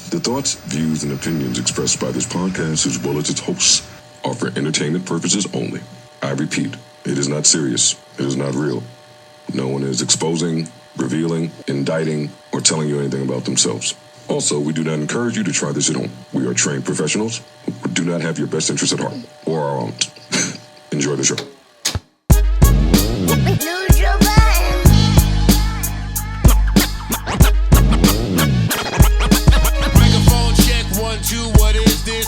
The thoughts, views, and opinions expressed by this podcast, as well as its hosts, are for entertainment purposes only. I repeat, it is not serious. It is not real. No one is exposing, revealing, indicting, or telling you anything about themselves. Also, we do not encourage you to try this at home. We are trained professionals who do not have your best interests at heart, or our own. Enjoy the show. Microphone check, 1, 2, what is this?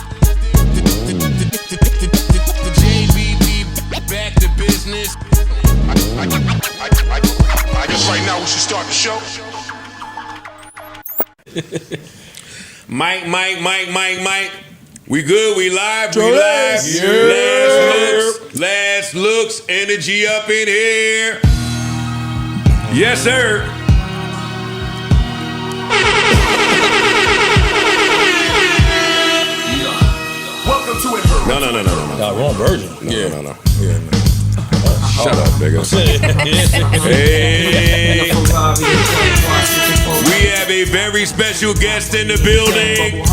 The JBB back to business. I guess right now we should start the show. Mike. We good, we live, we live. Yeah. Last looks, energy up in here. Yes, sir. Welcome to it. No. Wrong version. No. Shut up, nigga. Hey. We have a very special guest in the building.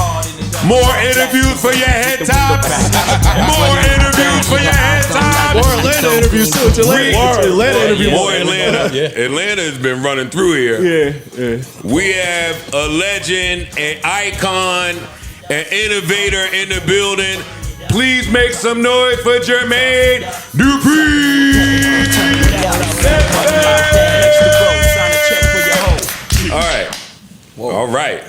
More interviews for your head tops. More interviews for your head tops. More Atlanta interviews too. It's Atlanta interviews. More Atlanta. Atlanta's been running through here. Yeah. We have a legend, an icon, an innovator in the building. Please make some noise for Jermaine Dupri. All right.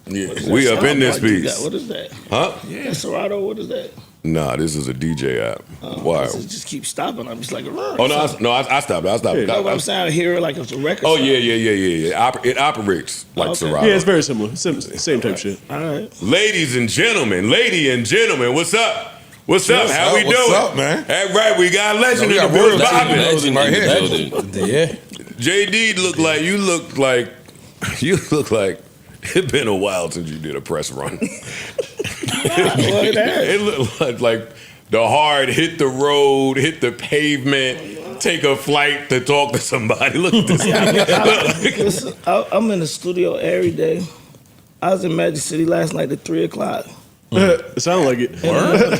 Yeah. We up in this piece. What is that? Huh? Yeah, Serato, what is that? Nah, this is a DJ app. Why? Just keep stopping. I'm just like, I stopped it. I'm saying I hear it like it's a record. Oh, yeah. It operates like Serato. Yeah, it's very similar. Same type shit. All right. Lady and gentlemen, what's up? What's up? How we doing? What's up, man? That's right, we got a legend in the building. Legend right here. Yeah. JD you look like it's been a while since you did a press run. It looked like the hard hit the road, hit the pavement, take a flight to talk to somebody. Look at this. I'm in the studio every day. I was in Magic City last night at 3 o'clock. It sounded like it.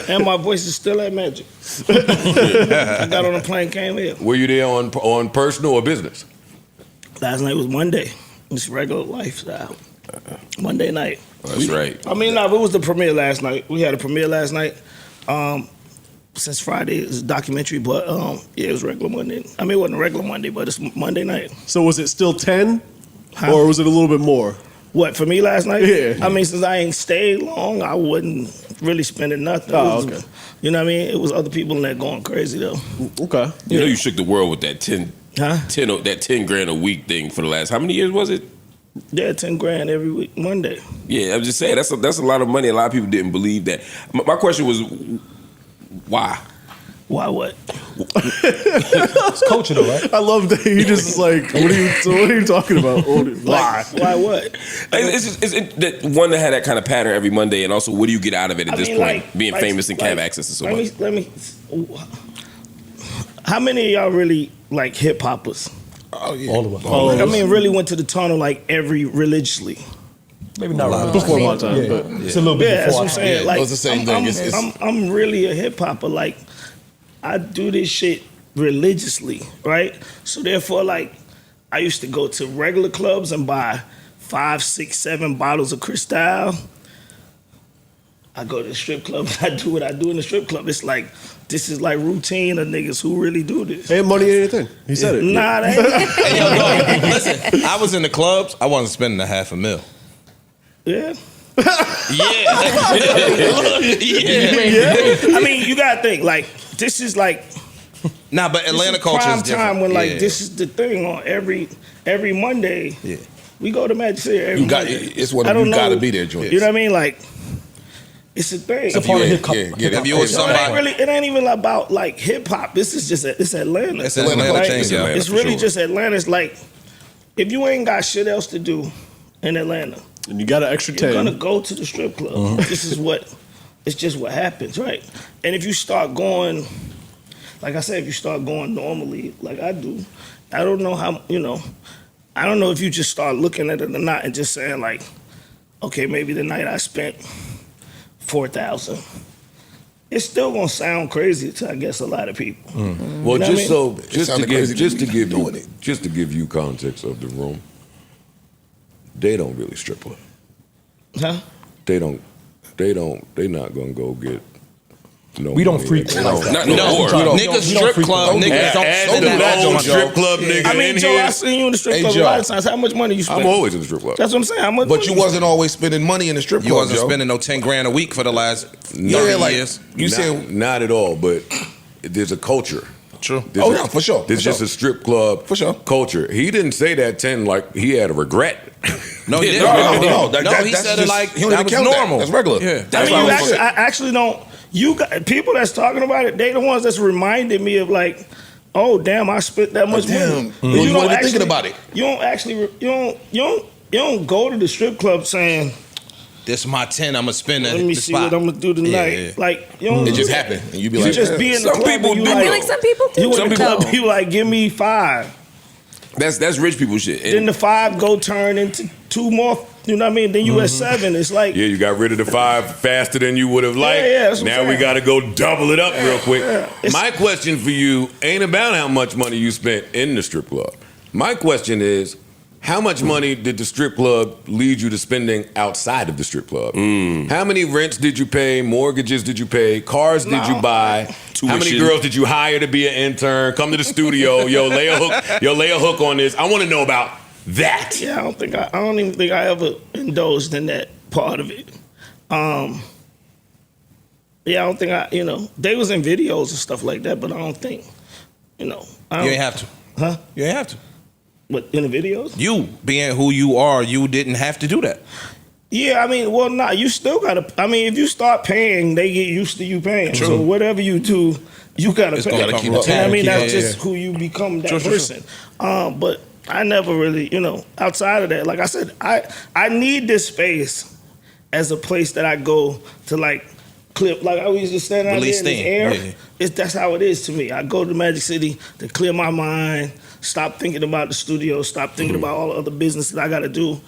And my voice is still at Magic. I got on a plane, came here. Were you there on personal or business? Last night was Monday. It's regular lifestyle. Monday night. That's right. I mean, it was the premiere last night. We had a premiere last night. Since Friday is a documentary, but it was regular Monday. I mean, it wasn't a regular Monday, but it's Monday night. So was it still 10? Or was it a little bit more? What, for me last night? Yeah. I mean, since I ain't stayed long, I wasn't really spending nothing. Okay. You know what I mean? It was other people in there going crazy, though. Okay. You know you shook the world with that 10 Huh? 10 grand a week thing for the last, how many years was it? Yeah, 10 grand every week, Monday. Yeah, I'm just saying, that's a lot of money. A lot of people didn't believe that. My question was, why? Why what? It's culture though, right? I love that he just is like, what are you talking about? Why? Why what? It's that one that had that kind of pattern every Monday, and also what do you get out of it at this point, being famous and have access to so much? Let me. How many of y'all really like hip hoppers? Oh yeah, all of us. I mean, really went to the tunnel like religiously. Maybe not before my time, but it's a little bit Yeah, before. that's what I'm saying. Like, it's the same thing. I'm really a hip hopper. Like, I do this shit religiously, right? So therefore, like, I used to go to regular clubs and buy 5, 6, 7 bottles of Cristal. I go to the strip club and I do what I do in the strip club. It's like, this is like routine of niggas who really do this. Ain't money ain't anything. He said it. Nah, that ain't. Hey, yo, no, listen, I was in the clubs. I wasn't spending $500,000. Yeah. Yeah. I mean, you gotta think, like, this is like Nah, but Atlanta culture prime is different. time when like this is the thing on every Monday. Yeah. We go to Magic City every Monday. It's one of you gotta be there, joint. You know what I mean? Like, it's a thing. It's a part of hip hop. If you were somebody, it ain't even about like hip hop. This is just it's Atlanta. It's Atlanta. Like, Change, yeah. it's really just Atlanta. It's like if you ain't got shit else to do in Atlanta, and you got an extra 10, you're gonna go to the strip club. This is what. It's just what happens, right? And if you start going, like I said, if you start going normally, like I do, I don't know how, I don't know if you just start looking at it or not and just saying like, okay, maybe the night I spent $4,000. It's still gonna sound crazy to, I guess, a lot of people. Well, You know just what I mean? just to give you context of the room, they don't really strip club. Huh? They not gonna go get. No, We don't money. freak They like don't- that. Niggas strip club. Niggas don't Ask send the that old joint, strip Joe. club nigga I mean, in Joe, here. I seen you in the strip Hey, club a Joe. lot of times. How much money you spend? I'm always in the strip club. That's what I'm saying. How much? But money you wasn't always spending money in the strip club. You wasn't Joe. spending no 10 grand a week for the last 30 years. You saying not at all, but there's a culture. True. Oh, yeah, for sure, There's for just sure. a strip club For sure. culture. He didn't say that 10 like he had a regret. No, he No, didn't. no, that- He that's said it just- like he don't that even was count that. normal. That's regular. Yeah. I That's mean, why you I actually, was- I actually don't. You got people that's talking about it. They the ones that's reminded me of like, oh damn, I spent that much damn. money. You wasn't even thinking about it. You don't actually. You don't go to the strip club saying, This is my 10. I'm gonna spend at let me the see spot. what I'm gonna do tonight. Yeah. Like you don't. It do just that. happened, and you be You like, just be in the Some club. people and you do. I like, feel like some people do. You in Some the people club, you like, give me 5. That's rich people shit. Then the 5 go turn into 2 more. You know what I mean? Then you at 7. It's like Yeah, you got rid of the 5 faster than you would have liked. yeah, that's what I'm now we saying. got to go double it up real quick. It's- My question for you ain't about how much money you spent in the strip club. My question is, how much money did the strip club lead you to spending outside of the strip club? How many rents did you pay? Mortgages did you pay? Cars did you buy? How many Tuition. girls did you hire to be an intern? Come to the studio, lay a hook on this. I want to know about that. Yeah, I don't even think I ever indulged in that part of it. Yeah, I don't think they was in videos and stuff like that, but I don't think, I You don't, ain't have to. Huh? You ain't have to. What, in the videos? You being who you are, you didn't have to do that. Yeah, I mean, well, nah, you still gotta, if you start paying, they get used to you paying. True. So whatever you do, you gotta pay. gonna You keep know it what I mean? tab. That's Yeah, just yeah. who you become, that True, true, person. But I never really, outside of that, like I said, I need this space as a place that I go to like clip. Like I always just stand out Release there in steam. this air. Yeah. That's how it is to me. I go to Magic City to clear my mind, stop thinking about the studio, stop thinking about all the other business that I got to do,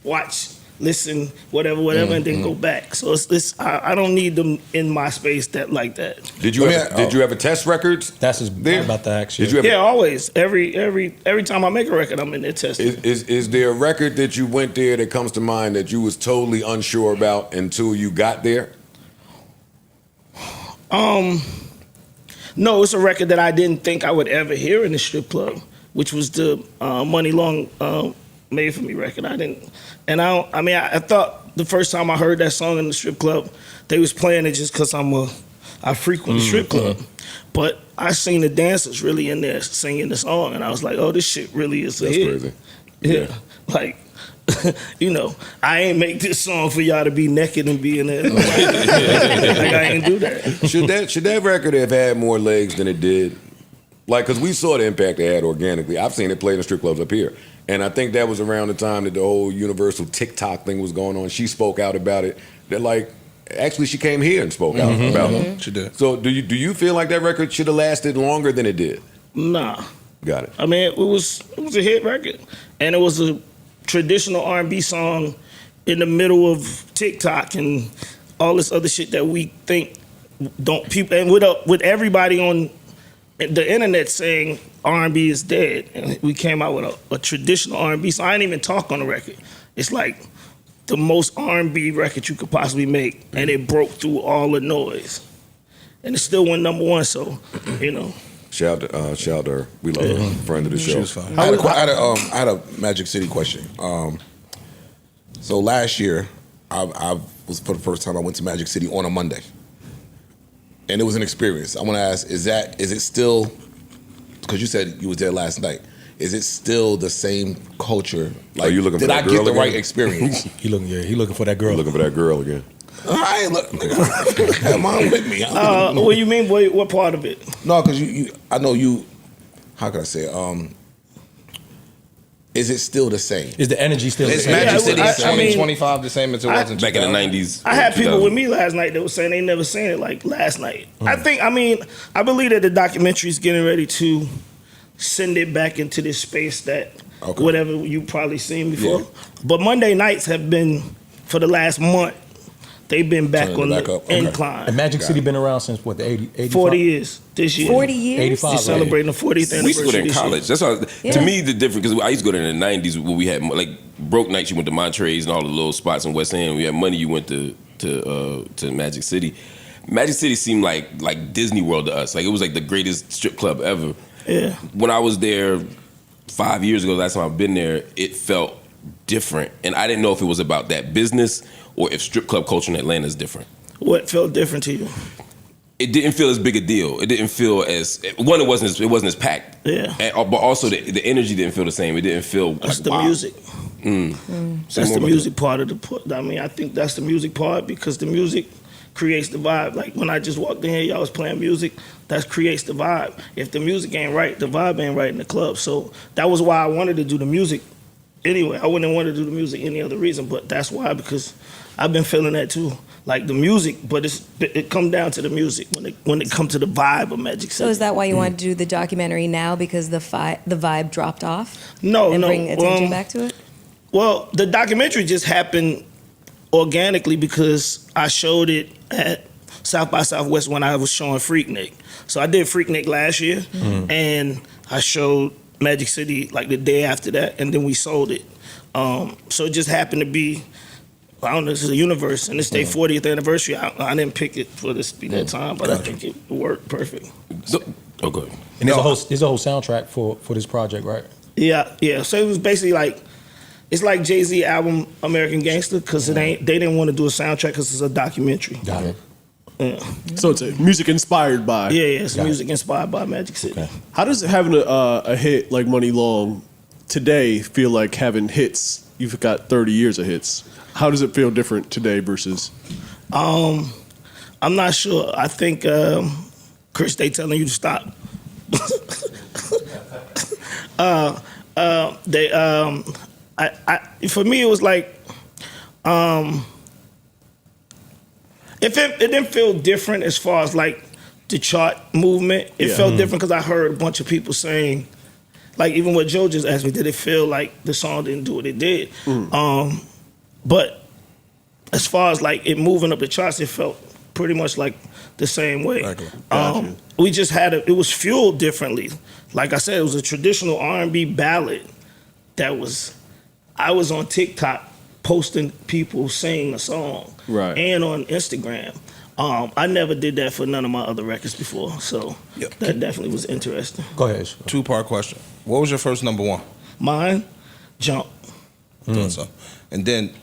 watch, listen, whatever, and then go back. So it's I don't need them in my space that like that. Did you ever test records? That's just there? about to ask you. Did you ever? Yeah, always. Every time I make a record, I'm in there testing. Is there a record that you went there that comes to mind that you was totally unsure about until you got there? No, it's a record that I didn't think I would ever hear in the strip club, which was the Money Long Made For Me record. I thought the first time I heard that song in the strip club, they was playing it just because I frequent the strip club. But I seen the dancers really in there singing the song, and I was like, oh, this shit really is a That's hit. crazy. Yeah. Like, I ain't make this song for y'all to be naked and be in there. Like I ain't do that. Should that record have had more legs than it did? Like, because we saw the impact it had organically. I've seen it play in the strip clubs up here. And I think that was around the time that the whole universal TikTok thing was going on. She spoke out about it. That actually she came here and spoke out about it. She did. So do you feel like that record should have lasted longer than it did? Nah. Got it. I mean, it was a hit record, and it was a traditional R&B song in the middle of TikTok and all this other shit that we think don't people, and with everybody on the internet saying R&B is dead, and we came out with a traditional R&B song. I didn't even talk on the record. It's like the most R&B record you could possibly make, and it broke through all the noise, and it still went #1. So, Shout out to her. We love her. Friend of the show. She was fine. I had a Magic City question. So last year, I was for the first time I went to Magic City on a Monday, and it was an experience. I want to ask: is it still? Because you said you was there last night. Is it still the same culture? Like, Are you looking for did that I girl get the again? right experience? He looking for that girl. Looking for that girl again. I ain't look. Have mom with me. what do you mean? What part of it? No, because you. I know you. How can I say it? Is it still the same? Is the energy still It's the same? Magic City I- is I mean, 2025 the same as it was in back in the 90s. I had people with me last night that were saying they never seen it like last night. I believe that the documentary is getting ready to send it back into this space that whatever you probably seen before. Yeah. But Monday nights have been for the last month, they've been back Turning on it the back up. Okay. incline. And Magic City been around since what, the 85? 40 years this year. 40 years? 85. He's celebrating the 40th anniversary. We used to go there in this year. college. That's why, Yeah. to me, the difference, because I used to go there in the 90s when we had, like, broke nights, you went to Montrez and all the little spots in West End. We had money, you went to Magic City. Magic City seemed like Disney World to us. Like, it was like the greatest strip club ever. Yeah. When I was there 5 years ago, last time I've been there, it felt different. And I didn't know if it was about that business or if strip club culture in Atlanta is different. What felt different to you? It didn't feel as big a deal. It didn't feel as one. It wasn't as packed. Yeah. But also the energy didn't feel the same. It didn't feel. That's like, the wow. music. Say That's more the about music part of the. I mean, I think that's the music part because the music creates the vibe. Like when I just walked in here, y'all was playing music. That creates the vibe. If the music ain't right, the vibe ain't right in the club. So that was why I wanted to do the music. Anyway, I wouldn't want to do the music any other reason, but that's why, because I've been feeling that too. Like the music, but it come down to the music when it comes to the vibe of Magic City. So is that why you wanted to do the documentary now, because the vibe dropped off? No, and no. bring attention back to it? Well, the documentary just happened organically because I showed it at South by Southwest when I was showing Freaknik. So I did Freaknik last year, and I showed Magic City like the day after that, and then we sold it. So it just happened to be, I don't know, this is a universe, and it's their 40th anniversary. I didn't pick it for this to be that time, but I think it worked perfect. Oh, good. And there's a whole soundtrack for this project, right? Yeah. So it was basically like, it's like Jay-Z album American Gangster, because they didn't want to do a soundtrack because it's a documentary. Got it. Yeah. So it's music inspired by. Yeah, it's music inspired by Magic City. Okay. How does having a hit like Money Long today feel like having hits? You've got 30 years of hits. How does it feel different today versus? I'm not sure. I think Chris, they telling you to stop. For me, it was like, it didn't feel different as far as like the chart movement. It felt different because I heard a bunch of people saying, like even what Joe just asked me, did it feel like the song didn't do what it did? But as far as like it moving up the charts, it felt pretty much like the same way. Gotcha. We just had it was fueled differently. Like I said, it was a traditional R&B ballad I was on TikTok posting people singing a song, right, and on Instagram. I never did that for none of my other records before, so that definitely was interesting. Go ahead. 2-part question. What was your first number one? Mine, Jump. Thought so. And then,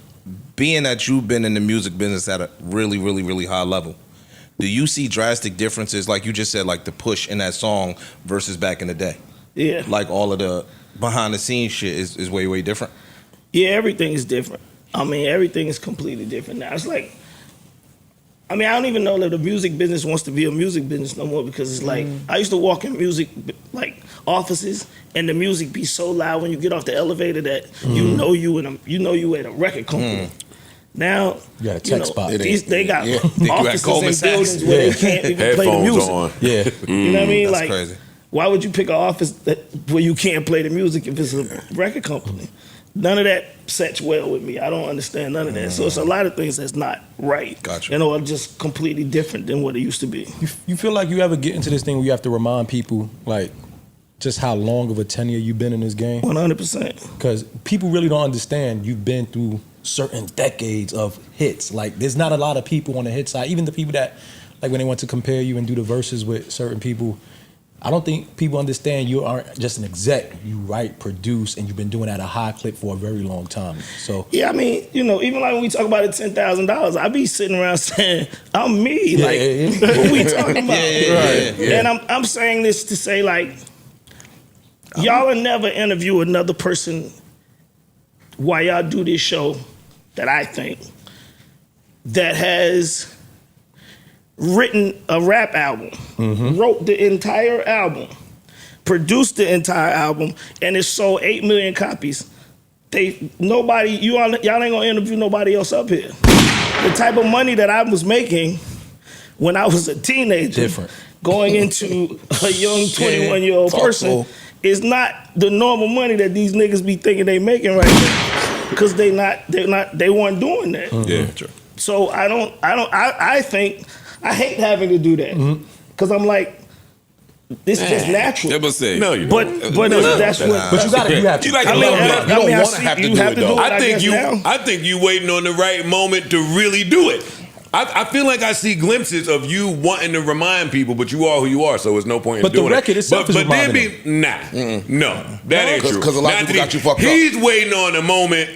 being that you've been in the music business at a really, really, really high level, do you see drastic differences, like you just said, like the push in that song versus back in the day? Yeah. Like all of the behind the scenes shit is way, way different? Yeah, everything is different. I mean, everything is completely different now. It's like, I mean, I don't even know that the music business wants to be a music business no more, because it's like, I used to walk in music, like, offices, and the music be so loud when you get off the elevator that you know you at a record company. Now, Yeah, tech spot. they got Think you at offices Goldman and Sachs. buildings where they can't even play the Headphones music. on. Yeah. You know what I mean? That's Like, crazy. why would you pick an office where you can't play the music if it's a record company? None of that sets well with me. I don't understand none of that. So it's a lot of things that's not right. Gotcha. You know, are just completely different than what it used to be. You feel like you ever get into this thing where you have to remind people, like, just how long of a tenure you've been in this game? 100%. Because people really don't understand you've been through certain decades of hits. Like, there's not a lot of people on the hit side. Even the people that, like, when they want to compare you and do the verses with certain people, I don't think people understand you aren't just an exec. You write, produce, and you've been doing that at a high clip for a very long time. So Yeah, I mean, you know, even like when we talk about the $10,000, I be sitting around saying, I'm me. What we talking about? And I'm saying this to say, like, y'all will never interview another person while y'all do this show that I think that has written a rap album, wrote the entire album, produced the entire album, and it sold 8 million copies. Y'all ain't gonna interview nobody else up here. The type of money that I was making when I was a teenager, Different. going into a young 21-year-old person, is not the normal money that these niggas be thinking they making right now. because they weren't doing that. Yeah, true. So I think I hate having to do that because I'm like, this is just natural. I was say No, you But don't. that's what. But you have to. You like I a mean, little bit. I don't mean, wanna see, have to you do have it, to though. do it. I think guess now. I think you waiting on the right moment to really do it. I feel like I see glimpses of you wanting to remind people, but you are who you are, so there's no point in But the doing it. record itself is but then reminding no, that ain't true. Because a lot of Not people that got you fucked up. He's waiting on a moment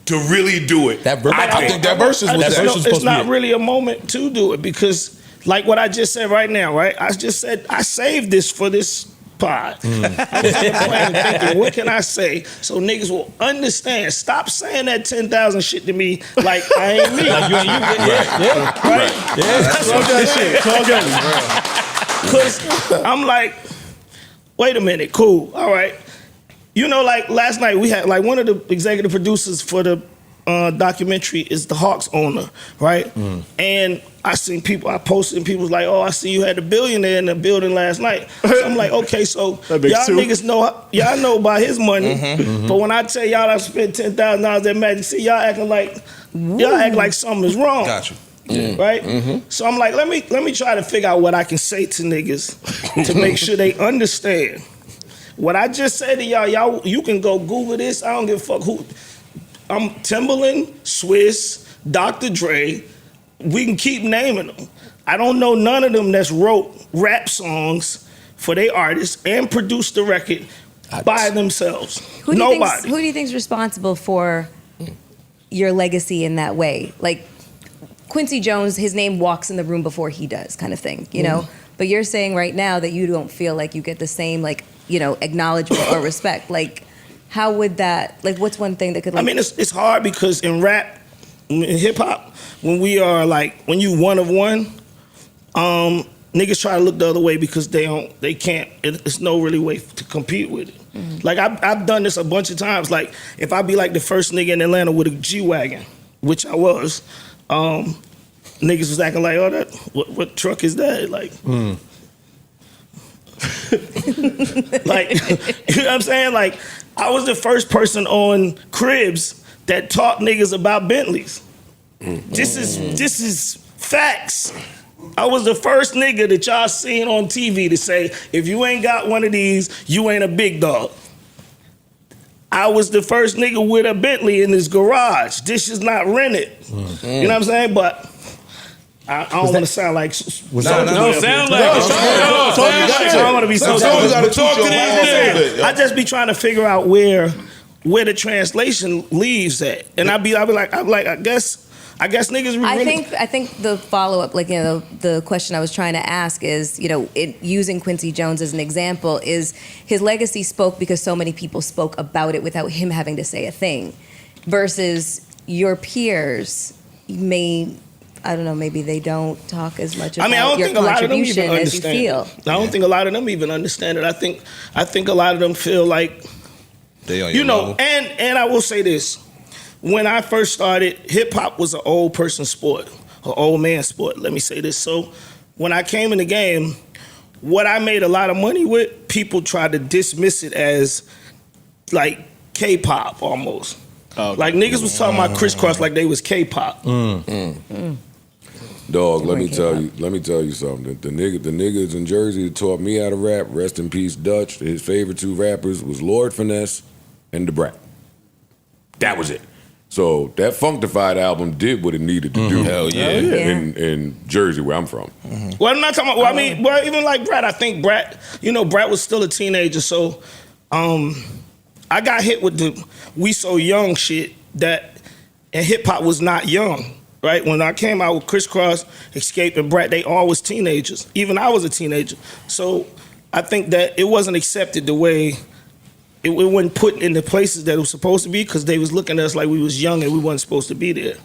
to really do it. That verse- I think that verse was That that. verse was supposed It's to be not it. really a moment to do it because, like what I just said right now, right? I just said I saved this for this pod. I was in the plan thinking, what can I say so niggas will understand? Stop saying that 10,000 shit to me like I ain't me. Like you ain't you. Yeah. Right? Talk that shit. Talk that. Because I'm like, wait a minute, cool, all right. You know, like last night we had like one of the executive producers for the documentary is the Hawks owner, right? And I posted and people was like, oh, I see you had a billionaire in the building last night. So I'm like, okay, so y'all That makes two. niggas know about his money, but when I tell y'all I spent $10,000 at Magic City, y'all act like something is wrong. Got you. Right? So I'm like, let me try to figure out what I can say to niggas to make sure they understand. What I just said to y'all, you can go Google this. I don't give a fuck who. I'm Timbaland, Swiss, Dr. Dre. We can keep naming them. I don't know none of them that's wrote rap songs for their artists and produced the record by themselves. Nobody. Who do you think's responsible for your legacy in that way? Like Quincy Jones, his name walks in the room before he does, kind of thing, you know? But you're saying right now that you don't feel like you get the same, like, you know, acknowledgement or respect. Like, how would that, like, what's one thing that could, like... I mean, it's hard because in rap, in hip-hop, when when you one of one, niggas try to look the other way because they can't, it's no really way to compete with it. Like, I've done this a bunch of times. Like, if I be like the first nigga in Atlanta with a G-Wagon, which I was, niggas was acting like, oh, what truck is that? Like, like, you know what I'm saying? Like, I was the first person on Cribs that taught niggas about Bentleys. This is facts. I was the first nigga that y'all seen on TV to say, if you ain't got one of these, you ain't a big dog. I was the first nigga with a Bentley in his garage. This is not rented. You know what I'm saying? But I don't want to sound like... No, sound like... I don't want to be so... Sometimes you gotta talk to these I just be trying to figure out where the translation leaves at. And I'd be like, I guess niggas really... I think the follow-up, like, you know, the question I was trying to ask is, you know, using Quincy Jones as an example, is his legacy spoke because so many people spoke about it without him having to say a thing, versus your peers I don't know, maybe they don't talk as much about your contribution as you feel. I don't think a lot of them even understand it. I think a lot of them feel like, They on you your know, level. and I will say this. When I first started, hip-hop was an old person sport, an old man sport, let me say this. So when I came in the game, what I made a lot of money with, people tried to dismiss it as like K-pop almost. Okay. Like niggas was talking about crisscross like they was K-pop. Dog, let me tell you something. The niggas in Jersey that taught me how to rap, rest in peace, Dutch. His favorite two rappers was Lord Finesse and Da Brat. That was it. So that Functified album did what it needed to do. Hell yeah. In Jersey, where I'm from. Well, I'm not talking about, even like Brat, I think Brat was still a teenager, so I got hit with the We So Young shit and hip-hop was not young, right? When I came out with Crisscross, Escape, and Brat, they all was teenagers. Even I was a teenager. So I think that it wasn't accepted the way, it wasn't put in the places that it was supposed to be because they was looking at us like we was young and we wasn't supposed to be there.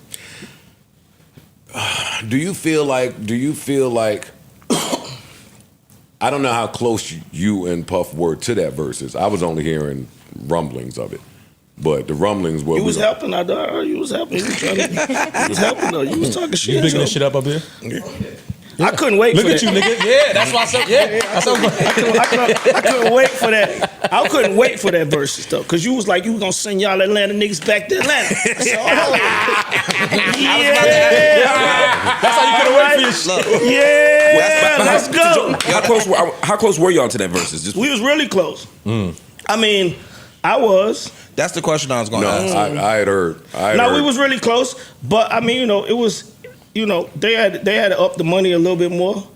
Do you feel like I don't know how close you and Puff were to that versus. I was only hearing rumblings of it. But the rumblings were... You was helping, you was helping. You was helping, though. You was talking shit. You bigging this shit up here? I couldn't wait Look for at that. you, nigga. Yeah, that's why I said, yeah. I couldn't wait for that. I couldn't wait for that verses though, because you was like, you was gonna send y'all Atlanta niggas back to Atlanta. I said, oh, yeah. That's how you could have waited for your shit. Yeah, let's go. How close were y'all to that versus? Just We was really close. I mean, I was. That's the question I was going to ask. I had heard. We was really close, but I mean, it was, they had to up the money a little bit more,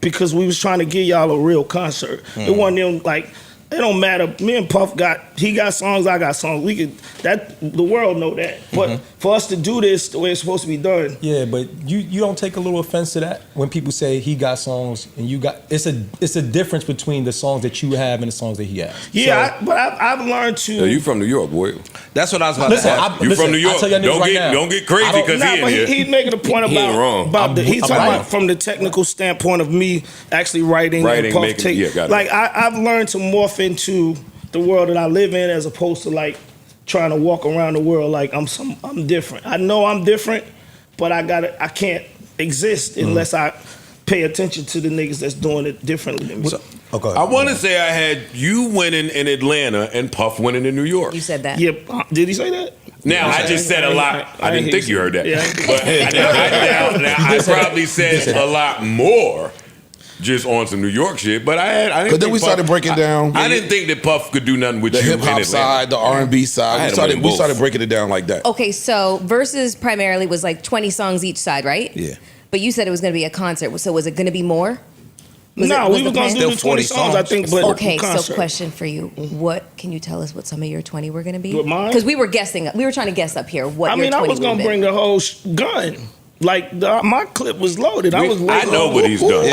because we was trying to give y'all a real concert. It wasn't them like. It don't matter. Me and Puff he got songs, I got songs. The world know that. But for us to do this the way it's supposed to be done. Yeah, but you don't take a little offense to that when people say he got songs and you got. It's a difference between the songs that you have and the songs that he has. Yeah, but I've learned to. You from New York, boy. That's what I was about to ask. You from New York? I'll tell y'all niggas right now. Don't get crazy because he in here. He's making a point He ain't wrong. he's talking about from the technical standpoint of me actually writing and Puff making, take. yeah, got it. Like I've learned to morph into the world that I live in as opposed to like trying to walk around the world like I'm different. I know I'm different, but I can't exist unless I pay attention to the niggas that's doing it differently than me. Okay. I want to say I had you winning in Atlanta and Puff winning in New York. You said that. Yeah, did he say that? Now, I just said a lot. I didn't think you heard that. Yeah. But I probably said a lot more just on some New York shit. But I didn't But then think we started breaking down I didn't think that Puff could do nothing with the you hip in hop Atlanta. side, the R&B side. We started breaking it down like that. Okay, so Versus primarily was like 20 songs each side, right? Yeah. But you said it was going to be a concert. So was it going to be more? We were going to do the 20 songs, I think. But Okay, so concert. question for you. What can you tell us what some of your 20 were going to be? With mine? Because we were guessing. We were trying to guess up here what your 20 I was going to bring the whole gun. Like my clip was loaded. I know what he's done.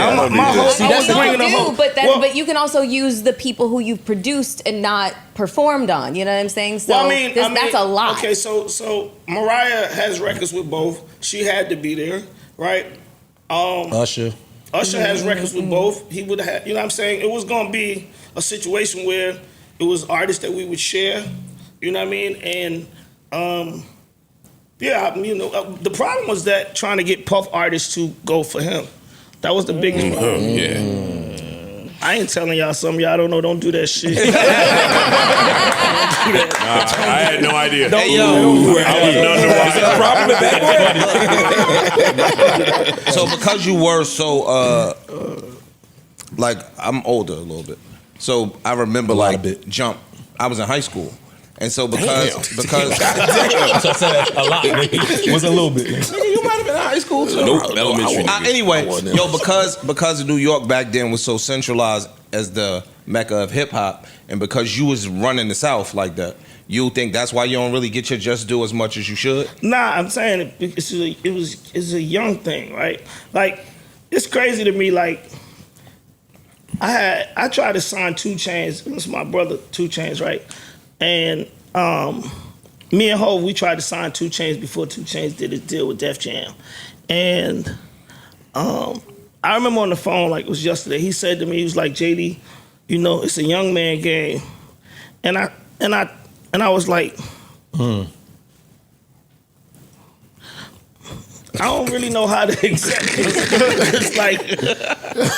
But you can also use the people who you've produced and not performed on. You know what I'm saying? So that's a lot. Okay, so Mariah has records with both. She had to be there, right? Usher has records with both. He would have, you know what I'm saying? It was going to be a situation where it was artists that we would share, you know what I mean? And, the problem was that trying to get Puff artists to go for him. That was the biggest problem. Yeah. I ain't telling y'all something y'all don't know. Don't do that shit. Don't do that. I had no idea. I was none the So because you were so like I'm older a little bit, so I remember Jump. I was in high school, and so because so I said a lot. Was a little bit. you might have been in high school too. Nope, elementary. Anyway, because New York back then was so centralized as the mecca of hip hop, and because you was running the South like that, you think that's why you don't really get your just due as much as you should? Nah, I'm saying it's a young thing, right? Like it's crazy to me. Like I tried to sign 2 Chainz. It was my brother 2 Chainz, right? And me and Hov, we tried to sign 2 Chainz before 2 Chainz did his deal with Def Jam. And I remember on the phone, like it was yesterday, he said to me, he was like, JD, it's a young man game. And I was like, I don't really know how to accept it. It's like,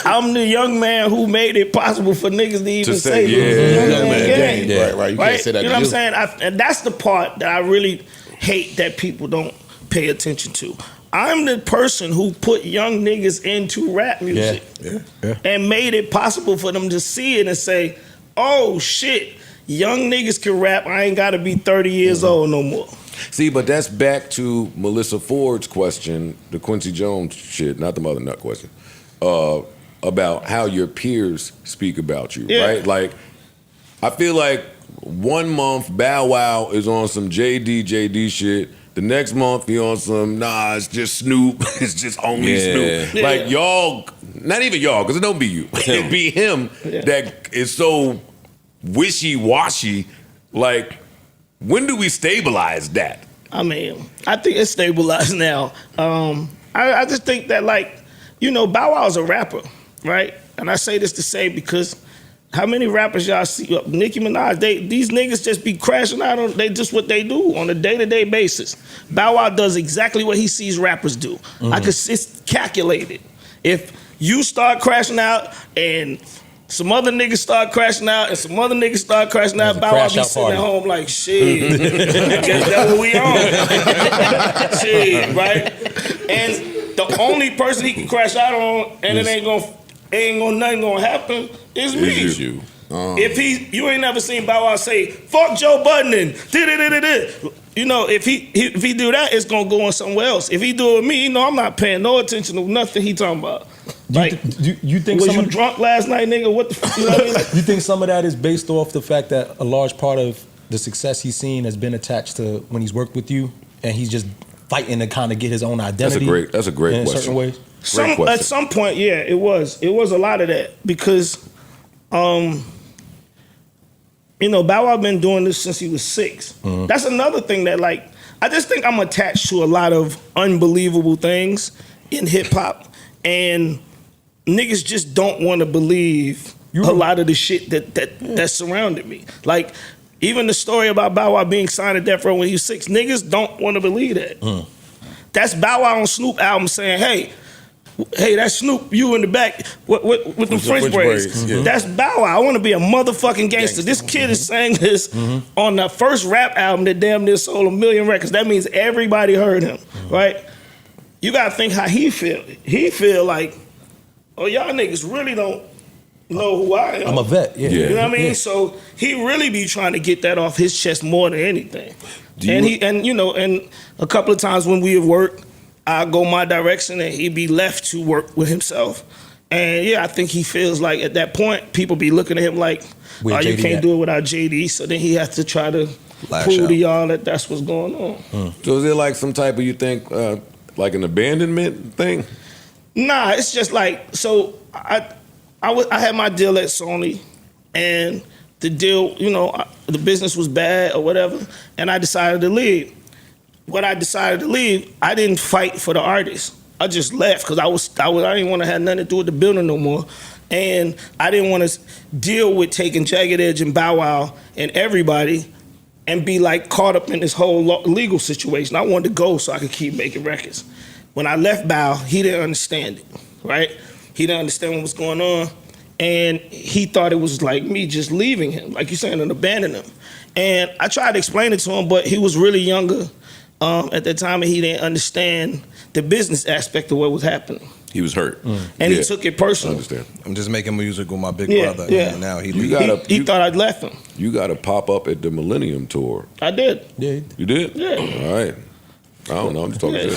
I'm the young man who made it possible for niggas to even say young man game. Yeah. Right. You can't say that. You know what I'm saying? And that's the part that I really hate that people don't pay attention to. I'm the person who put young niggas into rap music and made it possible for them to see it and say, oh shit, young niggas can rap. I ain't gotta be 30 years old no more. See, but that's back to Melissa Ford's question, the Quincy Jones shit, not the Mother Nut question, about how your peers speak about you, right? Like, I feel like 1 month Bow Wow is on some JD shit. The next month he on some, it's just Snoop. It's just only Snoop. Yeah. Like y'all, not even y'all, because it don't be you. It be him that is so wishy-washy. Like, when do we stabilize that? I mean, I think it's stabilized now. I just think that, Bow Wow's a rapper, right? And I say this to say because how many rappers y'all see? Nicki Minaj, these niggas just be crashing out on, they just what they do on a day-to-day basis. Bow Wow does exactly what he sees rappers do. It's calculated. If you start crashing out and Some other niggas start crashing out, and some other niggas start crashing out. Bow Wow crash be out sitting party. at home like, shit. I guess that's what we on. Shit, right? And the only person he can crash out on, and it ain't gonna nothing gonna happen, is me. It's you. If you ain't never seen Bow Wow say, "Fuck Joe Budden," you know, if he do that, it's gonna go on somewhere else. If he do it with me, you know, I'm not paying no attention to nothing he talking about. Like, you think was some you of, drunk last night, nigga? What the fuck? You know what I mean? you think some of that is based off the fact that a large part of the success he's seen has been attached to when he's worked with you, and he's just fighting to kind of get his own identity? That's a great in question. certain ways. Great question. At some point, yeah, it was a lot of that because, you know, Bow Wow been doing this since he was 6. Mm-hmm. That's another thing that, like, I just think I'm attached to a lot of unbelievable things in hip hop, and niggas just don't want to believe a lot of the shit that surrounded me. Like, even the story about Bow Wow being signed to Death Row when he was 6, niggas don't want to believe that. That's Bow Wow on Snoop album saying, hey, that's Snoop, you in the back with the French braids. Yeah. That's Bow Wow. I want to be a motherfucking gangster. This kid is saying this on the first rap album that damn near sold 1 million records. That means everybody heard him, right? You got to think how he feel. He feel like, oh, y'all niggas really don't know who I am. I'm a vet. Yeah. You know what I mean? Yeah. So he really be trying to get that off his chest more than anything. And a couple of times when we have worked, I go my direction and he be left to work with himself. And yeah, I think he feels like at that point, people be looking at him like, Where oh, you JD can't at? do it without JD. So then he has to try to Lash prove out. to y'all that that's what's going on. So is it like some type of, you think, like an abandonment thing? Nah, it's just like, so I had my deal at Sony, and the deal, you know, the business was bad or whatever, and I decided to leave. When I decided to leave, I didn't fight for the artist. I just left because I didn't want to have nothing to do with the building no more, and I didn't want to deal with taking Jagged Edge and Bow Wow and everybody and be like caught up in this whole legal situation. I wanted to go so I could keep making records. When I left Bow, he didn't understand it, right? He didn't understand what was going on, and he thought it was like me just leaving him, like you saying, and abandoning him. And I tried to explain it to him, but he was really younger at that time, and he didn't understand the business aspect of what was happening. He was hurt. And he took it I personal. understand. I'm just making music with my big Yeah, brother. yeah. And now he You leaves. He thought I'd left him. You got to pop up at the Millennium Tour. I did. Yeah. You did? Yeah. All right. I don't know. I'm just talking shit.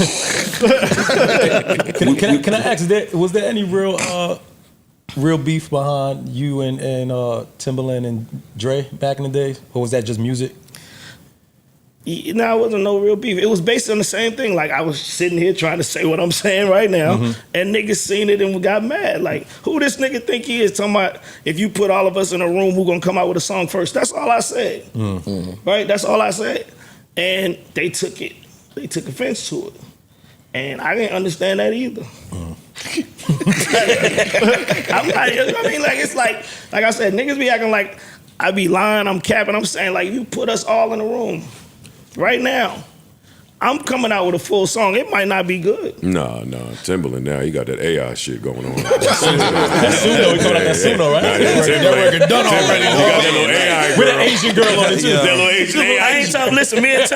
Can I ask, was there any real beef behind you and Timbaland and Dre back in the day, or was that just music? No, it wasn't no real beef. It was based on the same thing. Like, I was sitting here trying to say what I'm saying right now, and niggas seen it and got mad. Like, who this nigga think he is? Talking about if you put all of us in a room, who gonna come out with a song first? That's all I said. Right? That's all I said. And they took it. They took offense to it. And I didn't understand that either. I mean, like, it's like I said, niggas be acting like I be lying, I'm capping. I'm saying, like, you put us all in a room right now, I'm coming out with a full song. It might not be good. No. Timberland now, he got that AI shit going on. That's Suno. We call that Suno, right? That record done already. He got that little AI girl. With an Asian girl on it too. That little Asian I AI ain't talking. Listen, me and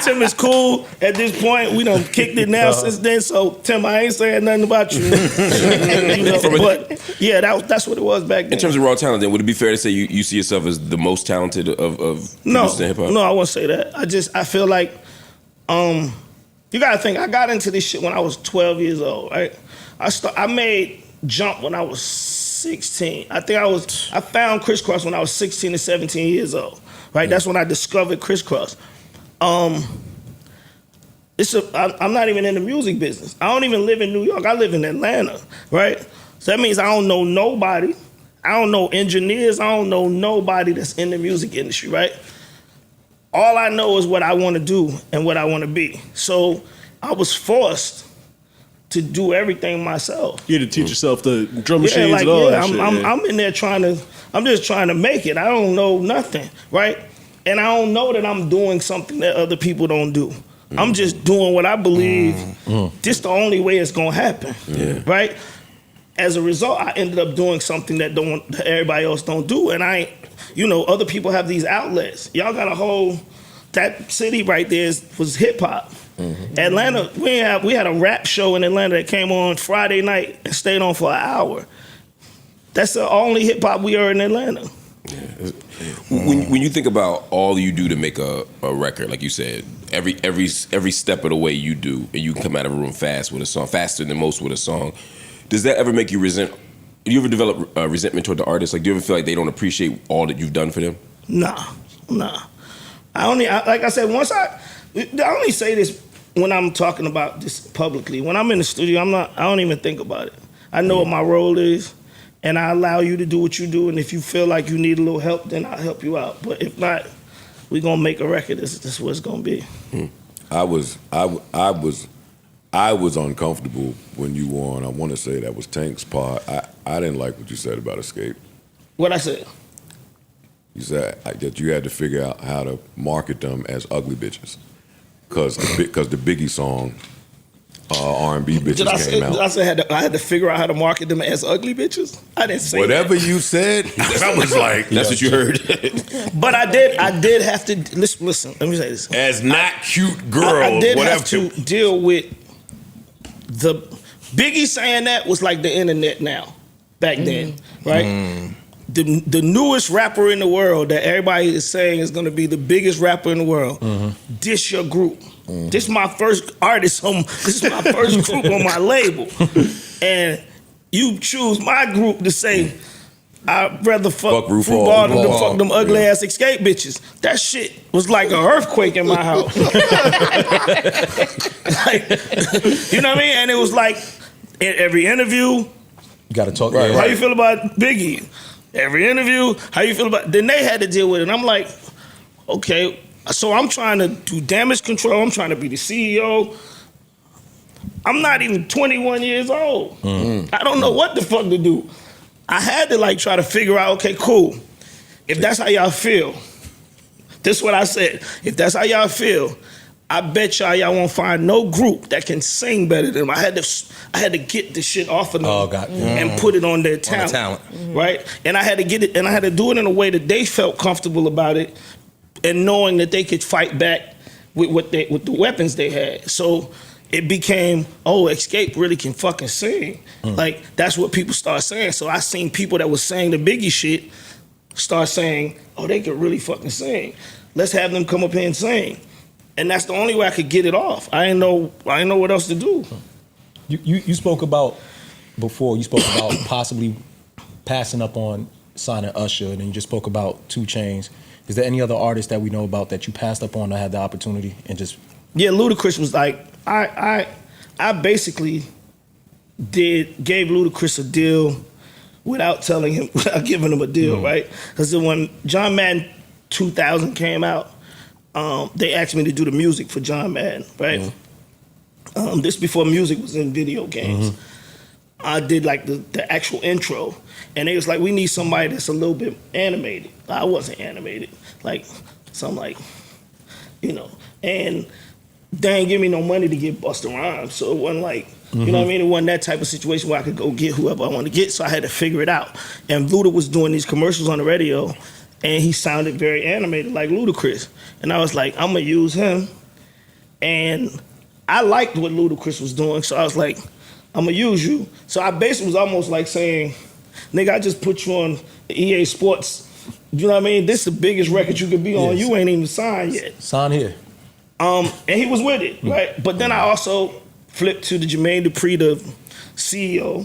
Tim is cool at this point. We done kicked it now since then. So Tim, I ain't saying nothing about you. You know, but yeah, that's what it was back then. In terms of raw talent, then would it be fair to say you see yourself as the most talented of producers in hip hop? No, I won't say that. I feel like you gotta think. I got into this shit when I was 12 years old. Right? I made Jump when I was 16. I found Crisscross when I was 16 and 17 years old. Right? That's when I discovered Crisscross. I'm not even in the music business. I don't even live in New York. I live in Atlanta. Right? So that means I don't know nobody. I don't know engineers. I don't know nobody that's in the music industry. Right? All I know is what I want to do and what I want to be. So I was forced to do everything myself. You had to teach yourself the drum machines and all that shit. I'm in there I'm just trying to make it. I don't know nothing, right? And I don't know that I'm doing something that other people don't do. I'm just doing what I believe this the only way it's gonna happen, right? as a result, I ended up doing something that everybody else don't do. And other people have these outlets. Y'all got that city right there was hip hop. Mm-hmm. Atlanta, we had a rap show in Atlanta that came on Friday night and stayed on for an hour. That's the only hip hop we are in Atlanta. Yeah. When you think about all you do to make a record, like you said, every step of the way you do, and you can come out of a room fast with a song, faster than most with a song. Does that ever make you resent? Do you ever develop resentment toward the artist? Like, do you ever feel like they don't appreciate all that you've done for them? Nah. Like I said, I only say this when I'm talking about this publicly. When I'm in the studio, I don't even think about it. I know what my role is, and I allow you to do what you do. And if you feel like you need a little help, then I'll help you out. But if not, we're gonna make a record. This is what it's gonna be. I was uncomfortable when you were on. I want to say that was Tank's part. I didn't like what you said about Escape. What I said? You said that you had to figure out how to market them as ugly bitches, because the Biggie song, R&B bitches came out. I said I had to figure out how to market them as ugly bitches. I didn't say whatever that. you said. I was like, that's what you heard. But I did have to listen. Let me say this: as not cute girls. I did have to deal with the Biggie saying that was like the internet now, back then, right? The newest rapper in the world that everybody is saying is going to be the biggest rapper in the world. This your group. This is my first artist. This is my first group on my label, and you choose my group to say I'd rather fuck RuPaul than fuck them ugly ass Escape bitches. That shit was like an earthquake in my house. Like, you know what I mean? And it was like in every interview, You got to talk. how you feel about Biggie? Every interview, how you feel about? Then they had to deal with it. And I'm like, okay, so I'm trying to do damage control. I'm trying to be the CEO. I'm not even 21 years old. I don't know what the fuck to do. I had to try to figure out, okay, cool. If that's how y'all feel, this is what I said. If that's how y'all feel, I bet y'all won't find no group that can sing better than them. I had to get the shit off of them and put it on their talent. Right? And I had to get it, and I had to do it in a way that they felt comfortable about it, and knowing that they could fight back with the weapons they had. So it became, Escape really can fucking sing. Like, that's what people start saying. So I seen people that was saying the Biggie shit start saying, they could really fucking sing. Let's have them come up here and sing. And that's the only way I could get it off. I didn't know what else to do. You spoke about before. You spoke about possibly passing up on signing Usher, and then you just spoke about 2 Chainz. Is there any other artists that we know about that you passed up on to have the opportunity and just? Yeah, Ludacris was like, I basically gave Ludacris a deal without telling him, without giving him a deal, right? Because when John Madden 2000 came out, they asked me to do the music for John Madden, right? This before music was in video games. I did the actual intro, and they was like, we need somebody that's a little bit animated. I wasn't animated, so I'm like, and they ain't give me no money to get Busta Rhymes, so it wasn't like, you know what I mean? It wasn't that type of situation where I could go get whoever I want to get, so I had to figure it out. And Luda was doing these commercials on the radio, and he sounded very animated like Ludacris. And I was like, I'm gonna use him. And I liked what Ludacris was doing, so I was like, I'm gonna use you. So I basically was almost like saying, nigga, I just put you on EA Sports. You know what I mean? This is the biggest record you could be on. You ain't even signed yet. Sign here. And he was with it, right? But then I also flipped to the Jermaine Dupri, the CEO,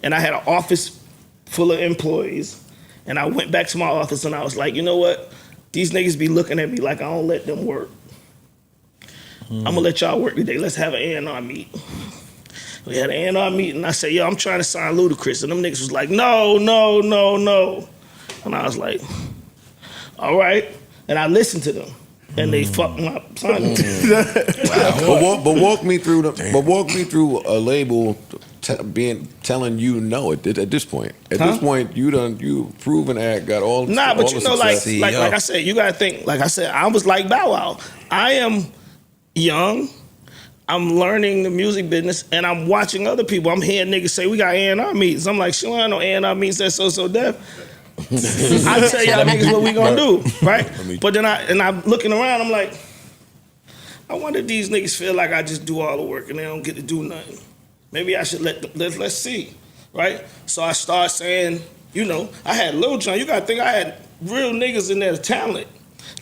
and I had an office full of employees. And I went back to my office and I was like, you know what? These niggas be looking at me like I don't let them work. I'm gonna let y'all work today. Let's have an A&R meet. We had an A&R meeting. I said, I'm trying to sign Ludacris. And them niggas was like, no. And I was like, all right. And I listened to them. And they fucked my signing. But walk me through a label telling you no at this point. At this point, you proven that got all. Nah, but all like I said, you gotta think. Like I said, I was like Bow Wow. I am young. I'm learning the music business and I'm watching other people. I'm hearing niggas say we got A&R meetings. I'm like, shit, I don't know A&R meetings that so deaf. I tell y'all niggas what we gonna do, right? But then I'm looking around, I'm like, I wonder if these niggas feel like I just do all the work and they don't get to do nothing. Maybe I should let's see, right? So I start saying, you know, I had Lil Jon. You gotta think I had real niggas in there, talent.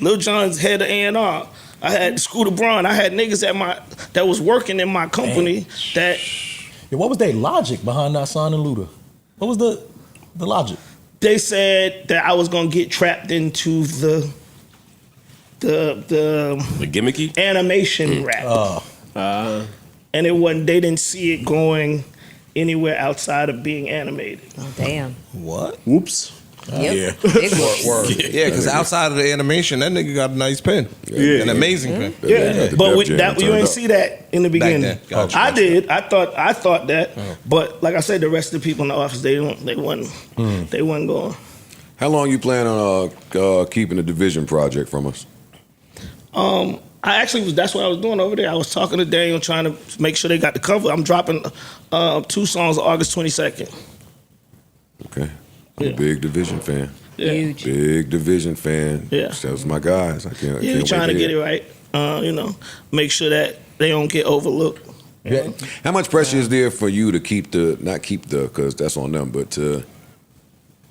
Lil Jon's head of A&R. I had Scooter Braun. I had niggas that was working in my company that. Yeah, what was their logic behind not signing Luda? What was the logic? They said that I was gonna get trapped into the gimmicky animation rap. And it wasn't. They didn't see it going anywhere outside of being animated. Oh, damn. What? Whoops. Yep. Yeah. Big whoops. Yeah, because outside of the animation, that nigga got a nice pen. Yeah. An amazing pen. Yeah, but you ain't see that in the beginning. then. Gotcha, I gotcha. did. I thought that. But like I said, the rest of the people in the office, they wasn't going. How long you plan on keeping the Division project from us? That's what I was doing over there. I was talking to Daniel, trying to make sure they got the cover. I'm dropping 2 songs August 22nd. Okay. I'm a big Division fan. Yeah. Huge. Big Division fan. Yeah. Those my guys. I can't. Yeah, can't trying wait to get it hear right. Make sure that they don't get overlooked. Yeah. How much pressure is there for you to because that's on them, but to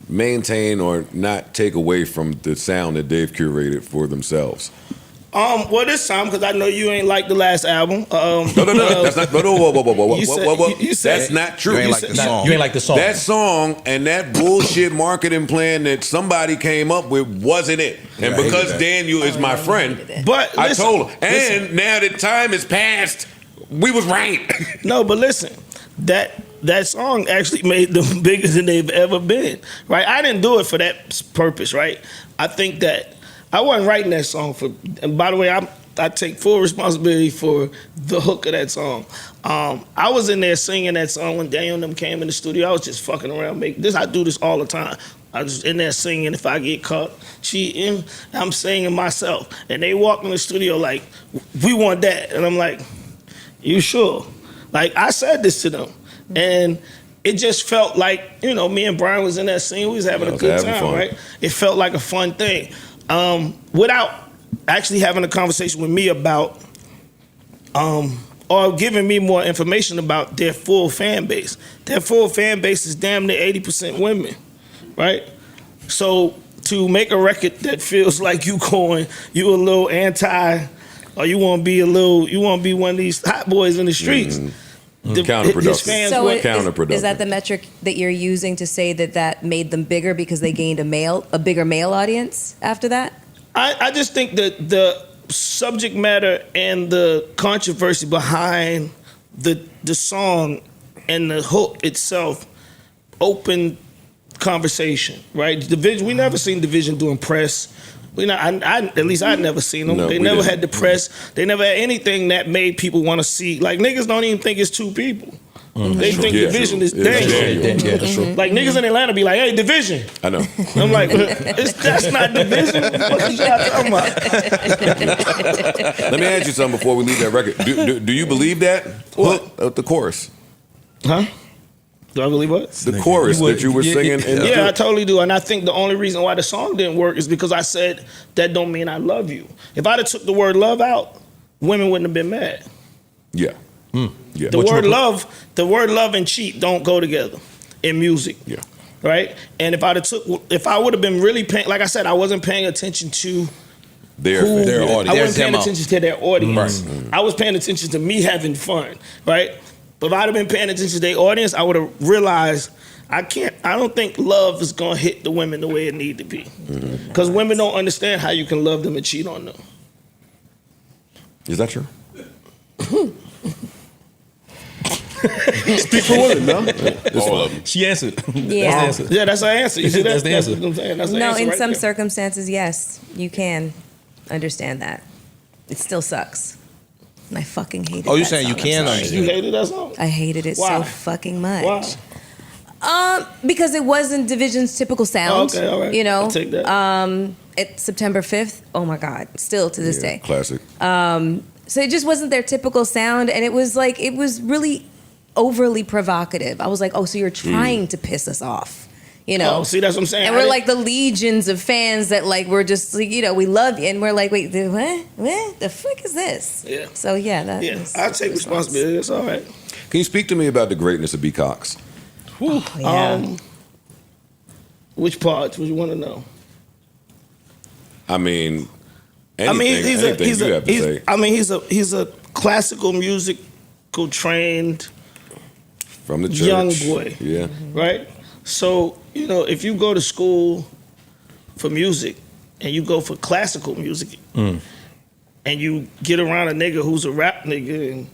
maintain or not take away from the sound that they've curated for themselves? Well, this time, because I know you ain't like the last album. No, that's not. Whoa. You said That's not true. You ain't like the song. You ain't like the song. That song and that bullshit marketing plan that somebody came up with wasn't it. And I hated because that. Daniel is my friend, But I listen, told him. And now that time has passed, we was right. No, but listen, that song actually made them bigger than they've ever been, right? I didn't do it for that purpose, right? I think that I wasn't writing that song for. And by the way, I take full responsibility for the hook of that song. I was in there singing that song when Daniel and them came in the studio. I was just fucking around making this. I do this all the time. I was in there singing. If I get caught cheating, I'm singing myself. And they walk in the studio like, we want that. And I'm like, you sure? Like, I said this to them. And it just felt like, me and Brian was in that scene. We was having a good time, right? It felt like a fun thing. Without actually having a conversation with me about or giving me more information about their full fan base. Their full fan base is damn near 80% women, right? So to make a record that feels like you a little anti, or you want to be one of these hot boys in the streets. Counterproductive. His fans So counterproductive. is that the metric that you're using to say that made them bigger because they gained a bigger male audience after that? I just think that the subject matter and the controversy behind the song and the hook itself opened conversation, right? Division, we never seen Division doing press. At least I'd never seen them. No, they we never didn't. had the press. They never had anything that made people want to see. Like, niggas don't even think it's 2 people. They think Yeah. Division is Yeah, Daniel. Yeah, that's true. Like, niggas in Atlanta be like, hey, Division. I know. I'm like, that's not Division. What are y'all talking about? Let me ask you something before we leave that record. Do you believe that? What? Hook, the chorus. Huh? Do I believe what? The chorus that you were singing. Yeah, I totally do. And I think the only reason why the song didn't work is because I said, that don't mean I love you. If I'd have took the word love out, women wouldn't have been mad. Yeah. Yeah. The word love and cheat don't go together in music. Yeah. Right? And if I would have been really paying, like I said, I wasn't paying attention to Their I audience. wasn't paying Demo. attention to their audience. Right. I was paying attention to me having fun, right? But if I'd have been paying attention to their audience, I would have realized I don't think love is gonna hit the women the way it need to be. Because women don't understand how you can love them and cheat on them. Is that true? Speak for women, no? All of them. She answered. Yeah. That's the answer. Yeah, that's her answer. You see that? That's the answer. what I'm saying. That's the No, answer in right some there. circumstances, yes, you can understand that. It still sucks. And I fucking hated it. Oh, you're saying you can You understand? hated that song? I hated it Why? so fucking much. Why? Because it wasn't Division's typical sound. Oh, okay, all right. You know, I'll take that. It's September 5th. Oh my God, still to this day. Classic. So it just wasn't their typical sound, and it was really overly provocative. I was like, oh, so you're trying to piss us off, you know? Oh, see, that's what I'm saying. And we're like the legions of fans that like we're just like, you know, we love you, and we're like, wait, what the fuck is this? Yeah. So yeah, I take responsibility. It's all right. Can you speak to me about the greatness of B. Cox? Yeah. Which parts would you want to know? I mean, anything you have to say. I mean, he's a classical musical trained From the church. young boy. Yeah. Right? So, you know, if you go to school for music and you go for classical music and you get around a nigga who's a rap nigga and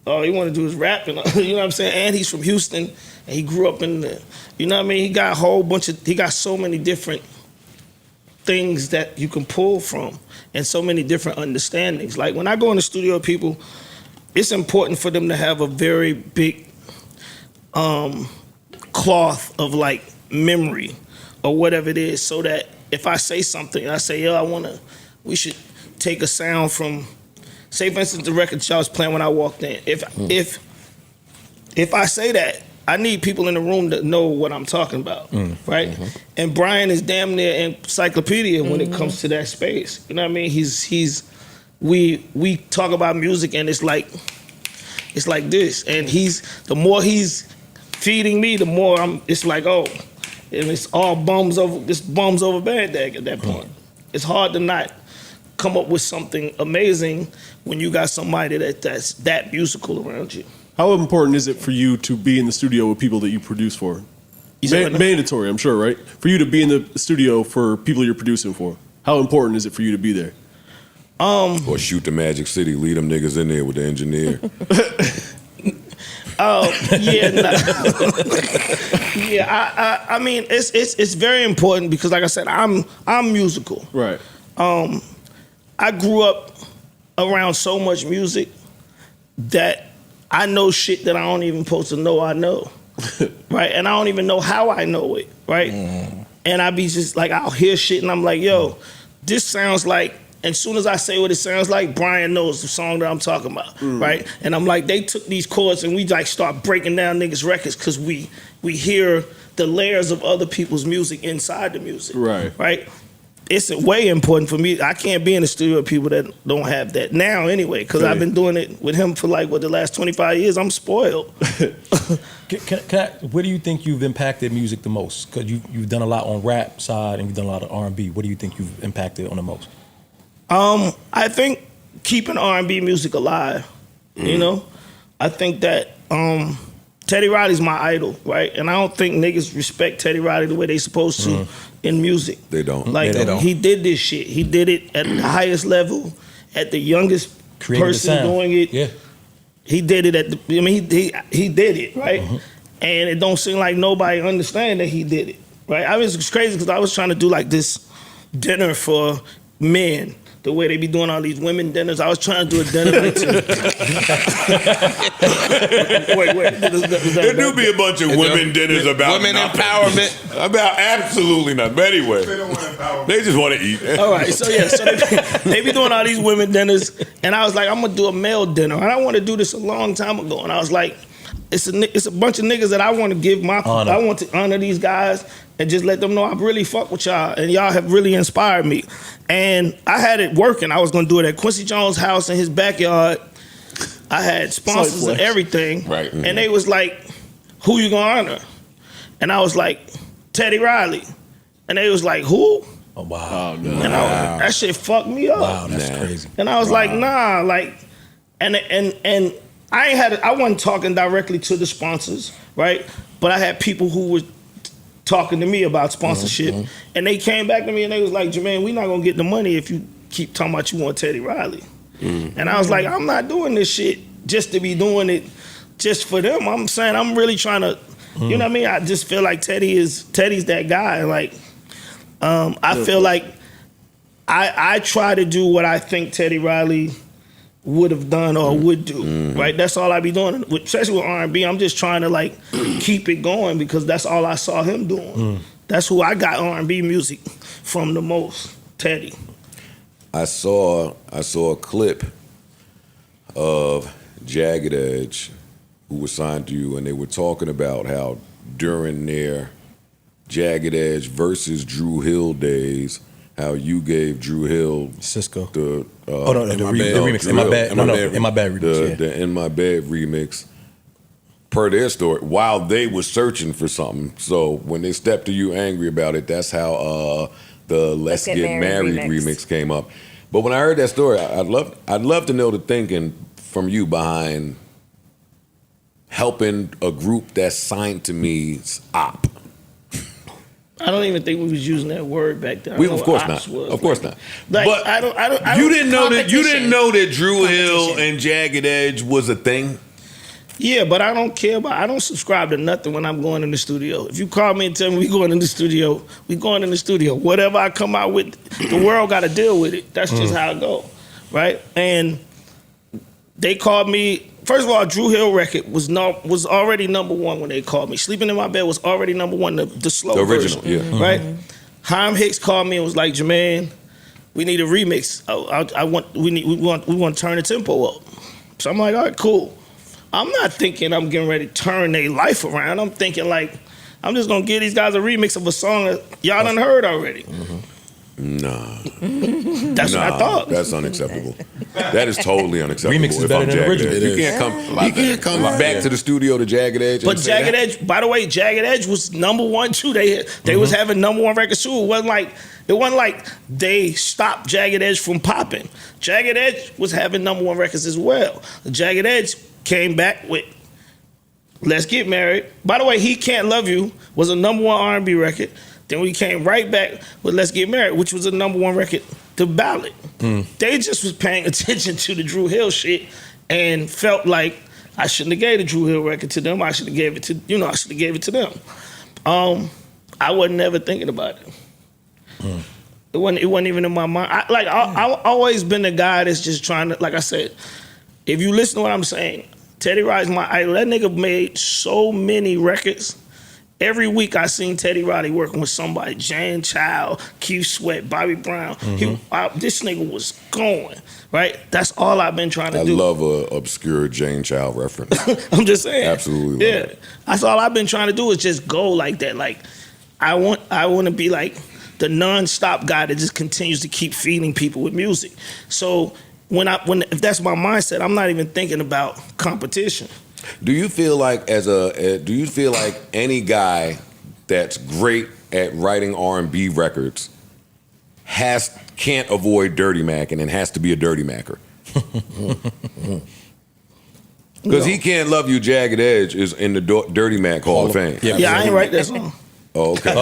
all he want to do is rap, and you know what I'm saying? And he's from Houston and he grew up in the, you know what I mean? He got so many different things that you can pull from and so many different understandings. Like when I go in the studio with people, it's important for them to have a very big cloth of like memory or whatever it is, so that if I say something, I say, yo, we should take a sound from, say for instance, the record y'all was playing when I walked in. If I say that, I need people in the room to know what I'm talking about, right? Mm-hmm. And Brian is damn near encyclopedia when it comes to that space. You know what I mean? We talk about music and it's like this. And the more he's feeding me, the more it's like, oh, and it's all bums over bad dag at that point. It's hard to not come up with something amazing when you got somebody that's that musical around you. How important is it for you to be in the studio with people that you produce for? Mandatory, I'm sure, right? For you to be in the studio for people you're producing for. How important is it for you to be there? Or shoot the Magic City, lead them niggas in there with the engineer. I mean, it's very important because, like I said, I'm musical. Right. I grew up around so much music that I know shit that I don't even supposed to know I know, right? And I don't even know how I know it, right? And I be just like, I'll hear shit and I'm like, yo, this sounds like, as soon as I say what it sounds like, Brian knows the song that I'm talking about, right? And I'm like, they took these chords and we like start breaking down niggas' records because we hear the layers of other people's music inside the music, right? It's way important for me. I can't be in the studio with people that don't have that now anyway, because I've been doing it with him for like, the last 25 years. I'm spoiled. Where do you think you've impacted music the most? Because you've done a lot on rap side and you've done a lot of R&B. What do you think you've impacted on the most? I think keeping R&B music alive, you know? I think that Teddy Riley's my idol, right? And I don't think niggas respect Teddy Riley the way they supposed to in music. They don't. Like, they don't. He did this shit. He did it at the highest level, at the youngest person doing it. Yeah. He did it he did it, right? And it don't seem like nobody understand that he did it, right? It's crazy because I was trying to do like this dinner for men, the way they be doing all these women dinners. I was trying to do a dinner like wait. There do be a bunch of women dinners about women nothing. empowerment. About absolutely nothing. But anyway, they don't want empowerment. They just want to eat. All right, so they be doing all these women dinners, and I was like, I'm gonna do a male dinner. And I want to do this a long time ago, and I was like, it's a bunch of niggas that I want to give honor. I want to honor these guys and just let them know I really fuck with y'all, and y'all have really inspired me. And I had it working. I was gonna do it at Quincy Jones' house in his backyard. I had sponsors and everything, right? And they was like, "Who you gonna honor?" And I was like, "Teddy Riley," and they was like, "Who?" Oh wow! And that shit fucked me up. Wow, that's crazy. And I was like, nah, like, and I wasn't talking directly to the sponsors, right? But I had people who were talking to me about sponsorship, and they came back to me and they was like, Jermaine, we're not gonna get the money if you keep talking about you want Teddy Riley. And I was like, I'm not doing this shit just to be doing it just for them. I'm saying I'm really trying to, you know what I mean? I just feel like Teddy's that guy. Like, I feel like I try to do what I think Teddy Riley would have done or would do, right? That's all I be doing, especially with R&B. I'm just trying to like keep it going because that's all I saw him doing. That's who I got R&B music from the most, Teddy. I saw a clip of Jagged Edge, who was signed to you, and they were talking about how during their Jagged Edge versus Drew Hill days, how you gave Drew Hill Cisco. the the remix. Drew In my Hill. bad. No, In My Bad remix. The In My Bed remix. Per their story, while they were searching for something. So when they stepped to you angry about it, that's how the Let's Get Married remix came up. But when I heard that story, I'd love to know the thinking from you behind helping a group that's signed to me's op. I don't even think we was using that word back then. Of course not. Of course not. Like, but I don't. You didn't know that Drew Hill and Jagged Edge was a thing. Yeah, but I don't care about. I don't subscribe to nothing when I'm going in the studio. If you call me and tell me we going in the studio, we going in the studio. Whatever I come out with, the world got to deal with it. That's just how it go, right? And they called me. First of all, Drew Hill record was already number one when they called me. Sleeping in My Bed was already number one, the slow the original, version, yeah. right? Haim Hicks called me and was like, Jermaine, we need a remix. We want to turn the tempo up. So I'm like, all right, cool. I'm not thinking I'm getting ready to turn their life around. I'm thinking like, I'm just gonna give these guys a remix of a song that y'all done heard already. Nah. That's what I thought. That's unacceptable. That is totally unacceptable. Remix is better than the original. You can't come back to the studio to Jagged Edge. But Jagged Edge, by the way, Jagged Edge was number one too. They was having number one records too. It wasn't like they stopped Jagged Edge from popping. Jagged Edge was having number one records as well. Jagged Edge came back with Let's Get Married. By the way, He Can't Love You was a number one R&B record. Then we came right back with Let's Get Married, which was a number one record, the ballad. They just was paying attention to the Drew Hill shit and felt like I shouldn't have gave the Drew Hill record to them. I should have gave it to them. I wasn't never thinking about it. It wasn't even in my mind. I always been the guy that's just trying to, like I said, if you listen to what I'm saying, Teddy Riley's my idol. That nigga made so many records. Every week I seen Teddy Riley working with somebody, Jan Child, Keith Sweat, Bobby Brown. This nigga was going, right? That's all I've been trying to do. I love a obscure Jane Child reference. I'm just saying. Absolutely. Yeah. That's all I've been trying to do is just go like that. Like, I want to be like the non-stop guy that just continues to keep feeding people with music. So if that's my mindset, I'm not even thinking about competition. Do you feel like any guy that's great at writing R&B records can't avoid dirty macking and has to be a dirty macker? Because He Can't Love You, Jagged Edge is in the Dirty Mac Hall of Fame. Yeah, I ain't write that song. Oh, okay. Okay,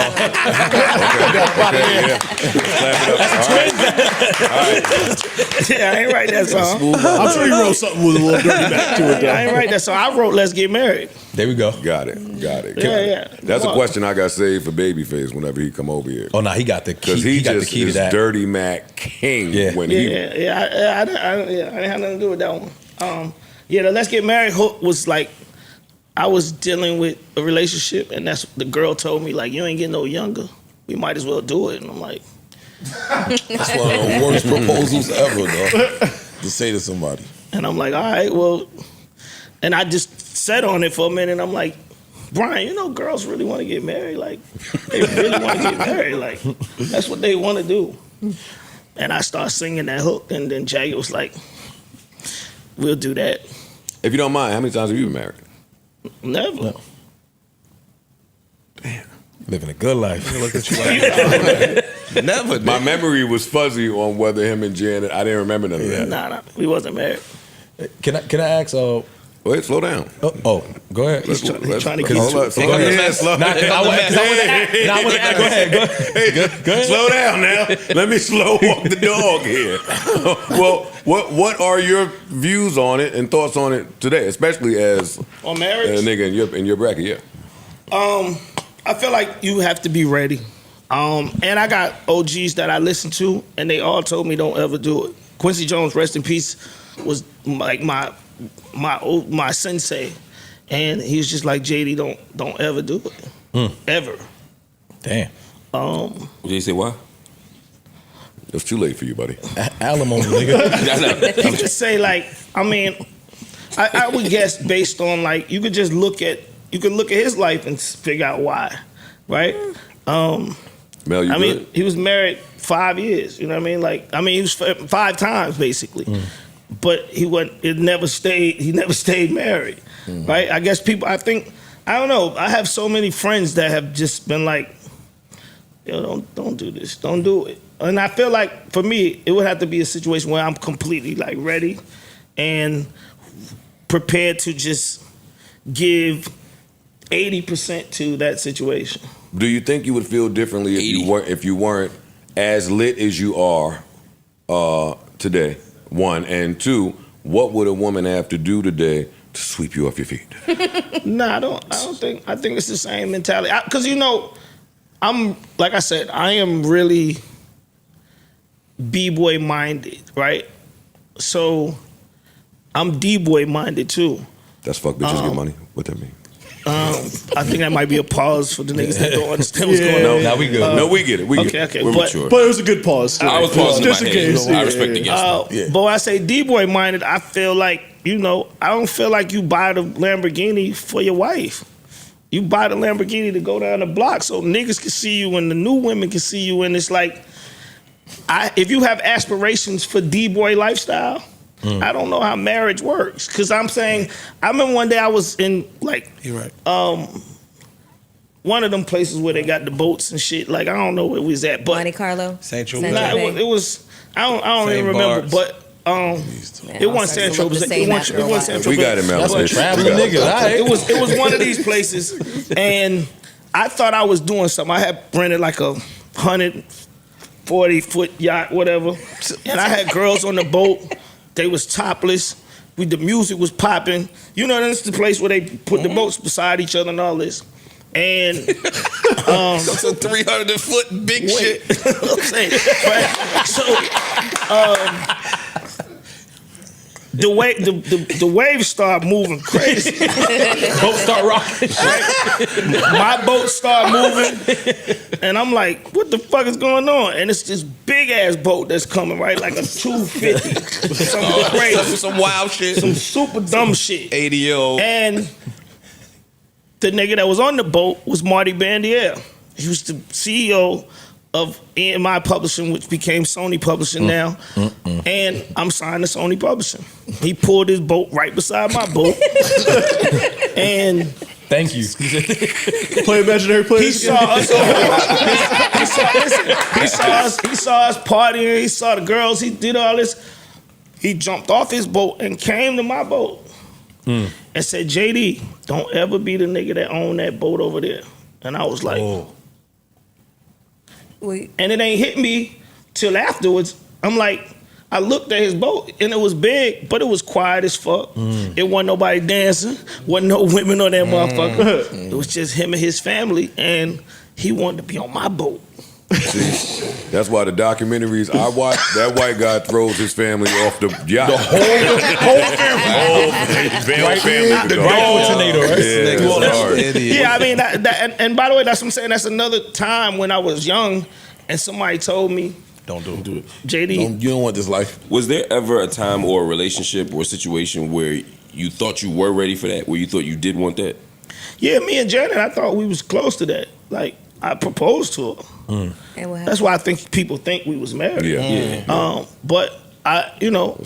yeah. Clap it up. All right. Yeah, I ain't write that song. I'm sure he wrote something with a little dirty back to it. I ain't write that song. I wrote Let's Get Married. There we go. Got it. Yeah. That's a question I got saved for Babyface whenever he come over here. Oh no, he got the key. Because He got the just key to is that. Dirty Mac king. I didn't have nothing to do with that one. The Let's Get Married hook was like, I was dealing with a relationship, and that's the girl told me, like, you ain't getting no younger. We might as well do it. And I'm like, That's one of the worst proposals ever, though, to say to somebody. And I'm like, all right, well, and I just sat on it for a minute. And I'm like, Brian, girls really want to get married. Like, they really want to get married. Like, that's what they want to do. And I started singing that hook, and then Jagger was like, we'll do that. If you don't mind, how many times have you been married? Never. No. Damn. Living a good life. Look at you. Never. My memory was fuzzy on whether him and Janet, I didn't remember none of that. Nah, we wasn't married. Can I ask? Wait, slow down. Go ahead. He's trying to keep Hold up. Slow down. Go ahead. Slow down now. Let me slow walk the dog here. Well, what are your views on it and thoughts on it today, especially as on marriage? A nigga in your bracket, yeah. I feel like you have to be ready. And I got OGs that I listen to, and they all told me don't ever do it. Quincy Jones, rest in peace, was like my sensei, and he was just like, JD, don't ever do it, ever. Damn. Did you say why? It's too late for you, buddy. Alimony, nigga. You could say like, I mean, I would guess based on like you could look at his life and figure out why, right? Mel, you I mean, good? he was married 5 years. You know what I mean? Like, I mean, he was 5 times basically, but he never stayed married, right? I guess people. I don't know. I have so many friends that have just been like, yo, don't do this, don't do it. And I feel like for me, it would have to be a situation where I'm completely like ready and prepared to just give 80% to that situation. Do you think you would feel differently if you weren't as lit as you are today? 1 and 2, what would a woman have to do today to sweep you off your feet? No, I don't think. I think it's the same mentality. Because I'm like I said, I am really B-boy minded, right? So I'm D-boy minded too. That's fuck bitches get money. What that mean? I think that might be a pause for the niggas that don't understand what's going on. Now we good. No, we get it. We get it. Okay. We're But mature. But it was a good pause. I was pausing just my in head. case. I respect the guest. But when I say D-boy minded, I feel like, I don't feel like you buy the Lamborghini for your wife. You buy the Lamborghini to go down the block so niggas can see you and the new women can see you. And it's like, if you have aspirations for D-boy lifestyle, I don't know how marriage works. Because I'm saying, I remember one day I was in like, You're right. one of them places where they got the boats and shit. Like, I don't know where we was at. But Monte Carlo. St. Saint Tropez. nah, Tropez. it was I don't even St. remember. Bart's. But it wasn't San It looked the Tropez. same It after a wasn't San We Tropez. got it, Mel. That's a bitch. traveling We got it. nigga. All right. It was one of these places, and I thought I was doing something. I had rented like a 140-foot yacht, whatever, and I had girls on the boat. They was topless. The music was popping. This is the place where they put the boats beside each other and all this. And That's a 300-foot big shit. I'm saying, right? So the waves start moving crazy. Both start rocking. My boat start moving, and I'm like, "What the fuck is going on?" And it's this big ass boat that's coming, right, like a 250, something crazy, Some wild shit. some super dumb shit. 80-year-old. And the nigga that was on the boat was Marty Bandier. He was the CEO of EMI Publishing, which became Sony Publishing now. And I'm signed to Sony Publishing. He pulled his boat right beside my boat. And Thank you. Play imaginary he players. saw us he saw us partying, he saw the girls, he did all this. He jumped off his boat and came to my boat and said, JD, don't ever be the nigga that owned that boat over there. And I was like, Wait. and it ain't hit me till afterwards. I'm like, I looked at his boat and it was big, but it was quiet as fuck. It wasn't nobody dancing, wasn't no women on that motherfucker. It was just him and his family, and he wanted to be on my boat. See, that's why the documentaries I watch, that white guy throws his family off the yacht. The whole family. the dog tornado, right? Yeah, that's hard. Yeah, I mean, and by the way, that's what I'm saying. That's another time when I was young, and somebody told me, Don't do it. JD, You don't want this life. Was there ever a time or a relationship or a situation where you thought you were ready for that? Where you thought you did want that? yeah, me and Janet, I thought we was close to that. Like, I proposed to her. And what happened? That's why I think people think we was married. Yeah. But I,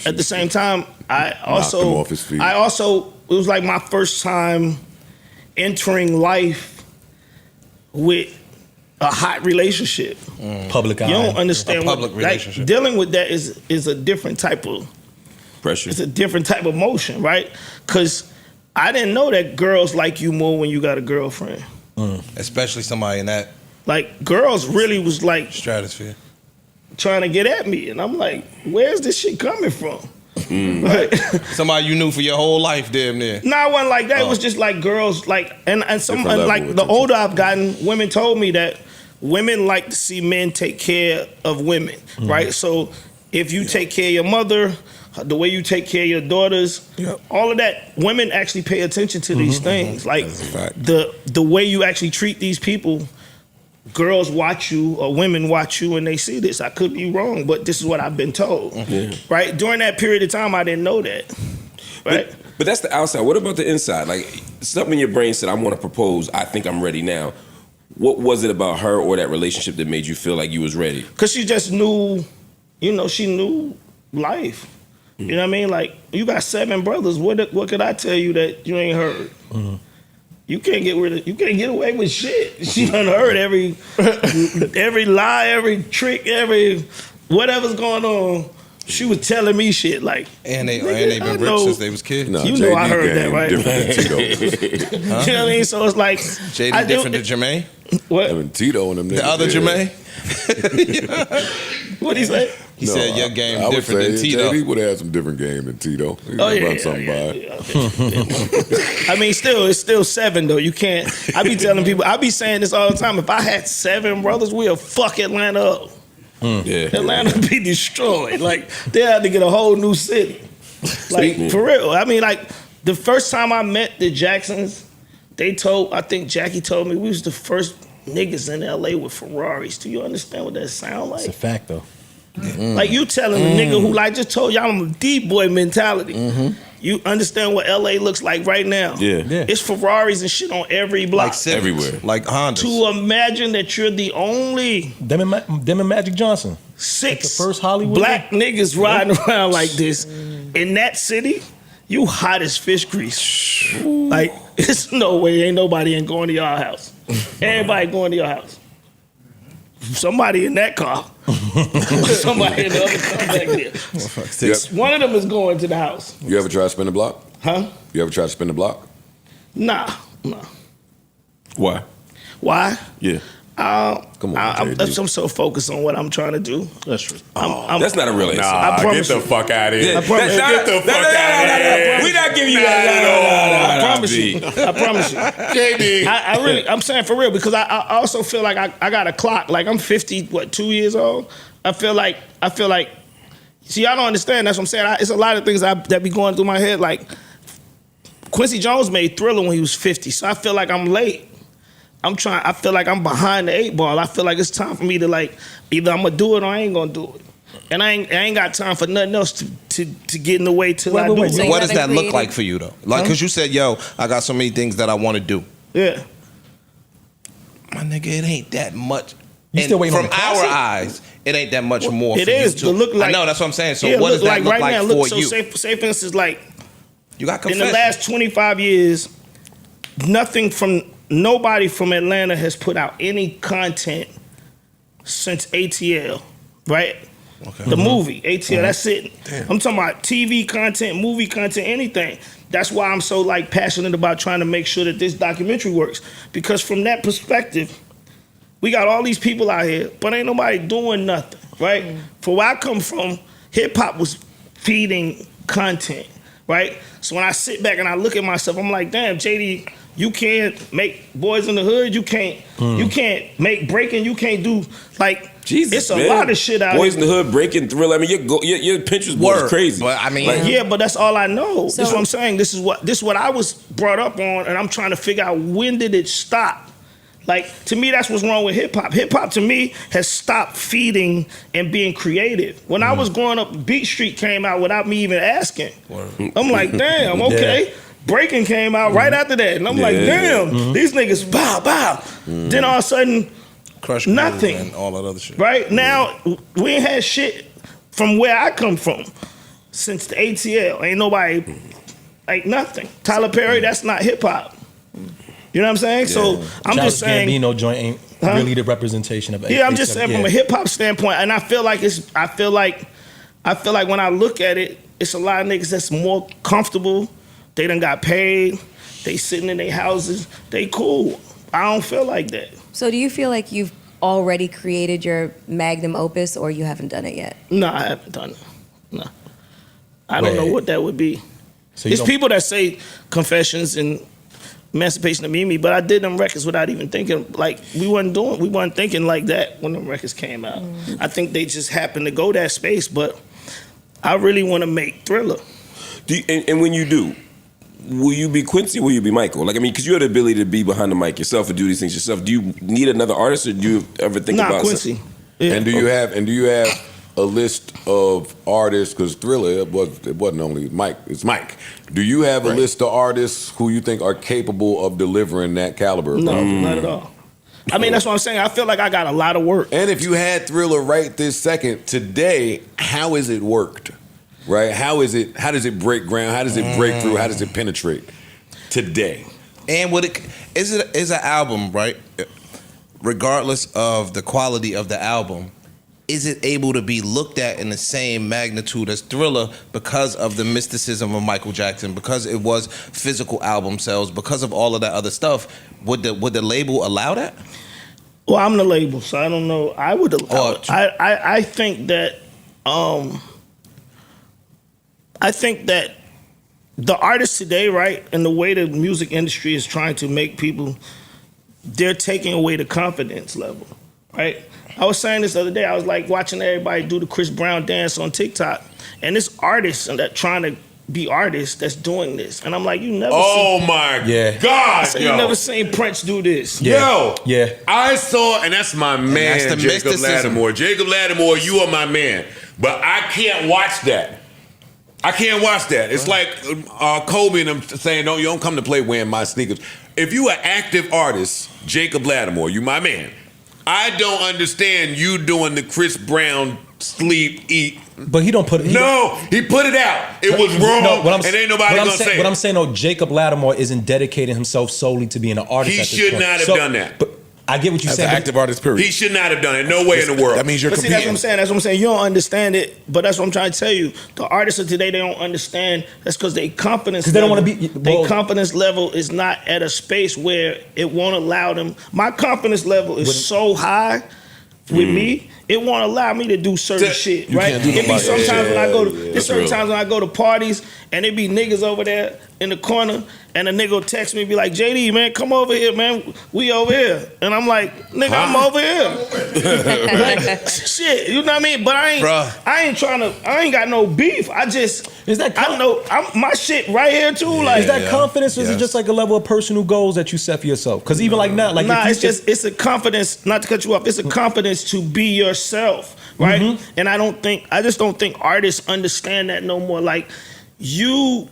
at the same time, him off his feet. it was like my first time entering life with a hot relationship. Public eye. You don't understand A public relationship. Like, dealing with that is a different type of Pressure. it's a different type of emotion, right? Because I didn't know that girls like you more when you got a girlfriend. Especially somebody in that Like, girls really was like stratosphere. trying to get at me, and I'm like, where's this shit coming from? Like, Somebody you knew for your whole life, damn near. nah, it wasn't like that. It was just like girls, like, and some Different level like of the attention. older I've gotten, women told me that women like to see men take care of women, right? So if you take care of your mother, the way you take care of your daughters, all of that, women actually pay attention to these things. Like That's a fact. the way you actually treat these people, girls watch you or women watch you and they see this. I could be wrong, but this is what I've been told. Right? During that period of time, I didn't know that. Right? But that's the outside. What about the inside? Like, something in your brain said, I want to propose. I think I'm ready now. What was it about her or that relationship that made you feel like you was ready? Because she just knew, she knew life. You know what I mean? Like, you got 7 brothers. What could I tell you that you ain't heard? You can't get away with shit. She done heard every lie, every trick, every whatever's going on. She was telling me shit like, and they been rich since they was kids. No, you know I heard that, right? Different You know what I mean? So it's like JD different than Jermaine. What? Having Tito and them. The other Jermaine. What he say? He said your game I different than Tito. JD would have had some different game than Tito. He Oh run something by. I mean, it's still 7 though. You can't. I be telling people. I be saying this all the time. If I had 7 brothers, we'll fuck Atlanta up. Atlanta would be destroyed. Like they had to get a whole new city. Like for real. I mean, like the first time I met the Jacksons, I think Jackie told me we was the first niggas in LA with Ferraris. Do you understand what that sound like? It's a fact though. Like you telling a nigga who like just told y'all I'm a D-boy mentality. You understand what LA looks like right now? Yeah. It's Ferraris and shit on every block. Like Civics, Everywhere. like Hondas. To imagine that you're the only Them and Magic Johnson. 6 the first Hollywood black niggas riding around like this in that city, you hot as fish grease. Like, it's no way ain't nobody ain't going to your house. Everybody going to your house. Somebody in that car. Somebody in the other car back there. Yep. One of them is going to the house. You ever try to spin the block? Huh? You ever try to spin the block? Nah. Why? Why? Yeah. Come on, JD. I'm so focused on what I'm trying to do. That's true. That's not a real answer. I promise get the you. fuck out of here. Yeah, Get the fuck out of here. We're not giving you that. I promise you. I promise you. JD. I'm saying for real because I also feel like I got a clock. Like I'm 2 years old. I feel like. See, I don't understand. That's what I'm saying. It's a lot of things that be going through my head. Like Quincy Jones made Thriller when he was 50, so I feel like I'm late. I feel like I'm behind the 8 ball. I feel like it's time for me to like either I'm gonna do it or I ain't gonna do it. And I ain't got time for nothing else to get in the way till I do it. So What does that look creative- like for you though? Like, cause you said, yo, I got so many things that I want to do. Yeah. My nigga, it ain't that much. You still waiting on from the our classic? eyes, it ain't that much more It for is. you too. To look like, I know, that's what I'm saying. So yeah, what does that look right like now, for so you? say for instance, like You got in confession. the last 25 years, nobody from Atlanta has put out any content since ATL, right? Okay. The movie, ATL, that's it. I'm talking about TV content, movie content, anything. That's why I'm so like passionate about trying to make sure that this documentary works. Because from that perspective, we got all these people out here, but ain't nobody doing nothing, right? For where I come from, hip hop was feeding content, right? So when I sit back and I look at myself, I'm like, damn, JD, you can't make Boys in the Hood, you can't make breaking, you can't do like Jesus, it's a man. lot of shit out Boys in here. the Hood, Breaking, Thriller. I mean, your Pinterest board is crazy. But I mean, Yeah, but that's all I know. So- That's what I'm saying. This is what I was brought up on, and I'm trying to figure out when did it stop. Like to me, that's what's wrong with hip hop. Hip hop to me has stopped feeding and being creative. When I was growing up, Beat Street came out without me even asking. I'm like, damn, okay. Breaking came out right after that, and I'm like, damn, these niggas bow bow. Then all of a sudden, Crush nothing. and all that other shit. right now we ain't had shit from where I come from since the ATL. Ain't nobody, like nothing. Tyler Perry, that's not hip hop. You know what I'm saying? So I'm just saying. Gambino joint ain't really the representation of. Yeah, I'm just saying from a hip hop standpoint, and I feel like when I look at it, it's a lot of niggas that's more comfortable. They done got paid. They sitting in their houses. They cool. I don't feel like that. So do you feel like you've already created your magnum opus, or you haven't done it yet? No, I haven't done it. No, I don't know what that would be. So you It's don't- people that say Confessions and Emancipation of Mimi, but I did them records without even thinking. Like we weren't thinking like that when them records came out. I think they just happened to go that space. But I really want to make Thriller. And when you do, will you be Quincy or will you be Michael? Like, I mean, because you have the ability to be behind the mic yourself and do these things yourself. Do you need another artist, or do you ever think about Quincy? Yeah. And do you have a list of artists? Because Thriller, it wasn't only Mike. It's Mike. Do you have a list of artists who you think are capable of delivering that caliber? No, not at all. I mean, that's what I'm saying. I feel like I got a lot of work. And if you had Thriller right this second today, how is it worked? Right? How does it break ground? How does it break through? How does it penetrate today? And is an album, right? Regardless of the quality of the album, is it able to be looked at in the same magnitude as Thriller because of the mysticism of Michael Jackson, because it was physical album sales, because of all of that other stuff? Would the label allow that? Well, I'm the label, so I don't know. I would allow it. I think that the artists today, right, and the way the music industry is trying to make people, they're taking away the confidence level, right? I was saying this the other day. I was like watching everybody do the Chris Brown dance on TikTok, and this artist and that trying to be artists that's doing this, and I'm like, you never. Oh my God! So you never seen Prince do this? Yo, I saw, and that's my man, that's the Jacob mysticism. Lattimore. Jacob Lattimore, you are my man, but I can't watch that. I can't watch that. It's like Kobe and them saying, "No, you don't come to play wearing my sneakers." If you an active artist, Jacob Lattimore, you my man. I don't understand you doing the Chris Brown sleep, eat. But he don't put it. He put it out. It was wrong, and ain't nobody gonna say it. What I'm saying, though, Jacob Lattimore isn't dedicating himself solely to being an artist. He at this should point. not have done that. But I get what you're As saying. an active artist, period. He should not have done it. No way in the world. That means you're But see, competing. that's what I'm saying. You don't understand it, but that's what I'm trying to tell you. The artists of today, they don't understand. That's because their confidence. Because they don't want to be. Their confidence level is not at a space where it won't allow them. My confidence level is so high with me. It won't allow me to do certain shit, right? can't do It be nobody. sometimes when I go to that's certain real. times when I go to parties and it be niggas over there in the corner and a nigga will text me and be like, JD, man, come over here, man. We over here. And I'm like, nigga, I'm over here. Like, shit, you know what I mean? But I ain't got no beef. I just Is that I know my shit right here too. Like Is that confidence, or is it just like a level of personal goals that you set for yourself? Because even like now, like nah, if you it's a confidence, not to cut you off, it's a confidence to be yourself, right? And I just don't think artists understand that no more. Like you,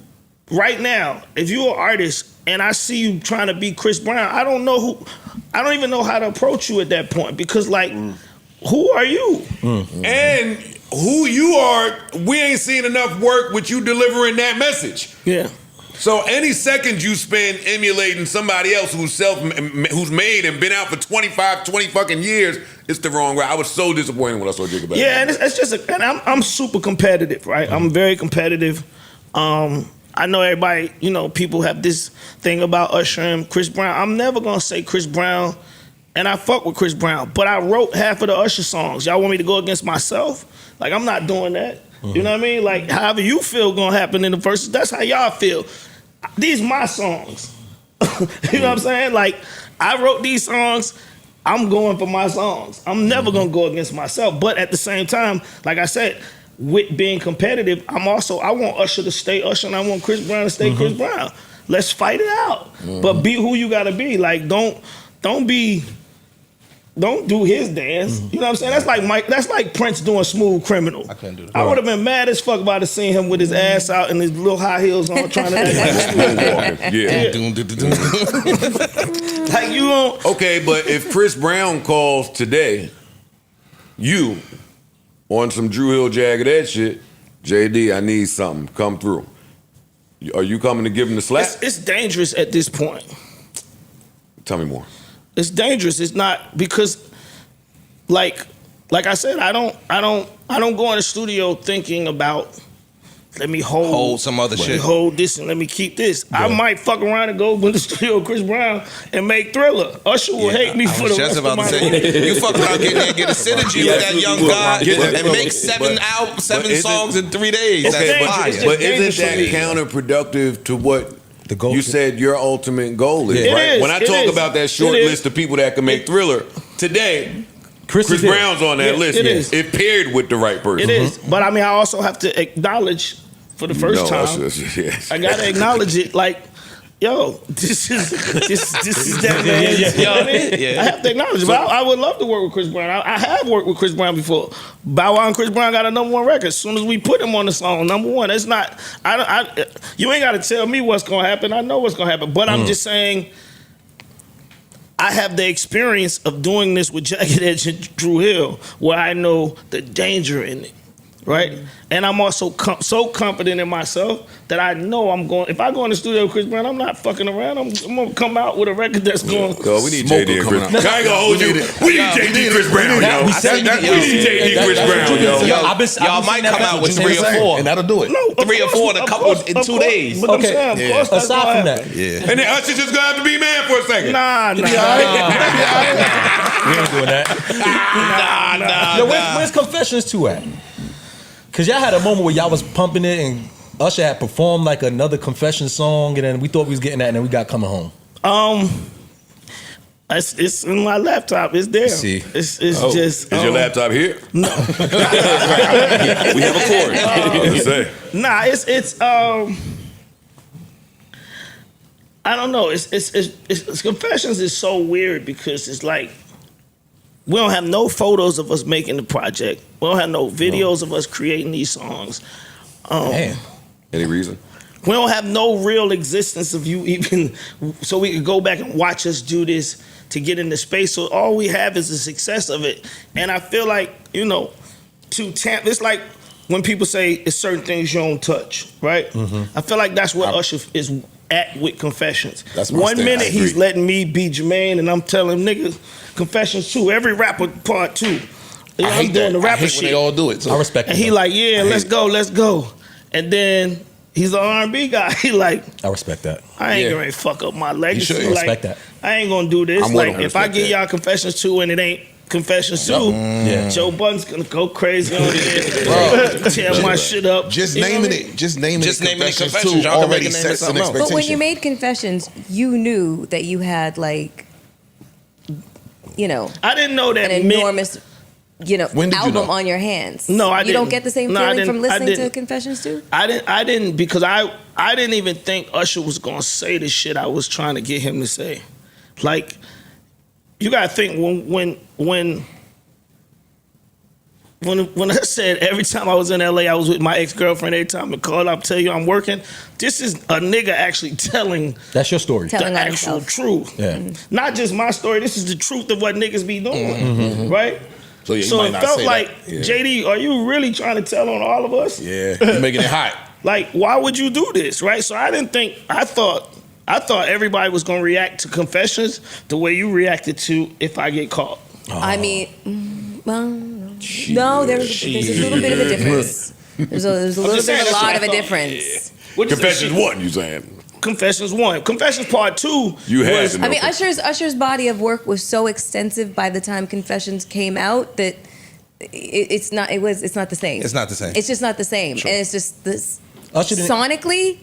right now, if you're an artist and I see you trying to be Chris Brown, I don't even know how to approach you at that point, because like, who are you? And who you are, we ain't seen enough work with you delivering that message. Yeah. So any second you spend emulating somebody else who's made and been out for 20 fucking years, it's the wrong way. I was so disappointed when I saw Jacob. Yeah, and it's just, and I'm super competitive, right? I'm very competitive. I know everybody, people have this thing about Usher and Chris Brown. I'm never gonna say Chris Brown, and I fuck with Chris Brown, but I wrote half of the Usher songs. Y'all want me to go against myself? Like, I'm not doing that. You know what I mean? Like, however you feel gonna happen in the verses, that's how y'all feel. These my songs. You know what I'm saying? Like, I wrote these songs. I'm going for my songs. I'm never gonna go against myself. But at the same time, like I said, with being competitive, I want Usher to stay Usher, and I want Chris Brown to stay Chris Brown. Let's fight it out. But be who you gotta be. Like, don't do his dance. You know what I'm saying? That's like Prince doing Smooth Criminal. I couldn't do that. I would have been mad as fuck about to seeing him with his ass out and his little high heels on trying to act like like you don't. Okay, but if Chris Brown calls today, you on some Drew Hill Jagged Edge shit, JD, I need something. Come through. Are you coming to give him the slap? It's dangerous at this point. Tell me more. It's dangerous. It's not, because like I said, I don't go in the studio thinking about, let me hold some other shit. Hold this and let me keep this. Yeah. I might fuck around and go in the studio with Chris Brown and make Thriller. Usher will hate me for the rest of my life. You fuck around, get there, get a synergy with that young guy, and make seven songs in 3 days. Okay, That's fire. but isn't that counterproductive to what the goal you said your ultimate goal is, right? When I talk about that short list of people that can make Thriller, today, Chris Brown's on that list. It is. It paired with the right person. It is. But I mean, I also have to acknowledge, for the first time. Yes. I gotta acknowledge it. Like, yo, this is that man. You know what I mean? Yeah. I have to acknowledge it. But I would love to work with Chris Brown. I have worked with Chris Brown before. Bow Wow and Chris Brown got a #1 record. As soon as we put him on the song, #1. It's not. You ain't got to tell me what's gonna happen. I know what's gonna happen. But I'm just saying. I have the experience of doing this with Jagged Edge and Drew Hill, where I know the danger in it, right? And I'm also so confident in myself that I know I'm going. If I go in the studio with Chris Brown, I'm not fucking around. I'm gonna come out with a record that's going. Yo, we need Smoker JD and coming Chris. out. I ain't gonna hold you. We need JD Chris Brown, yo. We said We need JD Chris Brown, yo. Y'all might come out with 3 or 4. And that'll do it. No, of 3 or course, 4 in a of couple course, in of 2 course. days. But I'm Okay. saying, of course, that's Aside gonna from happen. that, Yeah. And then Usher just gonna have to be man for a second. Nah. we ain't doing that. Nah. Yo, where's Confessions 2 at? Cause y'all had a moment where y'all was pumping it and Usher had performed like another Confession song, and then we thought we was getting that, and then we got Coming Home. It's in my laptop. It's there. See. It's just. Is your laptop here? No. We have a cord. Let's say. Nah, it's I don't know. It's Confessions is so weird because it's like we don't have no photos of us making the project. We don't have no videos of us creating these songs. Man. Any reason? We don't have no real existence of you even, so we could go back and watch us do this to get into space. So all we have is the success of it. And I feel like, it's like when people say it's certain things you don't touch, right? I feel like that's what Usher is at with Confessions. That's my One stance. minute I he's agree. letting me be Jermaine and I'm telling niggas Confessions 2, every rapper part 2. I I'm hate doing that. the I rapper hate when shit. they all do it. So. I respect And it. he though. like, yeah, let's go. And then he's an R&B guy. He like, I respect that. I ain't Yeah. gonna fuck up my legacy. should. I Like, respect that. I ain't gonna do this. I'm with Like, him. if I Respect give that. y'all Confessions 2 and it ain't Confessions 2, Yeah. Joe Budden's gonna go crazy on it. Tear my shit up. Just You know naming what I mean? it. Just naming Just it. naming it Confessions Confessions. 2 Y'all can already make a name sets of an something else. expectation. But when you made Confessions, you knew that you had like, I didn't know that an meant- enormous, When did you album know? on your hands. No, I You don't didn't. get the same No, I feeling from didn't. I listening to didn't. Confessions 2? I didn't because I didn't even think Usher was gonna say the shit I was trying to get him to say. Like, you gotta think when I said every time I was in LA, I was with my ex-girlfriend. Every time I called up, tell you I'm working. This is a nigga actually telling That's your story. Telling the on actual himself. truth. Yeah. Not just my story. This is the truth of what niggas be doing, right? So, yeah, you So might it not felt say like, that. Yeah. JD, are you really trying to tell on all of us? Yeah, you're making it hot. Like, why would you do this, right? So I thought everybody was gonna react to Confessions the way you reacted to If I Get Caught. I mean, well, no, there's a little bit of a difference. There's a little just saying, bit, a that's lot what of I a thought. difference. Confessions 1, you saying? Confessions 1. Confessions Part 2 You had was to know. I mean, Usher's body of work was so extensive by the time Confessions came out that it's not the same. It's not the same. It's just not the same, and it's just this Usher didn't- sonically.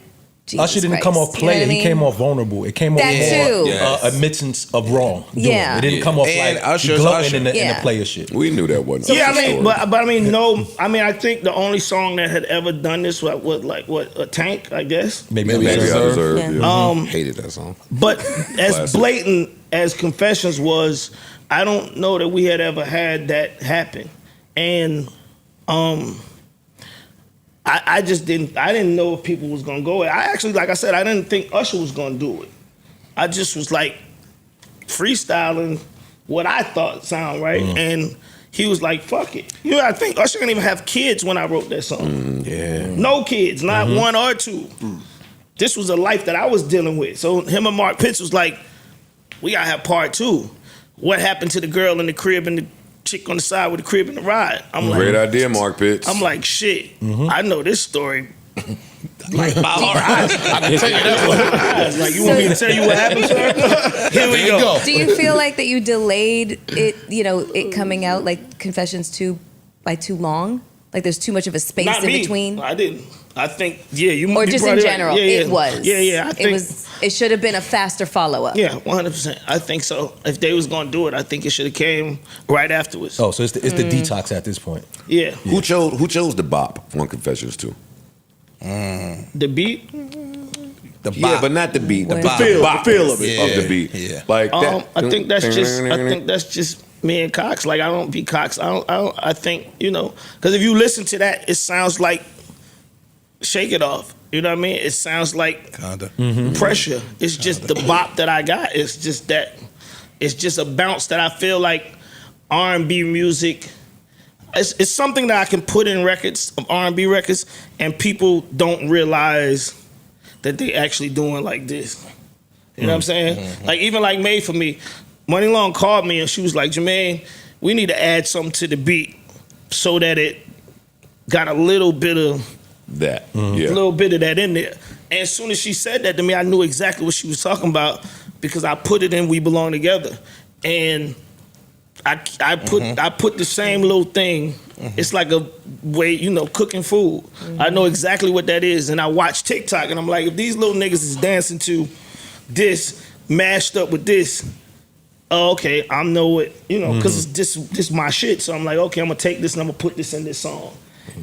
Jesus Usher didn't Christ, come off you know what player. I mean? He came off vulnerable. It came off That more too. Yes. admittance of wrong. doing Yeah. It didn't come off And like Usher's gloating Usher. in the Yeah. player shit. We knew that wasn't. Yeah, I the mean, story. but I mean, no. I mean, I think the only song that had ever done this was a Tank, I guess. Maybe Maybe I I Maybe I deserve. deserve. Yeah. Yeah. Hated that song. But as Classic. blatant as Confessions was, I don't know that we had ever had that happen. And I just didn't know if people was gonna go. I actually, like I said, I didn't think Usher was gonna do it. I just was like freestyling what I thought sound right. And he was like, fuck it. I think Usher didn't even have kids when I wrote that song. Yeah. No kids, not one or two. This was a life that I was dealing with. So him and Mark Pitts was like, we gotta have Part 2. What happened to the girl in the crib and the chick on the side with the crib and the ride? Great idea, Mark Pitts. I'm like, shit, I know this story. Like, all right. I can tell you that one. Like, you want me to tell you what happened to her? Here we go. Do you feel like that you delayed it, it coming out like Confessions 2 by too long? Like there's too much of a space Not in me. between? I didn't. I think, yeah, you Or you just brought in it up. general, Yeah, yeah. it was. Yeah, I think, It should have been a faster follow-up. yeah, 100%. I think so. If they was gonna do it, I think it should have came right afterwards. Oh, so it's the detox at this point. Yeah. Who chose the bop on Confessions 2? The beat. The bop. Yeah, but not the beat. The When- feel bop of it. Yeah, of the beat. yeah. Like that. I think that's just me and Cox. Like I don't be Cox. I think because if you listen to that, it sounds like Shake It Off. You know what I mean? It sounds like Kinda. Pressure. It's just the bop that I got. It's just that. It's just a bounce that I feel like R&B music. It's something that I can put in records of R&B records, and people don't realize that they actually doing like this. You know what I'm saying? Like even like Made For Me, Money Long called me and she was like, Jermaine, we need to add something to the beat so that it got a little bit of That. a little bit of that in there. And as soon as she said that to me, I knew exactly what she was talking about because I put it in We Belong Together. And I put the same little thing. It's like a way, cooking food. I know exactly what that is. And I watch TikTok and I'm like, if these little niggas is dancing to this mashed up with this, okay, I know it, because this my shit. So I'm like, okay, I'm gonna take this and I'm gonna put this in this song.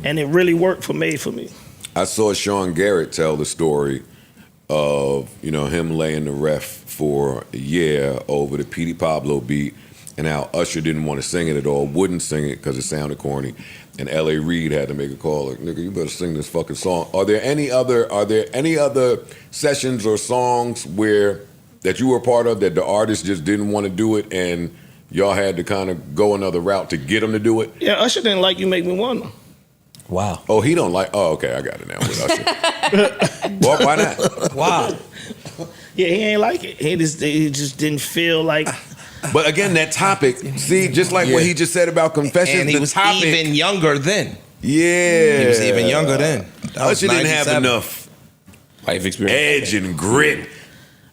And it really worked for Made For Me. I saw Sean Garrett tell the story of him laying the ref for a year over the Petey Pablo beat, and how Usher didn't want to sing it at all, wouldn't sing it because it sounded corny, and L.A. Reid had to make a call like, nigga, you better sing this fucking song. Are there any other sessions or songs that you were part of that the artist just didn't want to do it and y'all had to kind of go another route to get him to do it? Yeah, Usher didn't like You Make Me Wonder. Wow. Oh, he don't like. Oh, okay, I got it now with Usher. Well, why not? Wow. Yeah, he ain't like it. He just didn't feel like. But again, that topic. See, just like what he just said about Confessions, And he the was topic. even younger then. Yeah, He was even younger then. That was Usher didn't have 97. enough Life experience. edge and grit,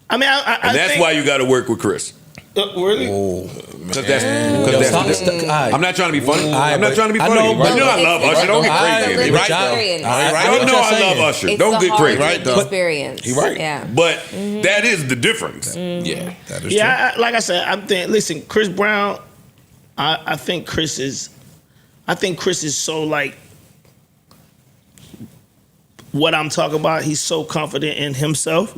I mean, and that's why you got to work with Chris. Really? Because I'm not trying to be funny. I'm not trying to be I funny. know, But I It's- love it's Usher. Don't get the crazy. lived Right? experience. Don't know I love Usher. It's Don't the get crazy. hard lived experience. He right. Yeah. But that is the difference. Yeah. That is Yeah, like I said, listen, Chris Brown, I think Chris is so like what I'm talking about. He's so confident in himself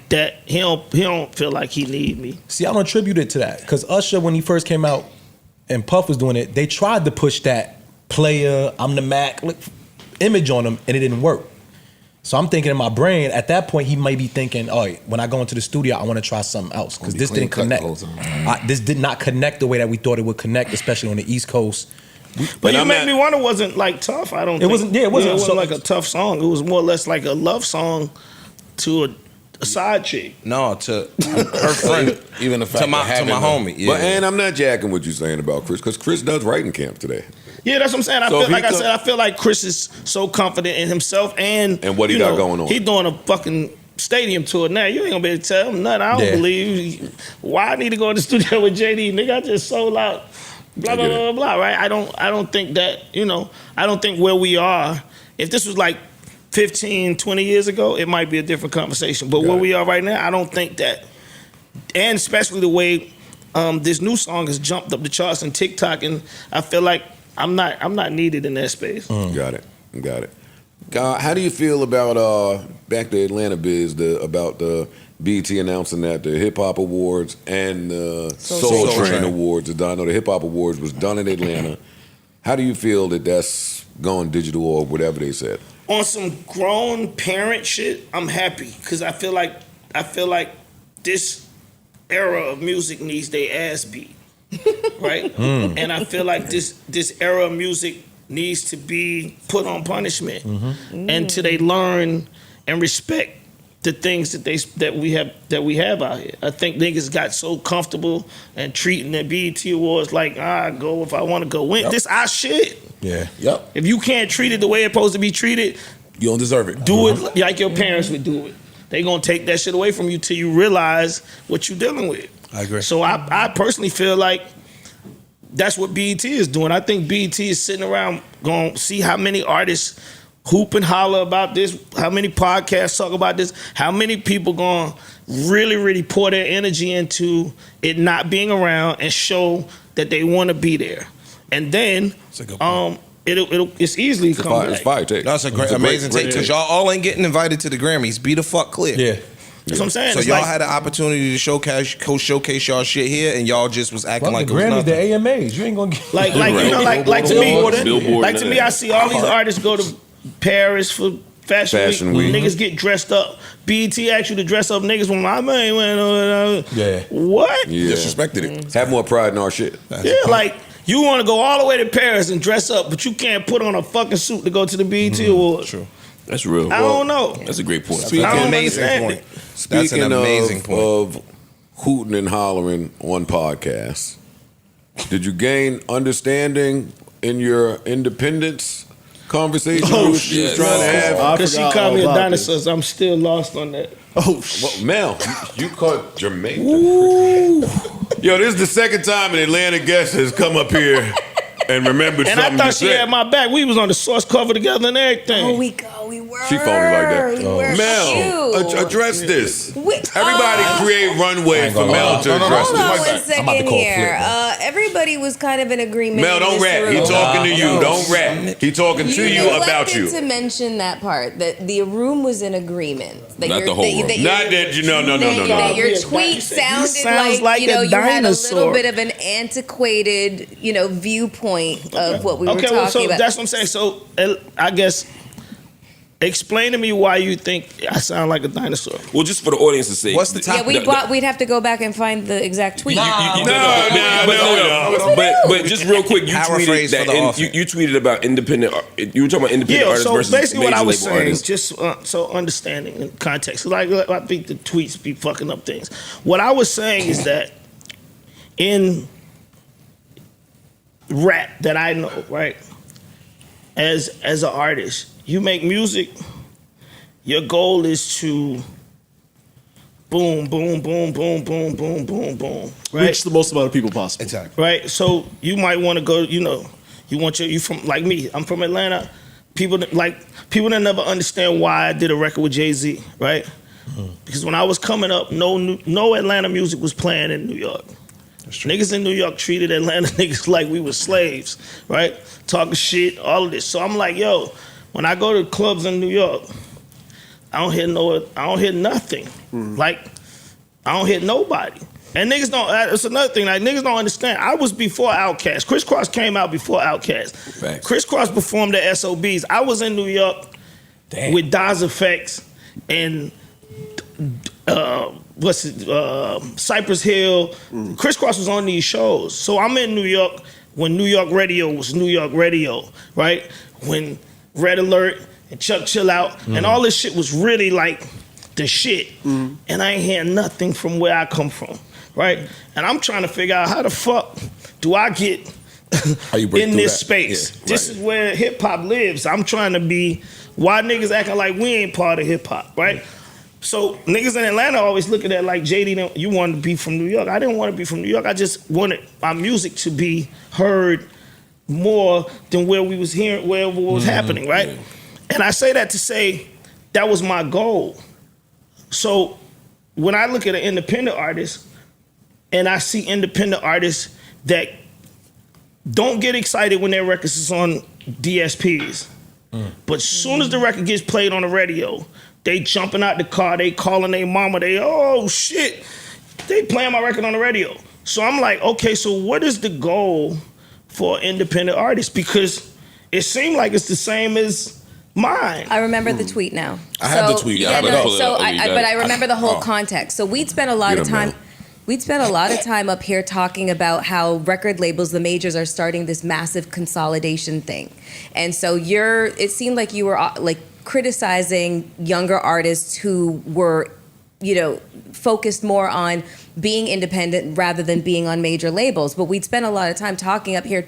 that he don't feel like he need me. See, I don't attribute it to that because Usher, when he first came out and Puff was doing it, they tried to push that player, I'm the Mac image on him, and it didn't work. So I'm thinking in my brain, at that point, he might be thinking, oh, when I go into the studio, I want to try something else because this didn't connect. This did not connect the way that we thought it would connect, especially on the East Coast. But And You I'm Make not- Me Wonder wasn't like tough. I don't. It wasn't- yeah, it wasn't. It wasn't So- like a tough song. It was more or less like a love song to a side chick. No, to her friend. Even the fact to my that having homie. Yeah. But and I'm not jacking what you're saying about Chris because Chris does writing camp today. Yeah, that's what I'm saying. So if he I feel like Chris is so confident in himself and what he got going on. He doing a fucking stadium tour now. You ain't gonna be able to tell him nothing. I don't Yeah. believe why I need to go in the studio with JD. Nigga, I just sold out. Blah I blah get it. blah blah. Right? I don't think that I don't think where we are. If this was like 15, 20 years ago, it might be a different conversation. But where we are right now, I don't think that. And especially the way this new song has jumped up the charts on TikTok, and I feel like I'm not needed in that space. Got it. How do you feel about back to Atlanta biz about the BET announcing that the Hip Hop Awards and the Soul Train Awards? I know the Hip Hop Awards was done in Atlanta. How do you feel that that's gone digital or whatever they said? On some grown parent shit, I'm happy because I feel like this era of music needs their ass beat, right? And I feel like this era of music needs to be put on punishment until they learn and respect the things that we have out here. I think niggas got so comfortable and treating the BET Awards like I go if I want to go win. Yep. This our shit. Yeah. Yep. If you can't treat it the way it's supposed to be treated, You don't deserve it. do it like your parents would do it. They gonna take that shit away from you till you realize what you're dealing with. I agree. So I personally feel like that's what BET is doing. I think BET is sitting around going to see how many artists hoop and holler about this, how many podcasts talk about this, how many people going to really, really pour their energy into it not being around and show that they want to be there. And then That's a good point. it's easily come back. It's fire take. That's a great, It's amazing take. great Because y'all all ain't getting invited to the Grammys. Be the fuck clear. Yeah. That's what I'm saying. So It's y'all like- had an opportunity to showcase y'all shit here, and y'all just was acting Fuck like the it was Grammys, the nothing. AMAs. You ain't gonna get Like you know, like to Billboard, me, like to and me, I see all these artists go to Paris for Fashion Week. Week. Niggas get dressed up. BET asked you to dress up niggas when my man went. Yeah. What? Yeah. Disrespected it. Have more pride in our shit. Yeah, like you want to go all the way to Paris and dress up, but you can't put on a fucking suit to go to the BET Awards. True. That's real. I don't know. That's a great point. I don't amazing understand point. it. That's an Speaking amazing point. of hooting and hollering on podcasts, did you gain understanding in your independence conversation you was yes. trying to have? I Because she forgot called all me a about dinosaur, this. so I'm still lost on that. Oh shit. Well, Mel, you caught Jermaine Dupri. Yo, this is the second time an Atlanta guest has come up here and remembered And I something thought you she said. had my back. We was on the Source cover together and everything. Oh, we were. She phony like that. We were. Mel, Cute. address this. Wait, Everybody create runway for Mel to address Hold on this. one I'm about to second call here. Flip. Everybody was kind of in agreement. Mel, in don't this rap. He room. talking to you. Don't rap. He talking to you about neglected you. to mention that part, that the room was in agreement. That Not the whole room. Not that you no. That your Yeah, tweet he sounded sounds like like a you had a dinosaur. little bit of an antiquated, viewpoint of what we were Okay, talking well, so about. that's what I'm saying. So I guess explain to me why you think I sound like a dinosaur. Well, just for the audience's sake. What's the yeah, topic? we'd have to go back and find the exact tweet. No, but just real quick, you Paraphrase tweeted for the that author. you tweeted about independent. You were talking about independent Yeah, artists so versus basically what major I was label saying, artists. just so understanding in context, 'cause I think the tweets be fucking up things. What I was saying is that in rap that I know, right, as an artist, you make music, your goal is to boom, boom, boom, boom, boom, boom, boom, boom, right? Reach the most amount of people possible. Exactly. Right. So you might want to go. You from like me. I'm from Atlanta. People that never understand why I did a record with Jay-Z, right? Because when I was coming up, no Atlanta music was playing in New York. Niggas in New York treated Atlanta niggas like we were slaves, right? Talking shit, all of this. So I'm like, yo, when I go to clubs in New York, I don't hear nothing. Like, I don't hear nobody. And niggas don't, it's another thing, like niggas don't understand. I was before Outkast. Chris Cross came out before Outkast. Facts. Chris Cross performed at SOBs. I was in New York with Daz Effects and Cypress Hill. Chris Cross was on these shows. So I'm in New York when New York radio was New York radio, right? When Red Alert and Chuck Chill Out and all this shit was really like the shit. And I ain't hearing nothing from where I come from, right? And I'm trying to figure out how the fuck do I get How you break in through this that? space. Yeah, This right. is where hip hop lives. I'm trying to be, why niggas acting like we ain't part of hip hop, right? So niggas in Atlanta always looking at like, JD, you wanted to be from New York. I didn't want to be from New York. I just wanted my music to be heard more than where we was hearing, where it was happening, right? Yeah. And I say that to say that was my goal. So when I look at an independent artist and I see independent artists that don't get excited when their records is on DSPs, but as soon as the record gets played on the radio, they jumping out the car, they calling their mama, oh shit, they playing my record on the radio. So I'm like, okay, so what is the goal for independent artists? Because it seemed like it's the same as mine. I remember the tweet now. I have the tweet. Yeah, Yeah, I no, have it up. so Oh, you got but it. I remember the whole context. So we'd spent a lot Get of him, time. Mel. We'd spent a lot of time up here talking about how record labels, the majors, are starting this massive consolidation thing, and so it seemed like you were like criticizing younger artists who were, focused more on being independent rather than being on major labels. But we'd spent a lot of time talking up here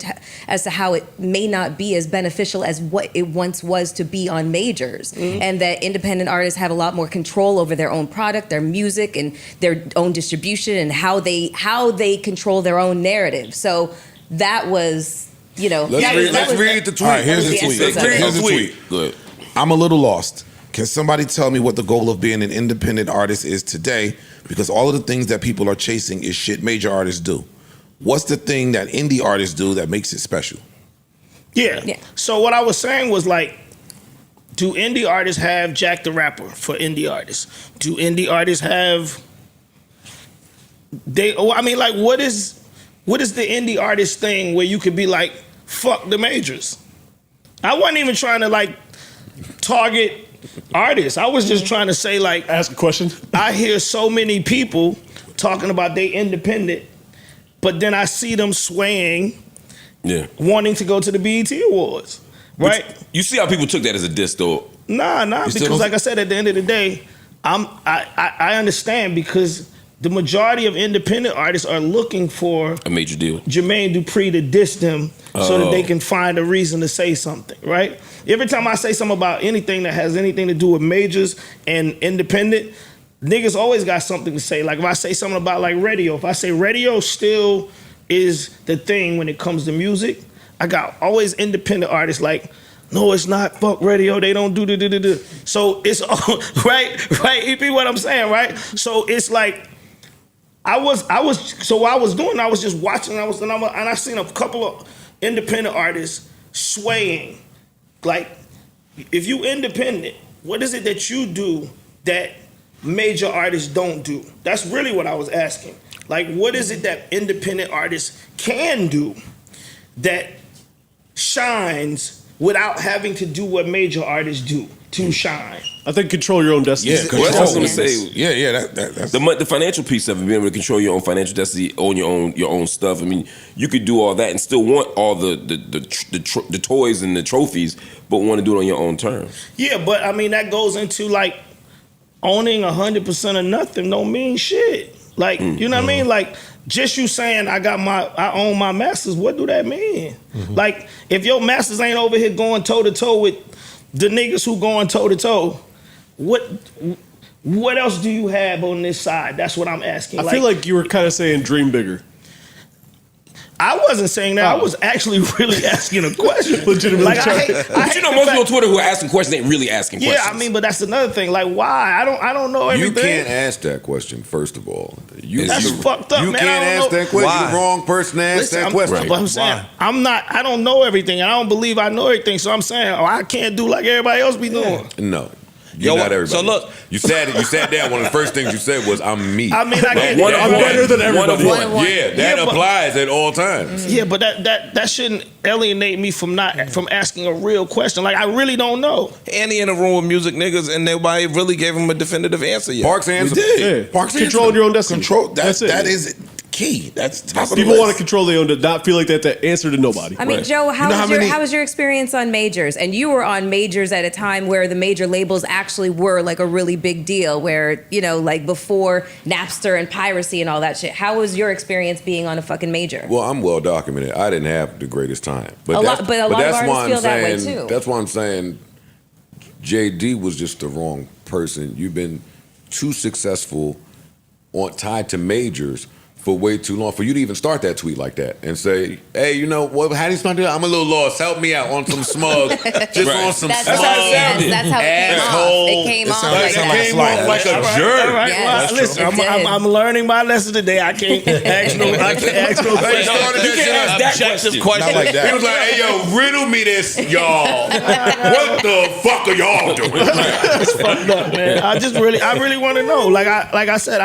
as to how it may not be as beneficial as what it once was to be on majors, and that independent artists have a lot more control over their own product, their music, and their own distribution, and how they control their own narrative. So that was, Let's read the tweet. All right, here's the the tweet. essence of it. Here's the tweet. Good. I'm a little lost. Can somebody tell me what the goal of being an independent artist is today? Because all of the things that people are chasing is shit major artists do. What's the thing that indie artists do that makes it special? Yeah. So what I was saying was like, do indie artists have Jack the Rapper for indie artists? Do indie artists have what is the indie artist thing where you could be like, fuck the majors? I wasn't even trying to like target artists. I was just trying to say like, ask a question. I hear so many people talking about they independent, but then I see them swaying, wanting to go to the BET Awards, right? You see how people took that as a diss, though? Nah, because like I said, at the end of the day, I understand because the majority of independent artists are looking for a major deal. Jermaine Dupri to diss them so that they can find a reason to say something, right? Every time I say something about anything that has anything to do with majors and independent, niggas always got something to say. Like if I say something about like radio, if I say radio still is the thing when it comes to music, I got always independent artists like, no, it's not. Fuck radio. They don't do. So it's all right. You see what I'm saying, right? So it's like I was just watching. And I seen a couple of independent artists swaying. Like, if you independent, what is it that you do that major artists don't do? That's really what I was asking. Like, what is it that independent artists can do that shines without having to do what major artists do to shine? I think control your own destiny. Yeah, well, that's what I was going to say. That's the financial piece of it, being able to control your own financial destiny, own your own stuff. I mean, you could do all that and still want all the toys and the trophies, but want to do it on your own terms. Yeah, but I mean that goes into like owning 100% of nothing don't mean shit. Like you know what I mean? Like just you saying I own my masters. What do that mean? Like if your masters ain't over here going toe to toe with the niggas who going toe to toe, what else do you have on this side? That's what I'm asking. I feel like you were kind of saying dream bigger. I wasn't saying that. I was actually really asking a question. Legitimately. Like, but you know, most people on Twitter who are asking questions ain't really asking questions. Yeah, I mean, but that's another thing. Like, why? I don't know everything. You can't ask that question, first of all. That's fucked up, you man. You can't ask that question. Why? You're the wrong person to ask that question. But I'm saying, I don't know everything, and I don't believe I know everything. So I'm saying, I can't do like everybody else be doing. No. You're not everybody. So look, you sat down. One of the first things you said was, "I'm me." I mean, I'm better than everybody. Yeah, that applies at all times. Yeah, but that shouldn't alienate me from asking a real question. Like I really don't know. And he in a room with music niggas, and nobody really gave him a definitive answer yet. Parks answered. Yeah. Parks controlling your own destiny. That's it. That is key. That's top of the People list. want to control their own, to not feel like they have to answer to nobody. I mean, Joe, how was your experience on majors? And you were on majors at a time where the major labels actually were like a really big deal, where, you know, like before Napster and piracy and all that shit. How was your experience being on a fucking major? Well, I'm well documented. I didn't have the greatest time. But a lot of artists feel that way too. That's why I'm saying JD was just the wrong person. You've been too successful tied to majors for way too long for you to even start that tweet like that and say, hey, you know what? How do you start that? I'm a little lost. Help me out on some smug. Just on some smug. That's how it came off. It came off like a jerk. Right. Yes, well, listen, I'm learning my lesson today. I can't ask no objective question. Not like that. He was like, hey, yo, riddle me this, y'all. What the fuck are y'all doing? It's fucked up, man. I really want to know. Like I said,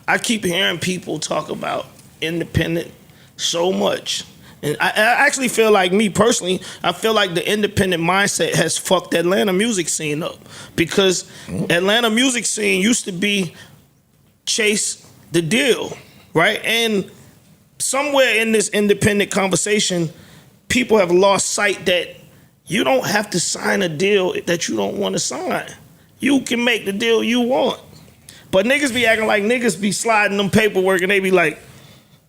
I keep hearing people talk about independent so much. And I actually feel like, me personally, I feel like the independent mindset has fucked the Atlanta music scene up. Because Atlanta music scene used to be chase the deal, right? And somewhere in this independent conversation, people have lost sight that you don't have to sign a deal that you don't want to sign. You can make the deal you want. But niggas be acting like niggas be sliding them paperwork and they be like,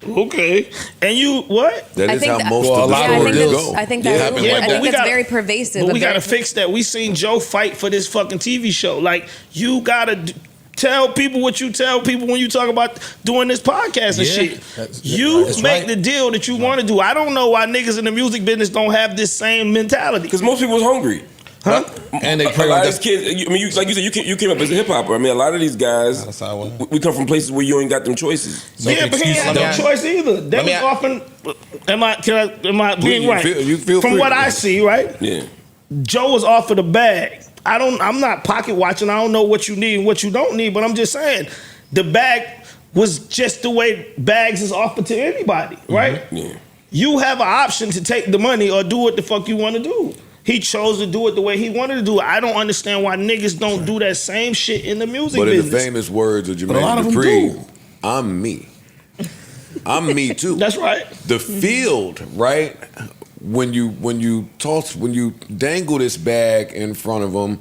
okay. And you, what? That is how most of the stories go. I think that's very pervasive. But we got to fix that. We seen Joe fight for this fucking TV show. Like, you got to tell people what you tell people when you talk about doing this podcast and shit. You make the deal that you want to do. I don't know why niggas in the music business don't have this same mentality. Because most people was hungry. Huh? And they a prey lot on of these kids. I mean, like you said, you came up as a hip hopper. I mean, a lot of these guys, we come from places where you ain't got them choices. Yeah, but he ain't had no choice either. They was often. Am I being right? You feel From free. what I see, right? Yeah. Joe was offered a bag. I'm not pocket watching. I don't know what you need and what you don't need, but I'm just saying the bag was just the way bags is offered to anybody, right? Yeah. You have an option to take the money or do what the fuck you want to do. He chose to do it the way he wanted to do it. I don't understand why niggas don't do that same shit in the music But in business. the famous words of a lot Jermaine of them Dupri, do. I'm me. I'm me too. That's right. The field, right? When you dangle this bag in front of them,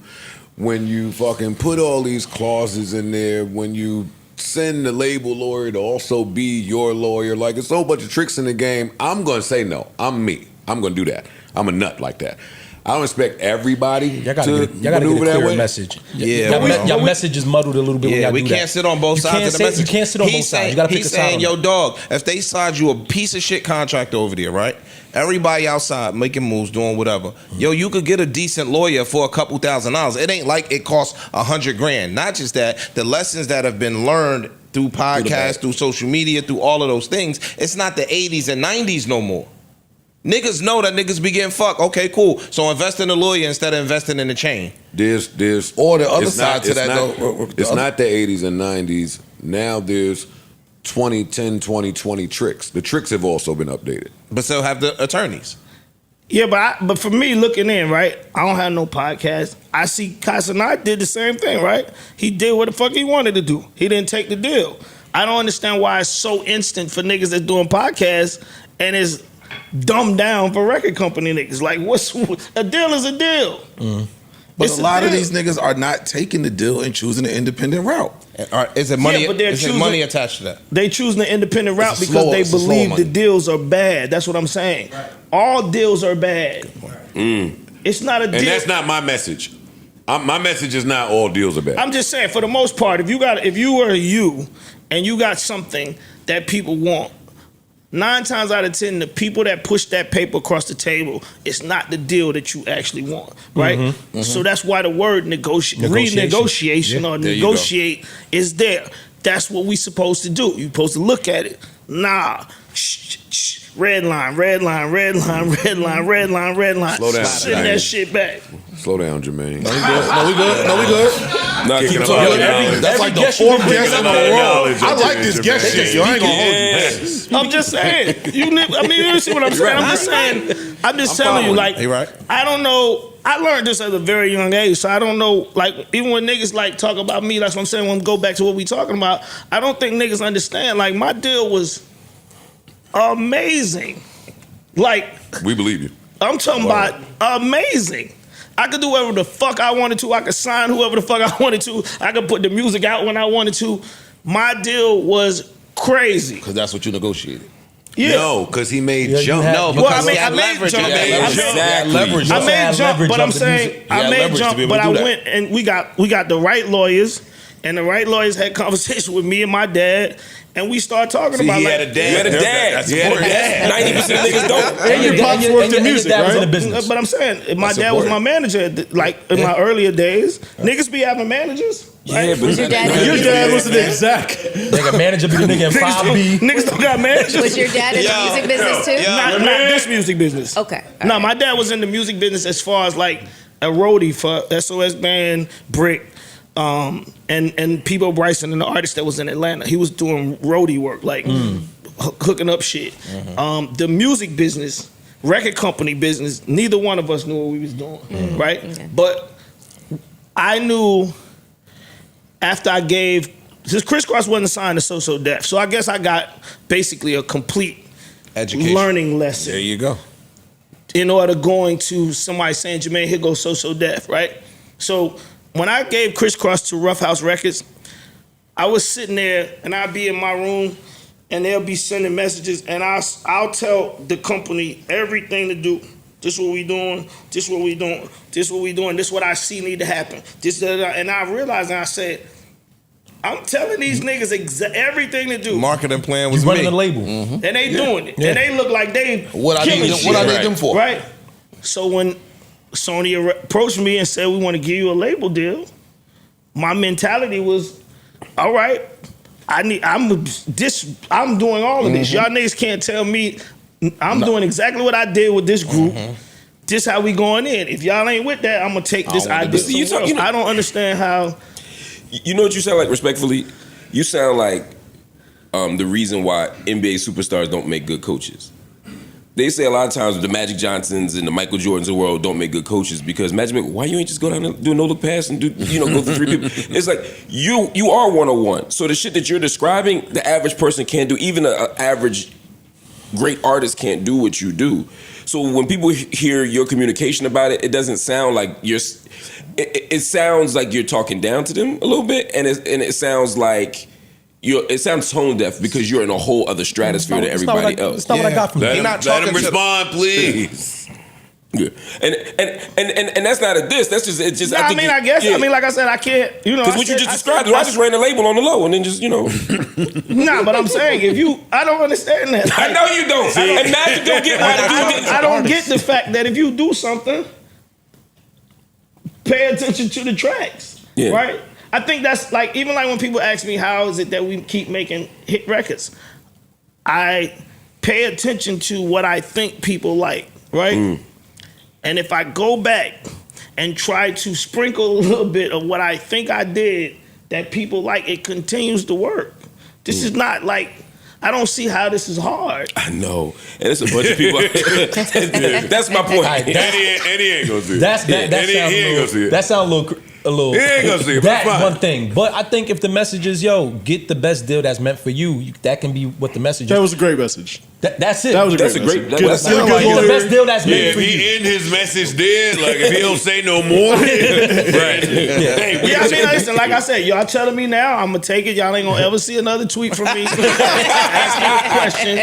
when you fucking put all these clauses in there, when you send the label lawyer to also be your lawyer, like it's a whole bunch of tricks in the game. I'm gonna say no. I'm me. I'm gonna do that. I'm a nut like that. I don't expect everybody Y'all gotta to get a maneuver that clear way. message. Yeah, Your message is muddled a little bit. when y'all we do can't that. sit on both You sides can't of the sit- message. You can't sit on both sides. You gotta pick a He's side. saying, on yo, that. dog, if they signed you a piece of shit contract over there, right? Everybody outside making moves, doing whatever. Yo, you could get a decent lawyer for a couple $1,000s. It ain't like it costs $100,000. Not just that, the lessons that have been learned through podcasts, through social media, through all of those things. It's not the 80s and 90s no more. Niggas know that niggas be getting fucked. Okay, cool. So invest in a lawyer instead of investing in the chain. There's Or the other it's side not- to it's that, not- though. It's not the 80s and 90s. Now there's 2010, 2020 tricks. The tricks have also been updated. But still have the attorneys. Yeah, but for me looking in, right, I don't have no podcast. I see Casanat did the same thing, right? He did what the fuck he wanted to do. He didn't take the deal. I don't understand why it's so instant for niggas that's doing podcasts and it's dumbed down for record company niggas. Like, what's a deal is a deal. But It's a lot of deal. these niggas are not taking the deal and choosing an independent route. Is it money? Yeah, but they're is it choosing- money attached to that? They choosing the independent route It's a because slow- they it's a slow believe money. the deals are bad. That's what I'm saying. All deals are bad. It's not a deal. And that's not my message. My message is not all deals are bad. I'm just saying, for the most part, if you were you and you got something that people want, 9 times out of 10, the people that push that paper across the table, it's not the deal that you actually want, right? So that's why the word renegotiation or There you go. negotiate is there. That's what we supposed to do. You supposed to look at it. Nah, red line, red line, red line, red line, red line, red line. Slow down, Send man. that shit back. Slow down, Jermaine. No, we good. Nah, keep Kicking talking. them out. That's like the guest you fourth been guest in a bringing row. up I like this guest shit, yo. I ain't gonna hold you. I'm just saying. You see what I'm saying? I'm just saying. I'm just telling you, like, You right? I don't know. I learned this at a very young age, so I don't know. Like, even when niggas like talk about me, that's what I'm saying. When we go back to what we talking about, I don't think niggas understand. Like, my deal was amazing. Like, We believe you. I'm talking about amazing. I could do whatever the fuck I wanted to. I could sign whoever the fuck I wanted to. I could put the music out when I wanted to. My deal was crazy. Because that's what you negotiated. Yeah. No, because he made Yeah, you jump. have- No, Well, because I mean, he I had made leverage. jump. He had I leverage. made- He had leverage. I also made had jump, leverage but of I'm the saying music. I Yeah, made leverage to jump, be able but to I do that. went and we got the right lawyers, and the right lawyers had conversation with me and my dad, and we started talking See, about he like had a dad. You had a dad. He had a dad. 90% of niggas don't. And your pops worked in music, dad was in the right? business. But I'm saying my That's dad was important. my manager. Like in my earlier days, niggas be having managers. Yeah, but your dad in Your the dad music was an business? exec. Nigga, manager be the nigga in 5B. Niggas don't got managers. Was your dad in the music business too? Not this music business. Okay. all No, right. my dad was in the music business as far as like a roadie for SOS Band, Brick, and Peebo Bryson and the artist that was in Atlanta. He was doing roadie work, like hooking up shit. The music business, record company business, neither one of us knew what we was doing, right? Okay. But I knew after I gave, since Criss Cross wasn't signed to So Def, so I guess I got basically a complete Education. learning lesson There you go. in order going to somebody saying, Jermaine, here goes So Def, right? So when I gave Criss Cross to Rough House Records, I was sitting there and I'd be in my room and they'll be sending messages and I'll tell the company everything to do. This what we doing, this what we doing, this what we doing, this what I see need to happen. This, that, that. And I realized and I said, I'm telling these niggas everything to do. Marketing plan was You running me. the label. And they doing it. Yeah. And they look like they What I killing need shit. what I need them for. Right. So when Sony approached me and said, we want to give you a label deal, my mentality was, all right, I'm doing all of this. Y'all niggas can't tell me I'm doing exactly what I did with this group. This how we going in. If y'all ain't with that, I'm gonna take this idea somewhere else. I don't understand how. You know what you sound like, respectfully? You sound like the reason why NBA superstars don't make good coaches. They say a lot of times the Magic Johnsons and the Michael Jordans of the world don't make good coaches because Magic, why you ain't just go down and do a no-look pass and do, go through 3 people? It's like you are 101. So the shit that you're describing, the average person can't do. Even an average great artist can't do what you do. So when people hear your communication about it, it doesn't sound like it sounds like you're talking down to them a little bit, and it sounds like it sounds tone deaf because you're in a whole other stratosphere than everybody else. That's not what I got from you. Let him respond, please. Yeah, and that's not a diss. That's just it's just. Nah, I mean, like I said, I can't. Because what you just described, I just ran the label on the low and then just Nah, but I'm saying I don't understand that. I know you don't. And Magic don't get why I don't get the fact that if you do something, pay attention to the tracks, right? I think that's like even like when people ask me how is it that we keep making hit records, I pay attention to what I think people like, right? And if I go back and try to sprinkle a little bit of what I think I did that people like, it continues to work. This is not like, I don't see how this is hard. I know. And it's a bunch of people. That's my point. Eddie ain't gonna see it. That sounds a little. He ain't gonna see it. That's one thing. But I think if the message is, get the best deal that's meant for you, that can be what the message is. That was a great message. That's it. That was a great message. That's the best deal that's meant for you. If he end his message there, like if he don't say no more, right? I mean, listen, like I said, y'all telling me now, I'm gonna take it. Y'all ain't gonna ever see another tweet from me. Ask me a question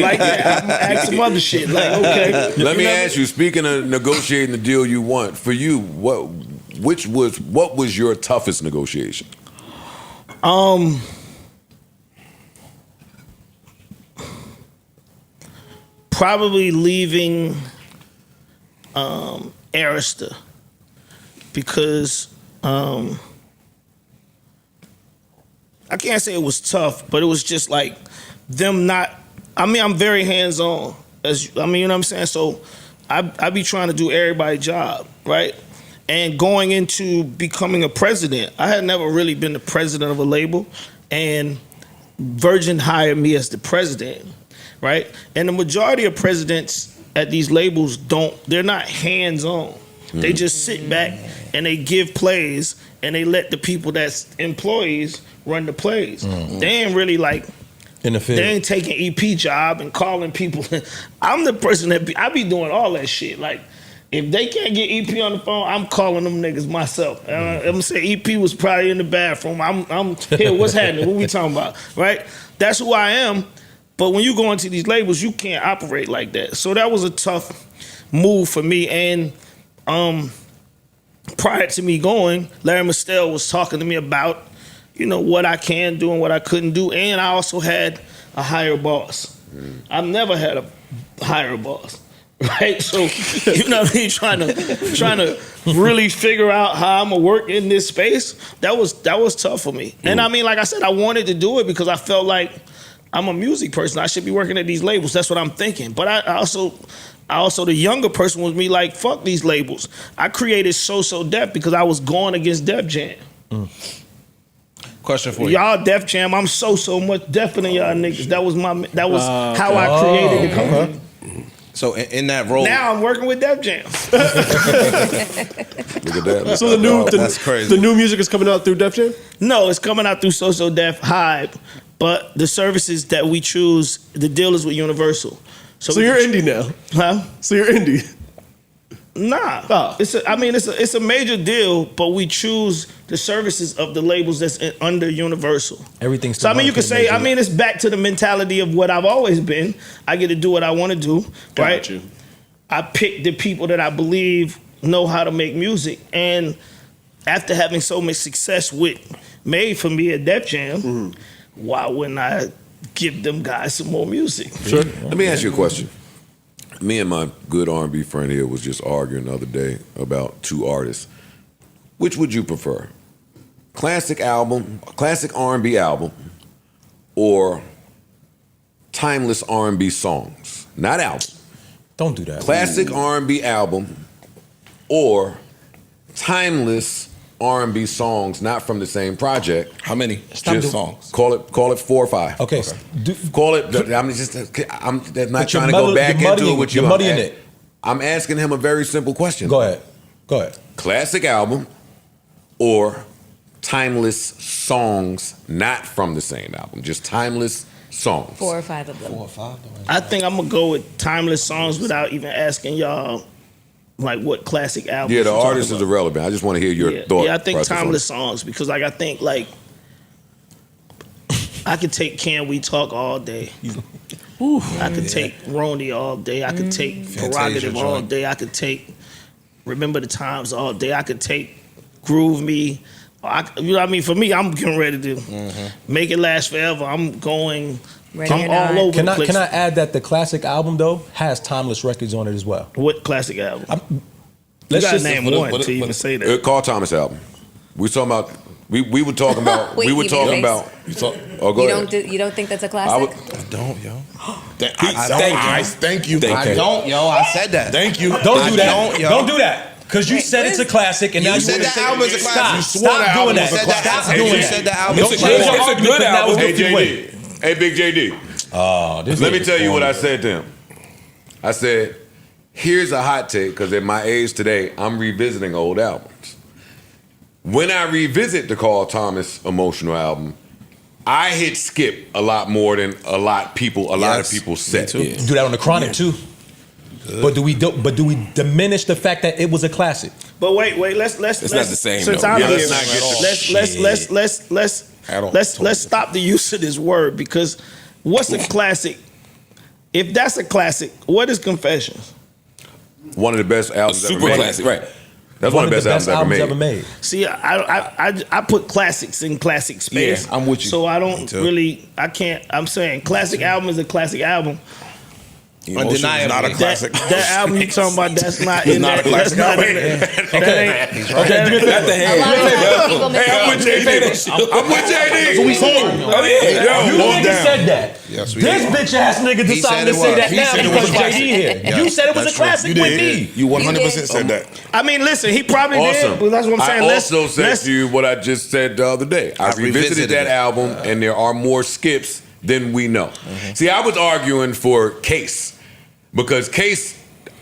like that. I'm gonna ask some other shit. Like, okay. Let me ask you. Speaking of negotiating the deal you want, for you, what was your toughest negotiation? Probably leaving Arista because I can't say it was tough, but it was just like them not. I mean, I'm very hands on. You know what I'm saying. So I be trying to do everybody's job, right? And going into becoming a president, I had never really been the president of a label, and Virgin hired me as the president. Right? And the majority of presidents at these labels they're not hands-on. They just sit back and they give plays and they let the people that's employees run the plays. They ain't really like, in the field. They ain't taking EP job and calling people. I'm the person I be doing all that shit. Like, if they can't get EP on the phone, I'm calling them niggas myself. I'm gonna say EP was probably in the bathroom. I'm here, what's happening? What we talking about? Right? That's who I am. But when you go into these labels, you can't operate like that. So that was a tough move for me. And prior to me going, Larry Mostel was talking to me about, what I can do and what I couldn't do. And I also had a higher boss. I've never had a higher boss, right? So, you know what I mean? Trying to really figure out how I'm gonna work in this space. That was tough for me. And I mean, like I said, I wanted to do it because I felt like I'm a music person. I should be working at these labels. That's what I'm thinking. But I also the younger person was me like, fuck these labels. I created So Def because I was going against Def Jam. Question for you. Y'all Def Jam, I'm so much deafer than y'all niggas. That was how I created the company. So in that role, now I'm working with Def Jam. Look at that. So that's crazy. The new music is coming out through Def Jam? No, it's coming out through So Def Hype, but the services that we choose, the deal is with Universal. So you're indie now, huh? So you're indie. Nah, it's a major deal, but we choose the services of the labels that's under Universal. Everything's so. I mean, you could say. I mean, it's back to the mentality of what I've always been. I get to do what I want to do, right? Got you. I pick the people that I believe know how to make music, and after having so much success with Made for Me at Def Jam, why wouldn't I give them guys some more music? Sure. Let me ask you a question. Me and my good R&B friend here was just arguing the other day about two artists. Which would you prefer? Classic R&B album, or timeless R&B songs? Not album. Don't do that. Classic R&B album, or timeless R&B songs not from the same project. How many? Stop Just doing- songs. Call it 4 or 5. Okay. Call it. I'm not trying to you're go back you're into it muddying- with you. You're muddying it. I'm asking him a very simple question. Go ahead. Classic album, or timeless songs not from the same album, just timeless songs. 4 or 5 of them. 4 or 5. I think I'm gonna go with timeless songs without even asking y'all like what classic albums. Yeah, the you're talking artist is about. irrelevant. I just want to hear your Yeah, thought. yeah, I think process on timeless songs because like I think like I could take Can We Talk all day. I could take Roni all day. I could take Prerogative all joint. day. I could take Remember the Times all day. I could take Groove Me. You know what I mean? For me, I'm getting ready to make it last forever. I'm going. Ready I'm or all not. over Can the I place. can I add that the classic album though has timeless records on it as well? What classic album? You Let's gotta just name what- one what- to even what- say it. that. Carl Thomas album. We talking about. We were talking about. Wait, we were give me talking a about. You talk, Oh, go You ahead. don't think that's a I classic? would, Don't, yo. Thank you. I don't, yo. I said that. Thank you. Don't do that. don't, yo. Don't do that. Because you said it's a classic, and You now you said want to that say album is a classic. You swore Stop that doing album that. was a classic. Stop doing You that. said that album Don't was a change your classic. argument because now it's Hey, looking way. JD. Hey, Big JD. Oh, this Let me nigga's tell you what I corny. said to him. I said, here's a hot take, because at my age today, I'm revisiting old albums. When I revisit the Carl Thomas Emotional album, I hit skip a lot more than a lot of people said. too. You do that on the Chronic too. But do we diminish the fact that it was a classic? But wait, let's not the same, Since though. I'm Yeah, here, let's not get let's stop the use of this word because what's a classic? If that's a classic, what is Confessions? One of the best A albums ever super made. classic, right? That's one of the best albums ever made. See, I put classics in classic space. Yeah, I'm with you. So I don't Me too. really, I can't. I'm saying classic album is a classic album. Undeniably. Not a classic. That album you talking about, that's not in not that. a That's classic not in album. that. That ain't. Okay, do me a favor. A lot of times people make I'm with JD. I'm with JD. You Yo, niggas said that. Yes, we This did. bitch ass nigga He decided said to it say was. that He now said it because was a JD classic. here. Yeah. You said it was a That's true. classic You with did. me. You 100% did. said that. I mean, listen, he probably Awesome. did, but that's what I'm saying. I also said to you what I just said the other day. I revisited revisited that it. album, and there are more skips than we know. See, I was arguing for Case because Case,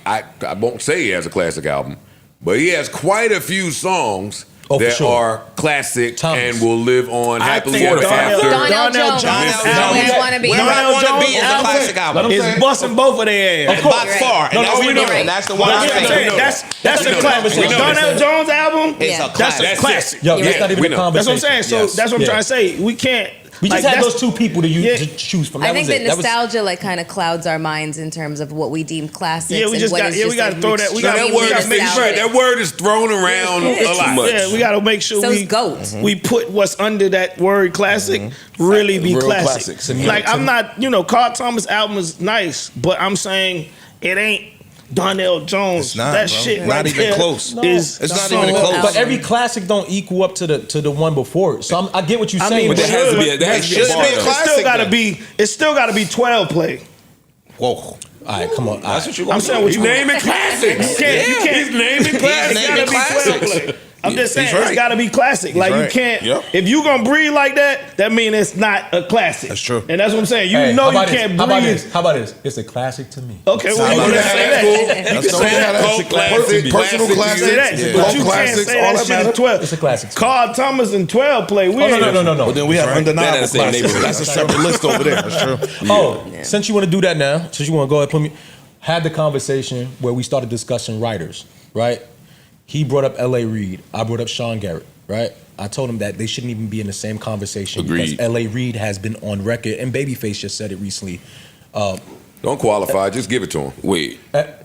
I won't say he has a classic album, but he has quite a few songs Oh, for that sure. are classic Thomas. and will live on happily think ever after. Donnell Jones. Always wanna be. Where I Donnell Wanna Be is a Jones classic album. is busting both of their ass. By far. And No, that's we the know. one. And that's the one That's I'm what I'm saying. saying. That's We a know. classic. We know. Donnell Jones album, It's a that's classic. a classic. Yo, Yeah, that's not we even a know. That's conversation. what I'm saying. So Yes. that's what I'm Yeah. trying to say. We can't. We just like, had that's- those two people to Yeah. choose from. I That think was that it. That was- nostalgia like kind of clouds our minds in terms of what we deem classics. Yeah, we and just what got. is Yeah, we just, got to like, throw that. We Now, got. that We word got is to make right. sure. That word is thrown around a lot. much. Yeah, we got to make sure So we it's GOAT. we put what's under that word classic really be Real classic. classics. And Like I'm not, Carl Thomas album is nice, but I'm saying it ain't Donnell Jones. It's not, that bro. shit Not right even there close. is It's not so- even close. But every classic don't equal up to the one before it. So I get what you're I saying. mean, But there has to be a- there has to be a It should bar, be a though. classic. It's still got to then. be. It's still got to be 12 play. Whoa. all right, come on. That's what you I'm saying what He's you naming classics. You can't. He's naming classics. It's gotta be 12 play. I'm just saying it's got to be classic. Like you right. can't. Yep. If you gonna breathe like that, that means it's not a classic. That's true. And that's what I'm saying. You Hey, know how you about this? can't How about breathe. this? How about this? It's a classic to me. Okay, well, That's let's cool. say that. You can say that. Cult classic, Personal classic, classics, Say that, yeah. but Cult you can't classics, say all that that shit matter. is 12. It's a classic. Carl Thomas and 12 play. We Oh, no. But then we have They're not undeniable the same classics. neighborhood. That's a separate list over there. That's true. Oh, since you want to do that now, since you want to go ahead and put me, had the conversation where we started discussing writers, right? He brought up L.A. Reid. I brought up Sean Garrett, right? I told him that they shouldn't even be in the same conversation Agreed. because L.A. Reid has been on record, and Babyface just said it recently. Don't qualify. Just give it to him. Wait.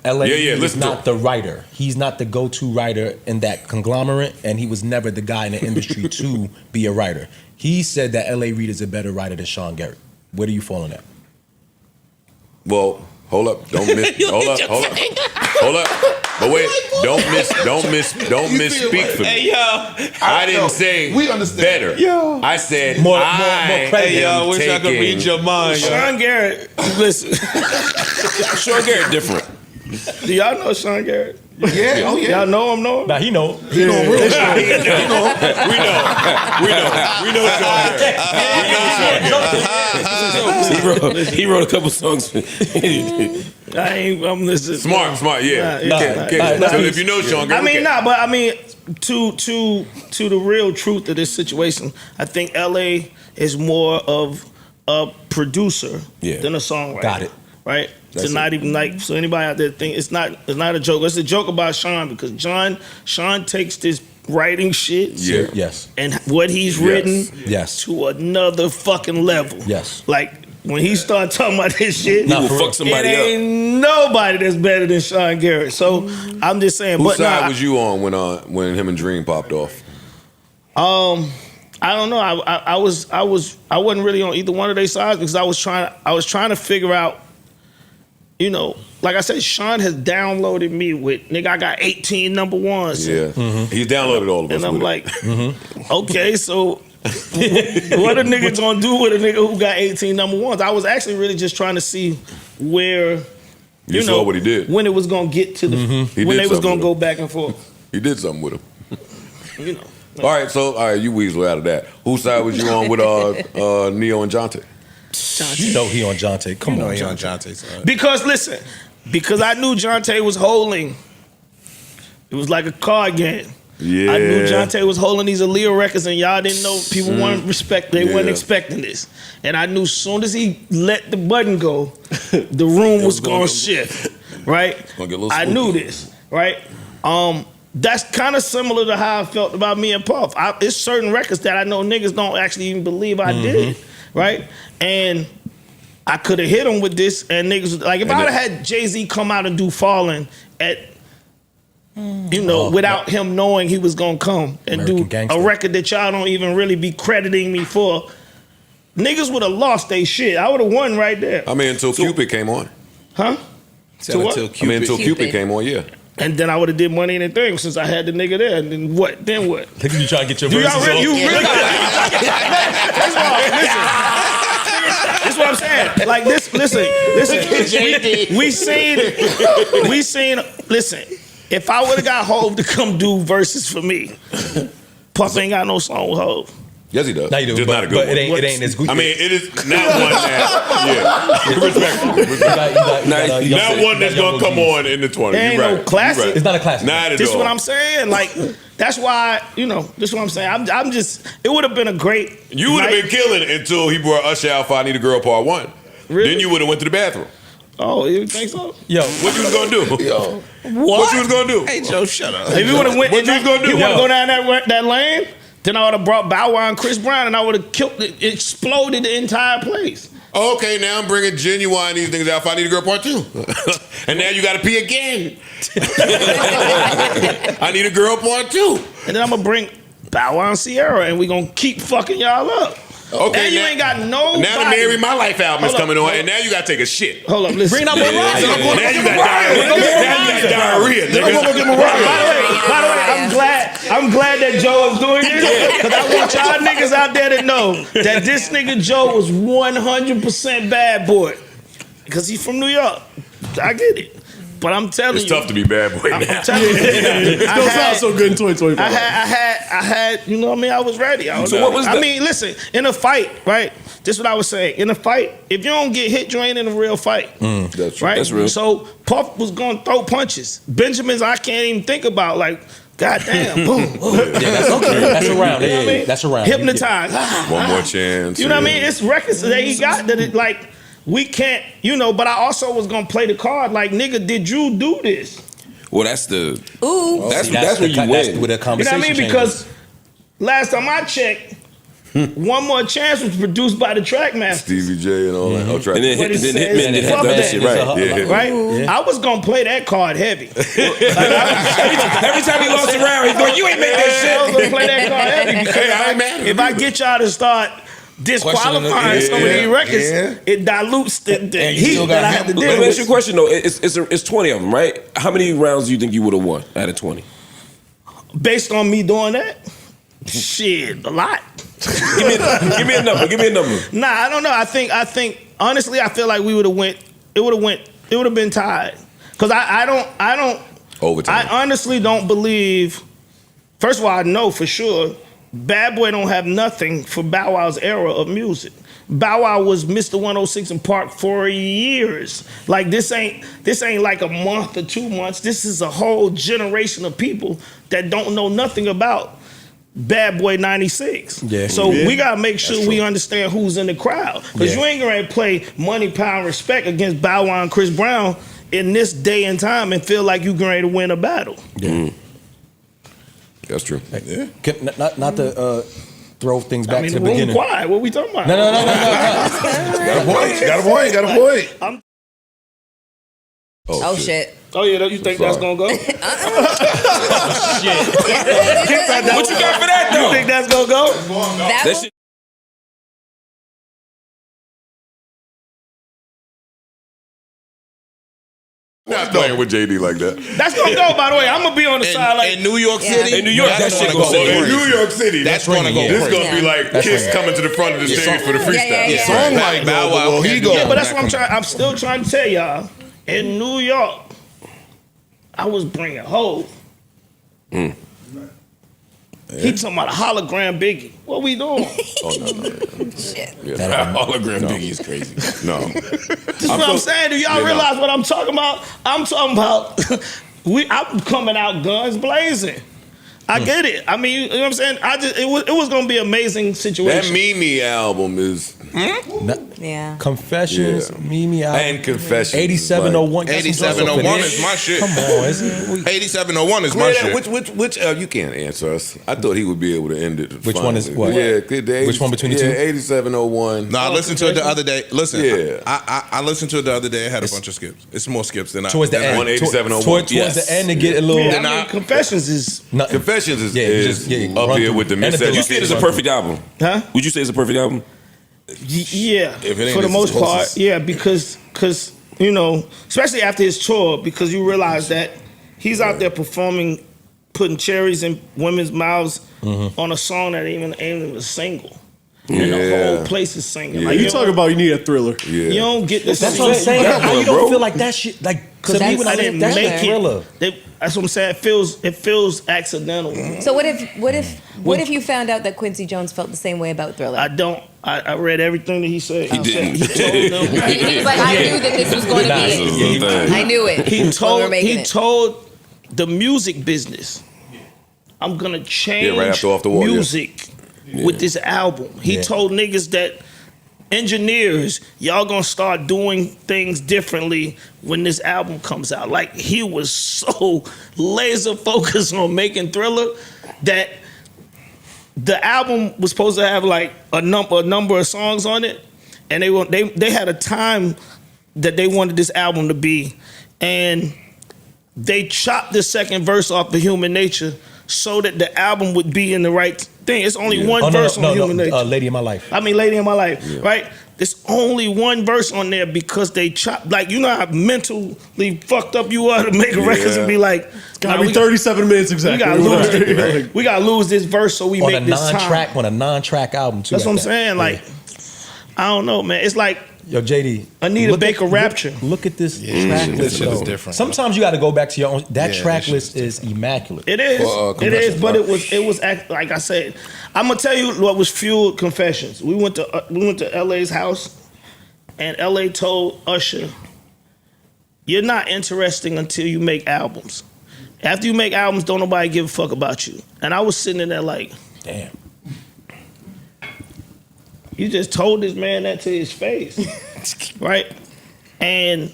L.A. Yeah, Reid is listen to not him. the writer. He's not the go-to writer in that conglomerate, and he was never the guy in the industry to be a writer. He said that L.A. Reid is a better writer than Sean Garrett. Where do you fall on that? Well, Hold up. Don't miss. Hold up. But wait, don't misspeak for me. Hey, yo. I didn't say we understand. better. Yo. I said More I credit. Hey, yo, I am wish I could taking- read your mind, yo. Sean Garrett, listen. Sean Garrett different. Do y'all know Sean Garrett? Yeah, oh yeah. Y'all know him, know him? Nah, he know. You know, real We know Sean Garrett. He wrote a couple songs. I'm listening. Smart, yeah. Nah, So if you know Sean Garrett, I mean, okay. but I mean, to the real truth of this situation, I think LA is more of a producer than a songwriter. Got it. Right? That's to not it. even like, so anybody out there think it's not a joke. It's a joke about Sean because Sean takes this writing shit Yeah. Yes. and what he's written Yes. to another fucking level. Yes. Like when he started talking about this shit, Nah, Will for fuck real. somebody it up. ain't nobody that's better than Sean Garrett. So I'm just saying. Whose but side nah, was you on when him and Dream popped off? I don't know. I wasn't really on either one of their sides because I was trying to figure out. You know, like I said, Sean has downloaded me with nigga. I got 18 number ones. Yeah, he's downloaded all of us. And I'm with it. like, okay, so what a nigga gonna do with a nigga who got 18 number ones? I was actually really just trying to see where you saw what he did. when it was gonna get to the He when did they was something gonna with go him. back and forth. He did something with him. You know, All right, you weasel out of that. Whose side was you on with Neo and Jonte? You know he on Jonte. Come on, he on Jonte. Jonte's side. because listen, because I knew Jonte was holding. It was like a card game. Yeah, I knew Jonte was holding these Aaliyah records, and y'all didn't know. People weren't weren't Yeah. expecting this. And I knew as soon as he let the button go, the room was gonna shift. Right? Gonna get a little I spooky. knew this. Right? That's kind of similar to how I felt about me and Puff. It's certain records that I know niggas don't actually even believe I did. Right? And I could have hit him with this, and niggas like if And I'd have had Jay-Z come out and do Fallin' at without him knowing he was gonna come and American do Gangster. a record that y'all don't even really be crediting me for, niggas would have lost they shit. I would have won right there. I mean, until Cupid came on. Huh? Said what? until I mean, until Cupid. Cupid came on, yeah. And then I would have did Money in the Thing since I had the nigga there. And then what? Then what? Look at you trying to get your Do verses y'all really? off. You really? First of all, listen. This is what I'm saying. Like this. Listen. We seen. Listen. If I would have got Hov to come do verses for me, Puff ain't got no song with Hov. Yes, he does. Now you do, Just but, not a good but one. it ain't as good. I mean, it is not one that. Yeah, respectful. Not one that's gonna come on in the 20s. There ain't You're right. no classic. You're right. It's not a classic. Not at This is all. what I'm saying. Like, that's why, this is what I'm saying. I'm just, it would have been a great You would have night. been killing until he brought Usher out for I Need a Girl Part 1. Really? Then you would have went to the bathroom. Oh, you think so? Yo, What you was gonna do? Yo, What you was gonna do? Hey Joe, shut up. If you would have went, What you was gonna do? You want to Yo. go down that lane? Then I would have brought Bow Wow and Chris Brown, and I would have killed it, exploded the entire place. Okay, now I'm bringing Genuine these things out for I Need a Girl Part 2. And now you gotta pee again. I Need a Girl Part 2. And then I'm gonna bring Bow Wow and Sierra, and we gonna keep fucking y'all up. Okay, and you ain't got nobody. Now the Marry My Life album is Hold up, coming on, hold up. and now you gotta take a shit. Hold up, listen. bring out my rock. Now you got diarrhea. Now you got diarrhea, nigga. By the way, I'm glad that Joe is doing this because I want y'all niggas out there to know that this nigga Joe was 100% bad boy because he's from New York. I get it, but I'm telling It's you, tough to be bad boy I'm now. telling you, Don't sound so good in 2024. I had, you know what I mean? I was ready. So what was I the- mean, listen, in a fight, right? This is what I was saying. In a fight, if you don't get hit, you ain't in a real fight. That's Right? That's real. So Puff was going to throw punches. Benjamin's I can't even think about. Like, goddamn, boom. That's okay. That's around. You know what I mean? That's around. Hypnotized. One more chance. You know what I mean? It's records that he got that it like, we can't, but I also was going to play the card like, nigga, did you do this? Well, that's the. Ooh. That's See, where you that's win. where the You know conversation what I mean? changes. Because last time I checked, One More Chance was produced by the Trackmaster. Stevie J and all that. Oh, try. And then, What he then says, Hitman did fuck have that that. shit, right? Yeah. Right? I was gonna play that card heavy. Every time he lost around, he's going, "You ain't make I was that gonna play that card heavy because Hey, I ain't mad at if him I either. get y'all to start disqualifying some of these records, it dilutes the heat that I had to deal Let me ask you a with. question though. It's 20 of them, right? How many rounds do you think you would have won out of 20? Based on me doing that, shit, a lot. Give me a number. Give me a number. Nah, I don't know. I think honestly, I feel like we would have went. It would have been tied. Cause I don't. Overtime. I honestly don't believe. First of all, I know for sure, Bad Boy don't have nothing for Bow Wow's era of music. Bow Wow was Mr. 106 in Park for years. Like this ain't like a month or 2 months. This is a whole generation of people that don't know nothing about Bad Boy 96. Yeah. So we gotta make sure we understand who's in the crowd. Because Yeah. you ain't gonna play Money, Power, and Respect against Bow Wow and Chris Brown in this day and time and feel like you're going to win a battle. Yeah. That's true. Not to throw things back to the we're beginning. quiet. What we talking about? No. Got a point. Oh shit. Oh yeah, you think that's gonna go? Shit. What you got for that though? You think that's gonna go? That shit. Not playing with JD like that. That's gonna go. By the way, I'm gonna be on the side like In New York City, In New York, that that's shit gonna goes go crazy. crazy. New York City. That's gonna go This is crazy. gonna be like Kiss coming to the front of the stage for the freestyle. Yeah. Song like Bow Wow, he go. Yeah, but that's what I'm trying. I'm still trying to tell y'all. In New York, I was bringing Hov. He talking about a hologram Biggie. What we doing? That hologram Biggie is crazy. No. This is what I'm saying. Do y'all realize what I'm talking about? I'm talking about. I'm coming out guns blazing. I get it. I mean, you know what I'm saying? It was gonna be an amazing situation. That Mimi album is Yeah. Confessions, Mimi album. and Confessions. 8701. 8701 is my shit. Come on, isn't it? 8701 is my shit. Which you can't answer us. I thought he would be able to end it. Which one is what? Yeah, Which one between the two? 8701. No, I listened to it the other day. Listen, Yeah. I listened to it the other day. It had a bunch of skips. It's more skips than I. Towards the end. 18701. Towards Yes. the end to get a little. Yeah, I mean, Confessions is Confessions is, Yeah, up run here through. with the And the mix. Would you say it's a perfect album? huh? Would you say it's a perfect album? Yeah, If it ain't, for the it's most the part, closest. yeah, because you know, especially after his tour, because you realize that he's out there performing, putting cherries in women's mouths on a song that ain't even a single, and the Yeah. whole place is singing. Yeah. Like You talk about you need a thriller. you don't get this. That's what I'm saying. How you don't feel like that shit? Like to me, Because when I didn't that's make a thriller. it. That's what I'm saying. It feels accidental. So what if you found out that Quincy Jones felt the same way about Thriller? I don't. I read everything that he said. He didn't. He told them. He was like, I knew that this was going to be it. I knew it. He when we were told making it. the music business, I'm gonna change right after Off the Wall, yeah. music with this album. He told niggas that engineers, y'all gonna start doing things differently when this album comes out. Like he was so laser focused on making Thriller that the album was supposed to have like a number of songs on it, and they had a time that they wanted this album to be, and they chopped the second verse off of Human Nature so that the album would be in the right thing. It's only one verse on Human Nature. Lady in My Life. I mean, Lady in My Life, right? There's only one verse on there because they chopped. Like, you know how mentally fucked up you are to make records and be like, Gotta be 37 minutes exactly. we gotta lose this verse so we On make a this non-track, time. on a non-track album too. That's what I'm like that. saying. Like, I don't know, man. It's like Yo, JD. Anita look Baker at, Rapture. Look at this track this list. shit is though. different. Sometimes you got to go back to your own. That Yeah, track this shit list is immaculate. It is. Well, It is, but Confessions, it was like I said. I'm gonna tell you what was fueled Confessions. We went to LA's house, and LA told Usher, "You're not interesting until you make albums. After you make albums, don't nobody give a fuck about you." And I was sitting in there like, Damn. you just told this man that to his face, right? And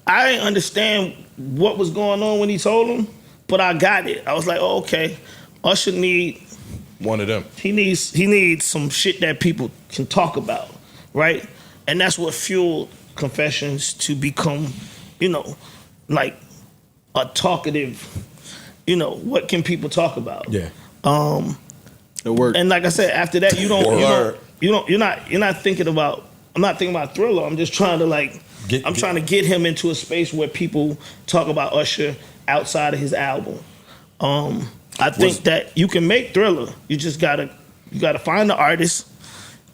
I didn't understand what was going on when he told him, but I got it. I was like, oh, okay, Usher One of them. he needs some shit that people can talk about, right? And that's what fueled Confessions to become, like a talkative, what can people talk about? Yeah. It worked. And like I said, after that, you don't you're not thinking about. I'm not thinking about Thriller. I'm just trying to trying to get him into a space where people talk about Usher outside of his album. I think that you can make Thriller. You just gotta find the artist,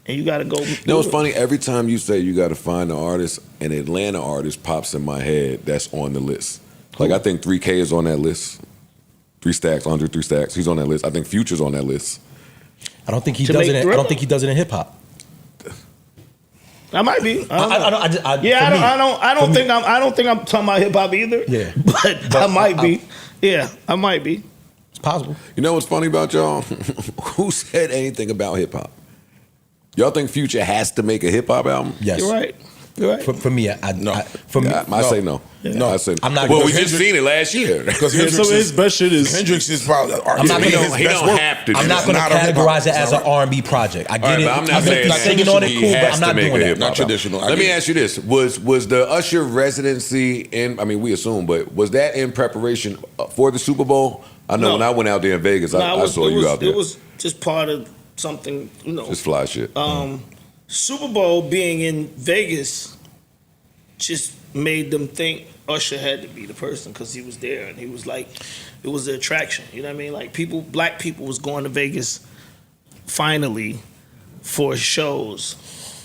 and you gotta go. You know, it's funny. Every time you say you gotta find the artist, an Atlanta artist pops in my head that's on the list. Like I think 3K is on that list. 3 Stacks, Andre 3 Stacks. He's on that list. I think Future's on that list. I don't think he does it. I don't think he does it in hip hop. I might be. I don't think I'm talking about hip hop either. Yeah, but I might be. Yeah, I might be. It's possible. You know what's funny about y'all? Who said anything about hip hop? Y'all think Future has to make a hip hop album? Yes, You're right. You're right. For me, no. I say no. Yeah. No, I say no. I'm not. Well, we just seen it last year. Because some of his best shit is Hendrix is probably. I'm not he gonna. don't have to. I'm not going to categorize it as an R&B project. I get Right, it. but I'm not saying that singing on it he cool, but has I'm to not make doing a that. hip-hop Not traditional. Let me ask you this: was the Usher residency in? I mean, we assume, but was that in preparation for the Super Bowl? I know when I went out there in Vegas, I saw you out there. It was just part of something, Just fly shit. Super Bowl being in Vegas just made them think Usher had to be the person because he was there and he was like, it was the attraction. You know what I mean? Like black people was going to Vegas finally for shows.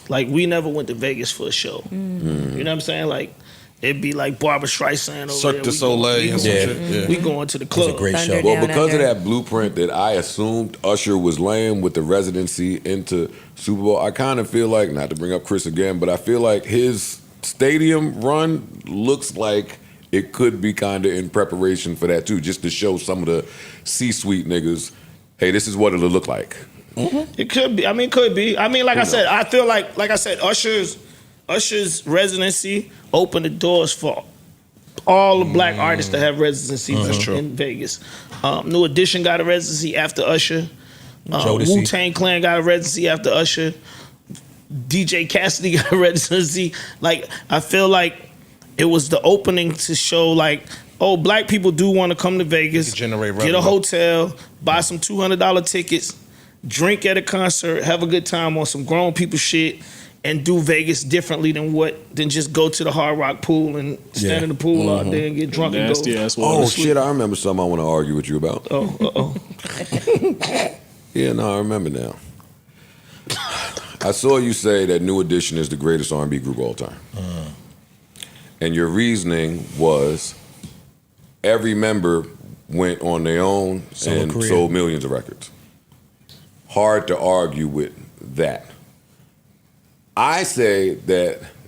Like we never went to Vegas for a show. You know what I'm saying? Like it'd be like Barbra Streisand over Cirque there. du Soleil and some shit. Yeah. We going to the club. It's a great show. Well, because of that blueprint that I assumed Usher was laying with the residency into Super Bowl, I kind of feel like, not to bring up Chris again, but I feel like his stadium run looks like it could be kind of in preparation for that too, just to show some of the C-suite niggas, hey, this is what it'll look like. It could be. I mean, could be. I mean, like I said, I feel like I said, Usher's residency opened the doors for all the black artists to have residencies in Vegas. New Edition got a residency after Usher. Wu-Tang Clan got a residency after Usher. DJ Cassidy got a residency. Like, I feel like it was the opening to show, like, oh, black people do want to come to Vegas, generate get revenue. a hotel, buy some $200 tickets, drink at a concert, have a good time on some grown people shit, and do Vegas differently than just go to the Hard Rock pool and stand in the pool all day and get drunk nasty and go. ass water. Oh, shit, I remember something I want to argue with you about. Oh. Yeah, no, I remember now. I saw you say that New Edition is the greatest R&B group of all time. And your reasoning was every member went on their own and sold millions of records. Hard to argue with that. I say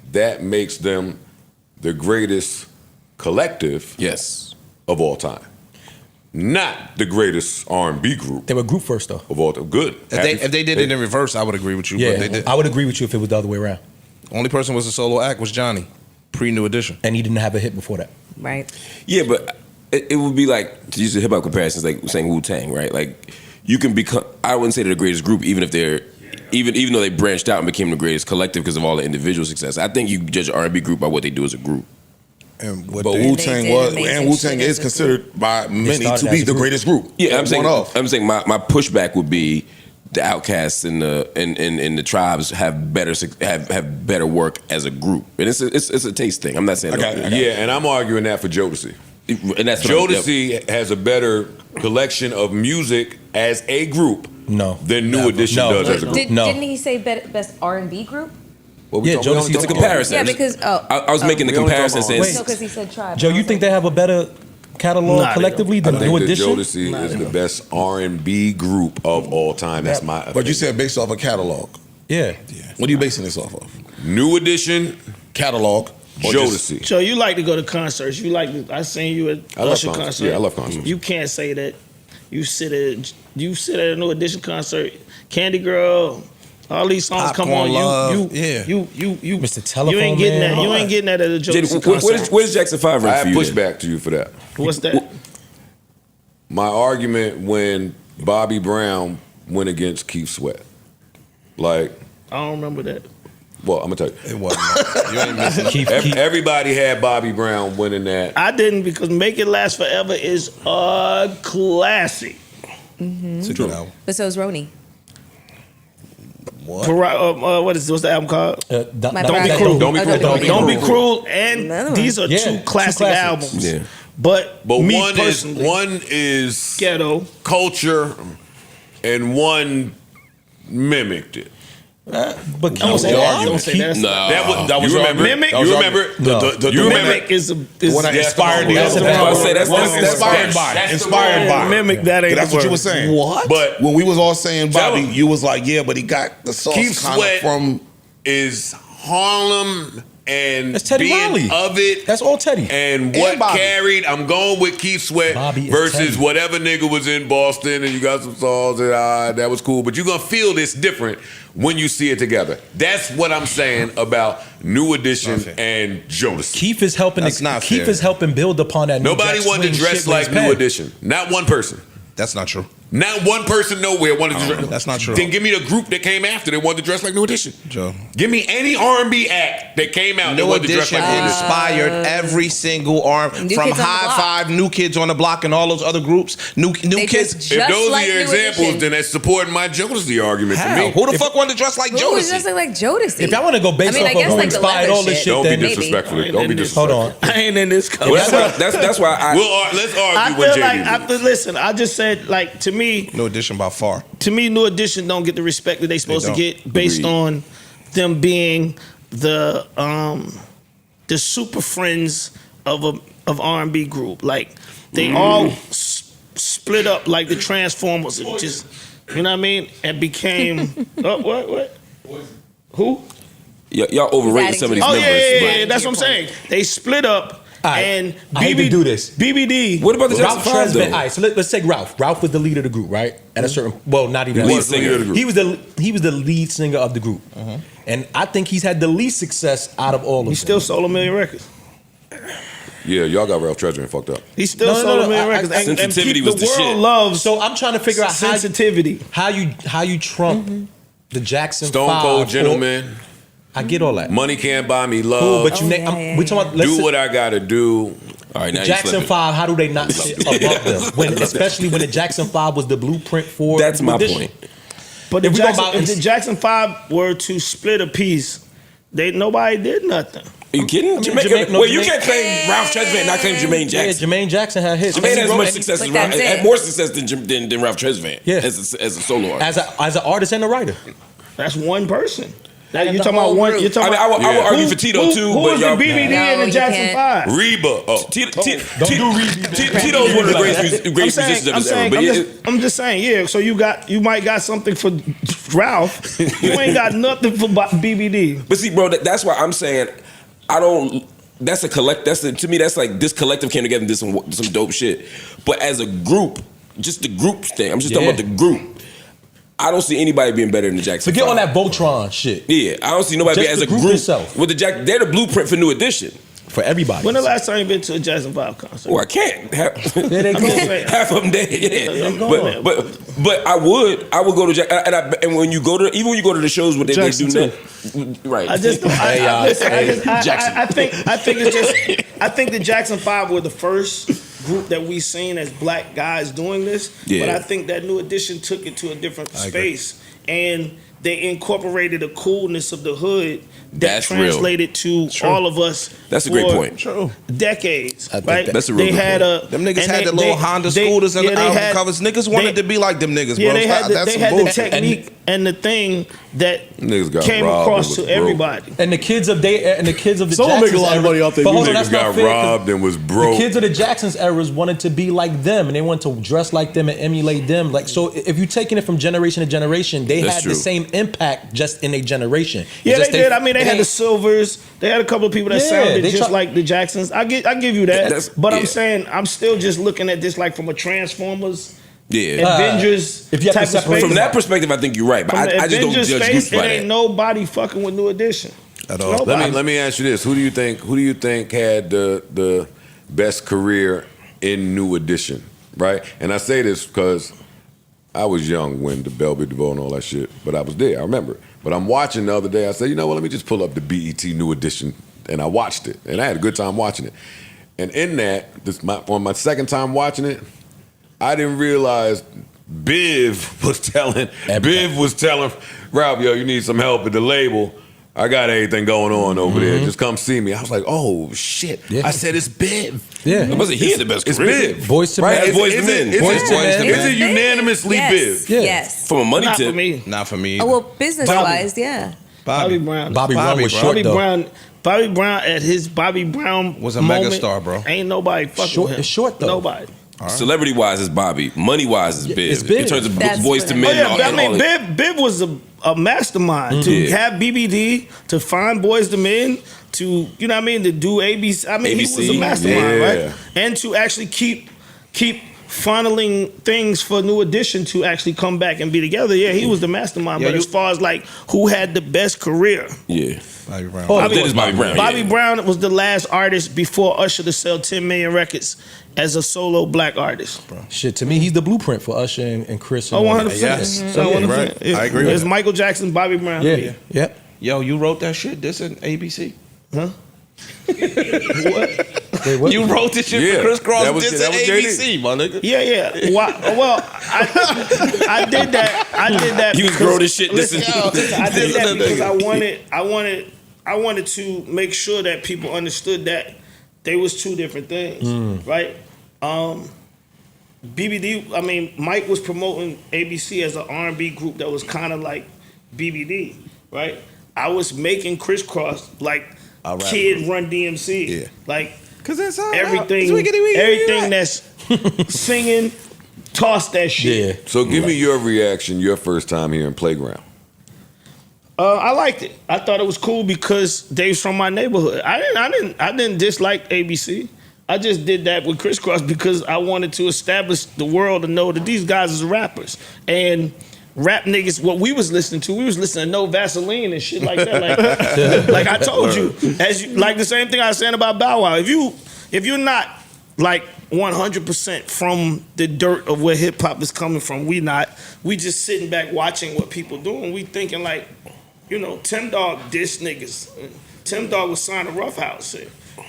that makes them the greatest collective of all time. Not the greatest R&B group. They were group first though. Of all time. Good. If they did it in reverse, I would agree with you. Yeah, but they did. I would agree with you if it was the other way around. Only person was a solo act was Johnny, pre-New Edition. And he didn't have a hit before that. Right. Yeah, but it would be like, to use the hip hop comparisons, like saying Wu-Tang, right? Like you can become. I wouldn't say they're the greatest group, even if they're. Even though they branched out and became the greatest collective because of all the individual success. I think you judge an R&B group by what they do as a group. But Wu-Tang Wu-Tang is considered by many to be the greatest group. Yeah, I'm saying my pushback would be the Outkast and the Tribes have better work as a group, and it's a taste thing. I'm not saying yeah, and I'm arguing that for Jodeci. And that's Jodeci has a better collection of music as a group than New Edition does as a group. Didn't he say best R&B group? Jodeci. It's a comparison. Yeah, because I was making the comparison since. because he said Tribe. Joe, you think they have a better catalog collectively than New Edition? Jodeci is the best R&B group of all time. That's my opinion. But you said based off a catalog. Yeah. What are you basing this off of? New Edition, catalog, Jodeci. So you like to go to concerts. You like I seen you at Usher concert. Yeah, I love concerts. You can't say that you sit at a New Edition concert, Candy Girl, all these songs Popcorn come on. Love. You Mr. Telephone you ain't getting Man. that. You ain't getting that at a Jodeci concert. Where's Jackson 5 I rank have for you? pushback to you for that. What's that? My argument when Bobby Brown went against Keith Sweat. Like, I don't remember that. well, I'm gonna tell you. It wasn't. You ain't missing. Everybody had Bobby Brown winning that. I didn't because Make It Last Forever is a classic. It's a good album. But so is Roni. What? What's the album called? My Don't Be Pride. Cruel. Don't Be Cruel. Don't Be Cruel. And Another one. these are two classic classics. albums. Yeah. But me one personally, is ghetto. culture, and one mimicked it. But Don't say that. Don't say that. Nah. That was your you remember? Mimic? That was You your remember? argument. The You mimic Mimic is When I Yeah, inspired the that's other. a- I was say that's Inspired by. that's the Inspired word. by. Mimic, that ain't That's the what you word. were saying. What? But When we was all saying Bobby, Tell him. you was like, yeah, but he got the sauce Keith kind Sweat of from. is Harlem and That's Teddy being Riley. of it. That's all Teddy. And And what Bobby. carried, I'm going with Keith Sweat Bobby is versus Teddy. whatever nigga was in Boston, and you got some songs that was cool. But you're gonna feel this different when you see it together. That's what I'm saying about New Edition Not fair. and Jodeci. Keith is helping. That's not Keith fair. is helping build upon that. New Nobody Jack wanted to Swing dress shit with like his New pen. Edition. Not one person. That's not true. Not one person nowhere wanted to dress. That's not true. Then give me the group that came after that wanted to dress like New Edition. Joe. Give me any R&B act that came out that New wanted to dress Edition like New Edition. inspired every single arm New from Kids on the High Block. Five, New Kids on the Block, and all those other groups. New They Kids. just If those like are your New examples, Edition. then that's supporting my Jodeci argument for How? me. Who the fuck wanted to dress like Who was Jodeci? dressing like Jodeci? If y'all want to go based I mean, I off of guess who like the inspired leather all this shit. shit, Don't be then Maybe. disrespectful. Don't be Hold disrespectful. hold on. I ain't in this color. Well, that's why I. Let's I argue with feel like JD. listen. I just said like to me, New Edition by far. New Edition don't get the respect that they supposed to don't. get based Agreed. on them being the super friends of R&B group. Like they all split up like the Transformers, and just you know what I mean, and became what? Who? Y'all overrating some of these Oh numbers. yeah. but- That's what I'm saying. They split up. right. And I hate to do this. BBD. What about the Ralph Jackson Five, Tresvant. though? All right, so let's take Ralph. Ralph was the leader of the group, right? At a certain, well, not even Lead lead singer of the group. He was the lead singer of the group, and I think he's had the least success out of all of them. He still sold a million records. Yeah, y'all got Ralph Tresvant fucked up. He still No, no, sold no, a million I- records. I- And Sensitivity the was the world shit. loves So I'm trying to figure out sensitivity. how you trump the Jackson Stone 5 Cold or- Gentleman. I get all that. Money can't buy me love. Cool, but you Oh, name. yeah, We talking about let's do say- what I gotta do. All right, now you Jackson slipping. 5. How do they not sit above them? Especially when the Jackson 5 was the blueprint for. That's my Audition. point. But If we go if about- the Jackson 5 were to split a piece, nobody did nothing. Are you kidding? Jermaine- You Jermaine- can't claim Ralph Tresvant and not claim Jermaine Yeah, Jackson. Jermaine Jackson had hits. Jermaine has And much he- success But as Ralph, that's it. had more success than Ralph Tresvant. Yeah. as a solo artist. as an artist and a writer. That's one person. Now And you're the talking about whole one. group. You're talking I mean, about I would Yeah. argue for Tito too, Who but was the y'all. BBD No, and the you Jackson can't. 5? Reba. Oh, Tito's one of the greatest musicians of his era. But I'm just saying, yeah. So you might got something for Ralph. You ain't got nothing for BBD. But see, bro, that's why I'm saying I don't. That's a collect. To me, that's like this collective came together and did some dope shit. But as a group, just the group thing. I'm just talking about the group. I don't see anybody being better than the Jackson. Forget 5. all that Voltron shit. Yeah, I don't see nobody Just being as the a group group. itself. With they're the blueprint for New Edition. For everybody. When the last time you been to a Jackson 5 concert? Oh, I can't. Half, There they go. half of them dead. They're Yeah. going. But I would go to Jack and when you go to the shows what they Jackson do now, right? I just don't. Listen, I think it's just. I think the Jackson 5 were the first group that we seen as black guys doing this. Yeah. But I think that New Edition took it to a different space, and they incorporated the coolness of the hood that That's real. translated to all of us. That's a great for point. Decades, think right? that's a real They good had point. a Them niggas and had the little Honda scooters and the album covers. Niggas wanted to be like them niggas, Yeah, bro. they had the, That's they some had the bullshit. technique and the thing that Niggas got came robbed across and to was broke. everybody. And the kids of the Someone make a Jacksons lot of era- money off their But hold on, music. that's Niggas not got fair, 'cause robbed and was The broke. kids of the Jacksons eras wanted to be like them, and they wanted to dress like them and emulate them. Like so, if you're taking it from generation to generation, they That's had true. the same impact just in their generation. It's Yeah, just they did. I mean, they it had the ain't- Silvers. They had a couple of people that Yeah, sounded they just try- like the Jacksons. I give you that. That's- But yeah. I'm saying I'm still just looking at this like from a Transformers, Yeah. Avengers if you have to type of separate space. From that perspective, I think you're right, but From the I just don't Avengers judge space, groups it by ain't that. nobody fucking with New Edition At all. Let me ask you this: Who do you think had the best career in New Edition? Right, and I say this because I was young when the Belby DeVoe and all that shit, but I was there. I remember. But I'm watching the other day. I said, you know what? Let me just pull up the BET New Edition, and I watched it, and I had a good time watching it. And in that, on my second time watching it, I didn't realize Biv was telling Ralph, yo, you need some help at the label. I got everything going on over there. Just come see me. I was like, oh shit. Yeah. I said it's Biv. Yeah. It wasn't he had the best It's career. Biv. Boys to Right? Men. Is Boys it- to is Men. it- Boys is to it- Men. Is it unanimously yes. Biv? Yeah. Yes. From a money Not tip. for me. Not for me. Oh, well, business-wise, yeah. Bobby Brown. Bobby Brown was bro. short Bobby though. Brown. Bobby Brown at his Bobby Brown Was a moment, megastar, bro. Ain't nobody fucking Short- with him. it's short, though. Nobody. Celebrity wise is Bobby. Money wise is Biv. it's Biv. In terms of That's voice what to I men. mean. and all- I and mean, all that. Biv was a mastermind to Yeah. have BBD, to find Boys to Men, to, you know what I mean, to do ABC. I mean, he was a ABC, mastermind, yeah. right? And to actually keep funneling things for New Edition to actually come back and be together. Yeah, he was the mastermind. Yeah, but as far as like who had the best career, Yeah. Bobby Brown. Oh, That is Bobby Brown. Bobby yeah. Brown was the last artist before Usher to sell 10 million records as a solo black artist. Shit, to me, he's the blueprint for Usher and Chris. And Oh, all 100%. that. Yes. So, Yeah, 100%. right. I agree with It's that. Michael Jackson, Bobby Brown. Yeah, yeah. Yo, you wrote that shit? This in ABC? Huh? Wait, what? You wrote this shit Yeah. for Chris Cross. That was- This that in was ABC, my nigga. Yeah. Well, I did that. I did that. He was because- grown as shit. Listen, Listen. I did that Listen, because I wanted to make sure that people understood that they was two different things, right? BBD. I mean, Mike was promoting ABC as an R&B group that was kind of like BBD, right? I was making Crisscross like A rap Kid Run DMC, Yeah. like Cause it's all everything, everything that's singing, toss that shit. Yeah. So give me your reaction, your first time here in Playground. I liked it. I thought it was cool because they was from my neighborhood. I didn't dislike ABC. I just did that with Crisscross because I wanted to establish the world to know that these guys is rappers. And rap niggas, what we was listening to to No Vaseline and shit like that. Like I told you, like the same thing I was saying about Bow Wow. If you're not like 100% from the dirt of where hip hop is coming from, we just sitting back watching what people doing. We thinking like, you know, Tim Dog diss niggas. Tim Dog was signed to Rough House.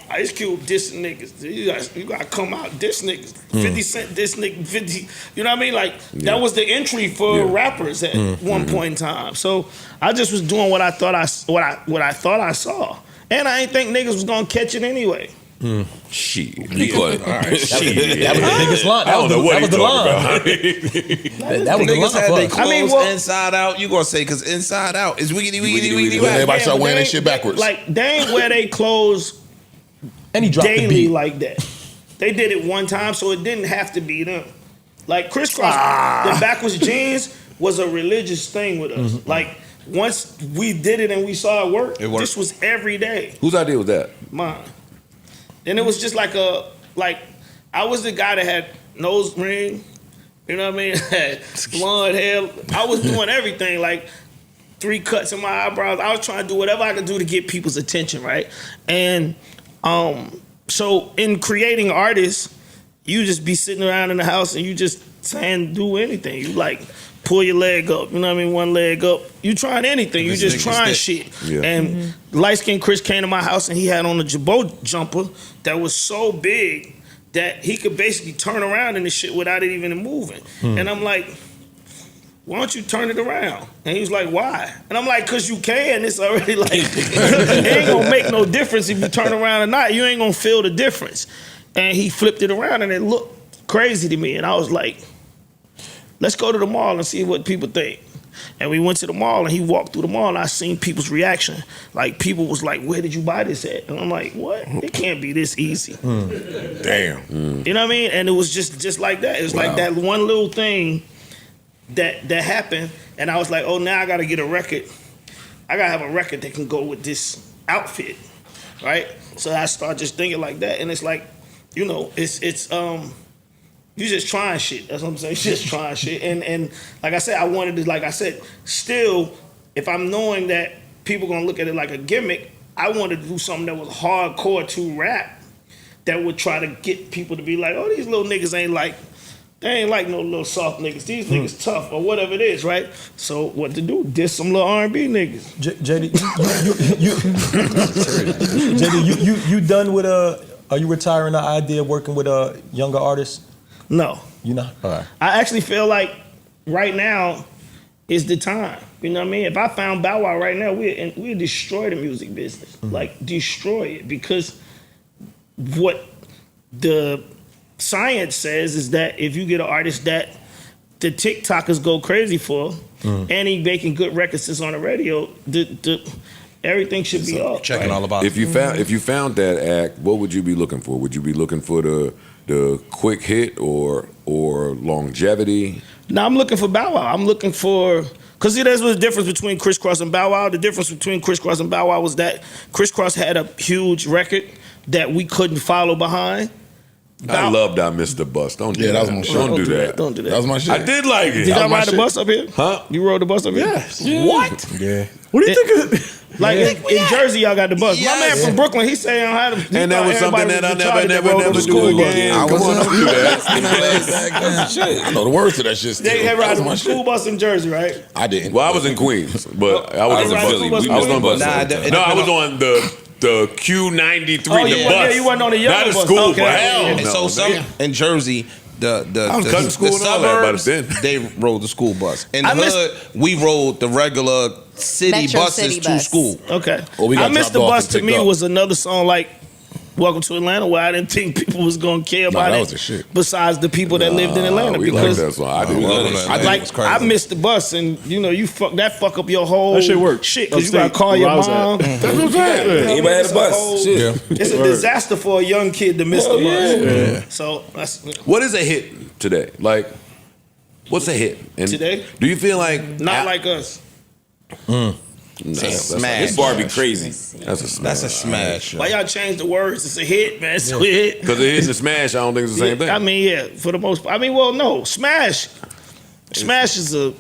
Ice Cube dissing niggas. You gotta come out, diss niggas. 50 Cent diss niggas. 50. You know what I mean? Like that was the entry for rappers at one point in time. So I just was doing what I thought I saw, and I ain't think niggas was gonna catch it anyway. Shit. He caught it. All right. Shit. That was the biggest line. That was the line. That was the Niggas line had for they us. clothes inside out. You gonna say because inside out is wiggity wiggity. Everybody start but wearing they that shit ain't- backwards. Like they ain't wear they clothes And he dropped the daily beat. like that. They did it one time, so it didn't have to be them. Like Crisscross, the backwards jeans was a religious thing with us. Like once we did it and we saw it work, It worked. this was every day. Whose idea was that? Mine. And it was just like I was the guy that had nose ring, you know what I mean? Had blonde hair. I was doing everything, like 3 cuts in my eyebrows. I was trying to do whatever I could do to get people's attention, right? And so in creating artists, you just be sitting around in the house and you just saying do anything. You like pull your leg up, you know what I mean? One leg up. You trying anything. You just trying shit. Yeah. And light skinned Chris came to my house and he had on a Jabot jumper that was so big that he could basically turn around in the shit without it even moving. And I'm like, why don't you turn it around? And he was like, why? And I'm like, cause you can. It's already like, it ain't gonna make no difference if you turn around or not. You ain't gonna feel the difference. And he flipped it around and it looked crazy to me. And I was like, let's go to the mall and see what people think. And we went to the mall and he walked through the mall and I seen people's reaction. Like people was like, where did you buy this at? And I'm like, what? It can't be this easy. Damn. You know what I mean? And it was just like that. It was like that one little thing that happened. And I was like, oh, now I gotta get a record. I gotta have a record that can go with this outfit, right? So I started just thinking like that. And it's like, you know, it's you just trying shit. That's what I'm saying. Just trying shit. And like I said, I wanted to, like I said, still, if I'm knowing that people gonna look at it like a gimmick, I wanted to do something that was hardcore to rap that would try to get people to be like, oh, these little niggas ain't like no little soft niggas. These niggas tough or whatever it is, right? So what to do? Diss some little R&B niggas. JD, JD, you done with are you retiring the idea of working with younger artists? No. You not? All right. I actually feel like right now is the time. You know what I mean? If I found Bow Wow right now, we'd destroy the music business. Like, destroy it. Because what the science says is that if you get an artist that the TikTokers go crazy for, and he making good records that's on the radio, everything should be up. Checking all about If you found that act, what would you be looking for? Would you be looking for the quick hit or longevity? No, I'm looking for Bow Wow. I'm looking for, because see, there's the difference between Criss Cross and Bow Wow. The difference between Criss Cross and Bow Wow was that Criss Cross had a huge record that we couldn't follow behind. I loved I Missed the Bus. Don't do that. that was my shit. Don't do that. Don't do that. That was my shit. I did like it. Did y'all was my ride the shit. bus up here? Huh? You rode the bus up here? Yes. What? Yeah. What do you think of Like in Jersey, y'all got the bus. My man Yes. from Brooklyn, he saying how to. And that was something that I never do again. I Come on, was don't do that. I know the words to that shit still. They had That ride was my the school shit. bus in Jersey, right? I didn't. Well, I was in Queens, but I was Oh, on right, the Philly. bus. We I was missed on the bus. Nah, it No, I depend was on the Q93, Oh, the yeah, bus. yeah, you wasn't on the yellow Not a bus. school Okay, bus. yeah, Hell yeah. And no. so some man. in Jersey, the I was cutting school the and all that by suburbs, then. they rode the school bus. In the I missed- hood, we rode the regular city Metro buses city to bus. school. Okay. Well, we got I missed the dropped off bus. and To picked me, up. was another song like "Welcome to Atlanta," where I didn't think people was gonna care about that it. was the shit. Besides the people that lived in Atlanta, We like because that song. I do. love love it. that. I like was crazy. I missed the bus, and you know you fuck up your whole That shit worked. shit because you gotta Upstate, call where your I was at. mom. That's what I'm saying. Anybody had a bus? Shit. Yeah. It's a disaster for a young kid to miss the bus. So that's What is a hit today? Like, what's a hit? And Today? Do you feel like not like us. Smash. This Barbie crazy. that's a smash? That's a smash. Why y'all change the words? It's a hit, man. It's a hit. Because it is a smash. I don't think it's the same thing. I mean, yeah, for the most part. I mean, well, no, Smash is a,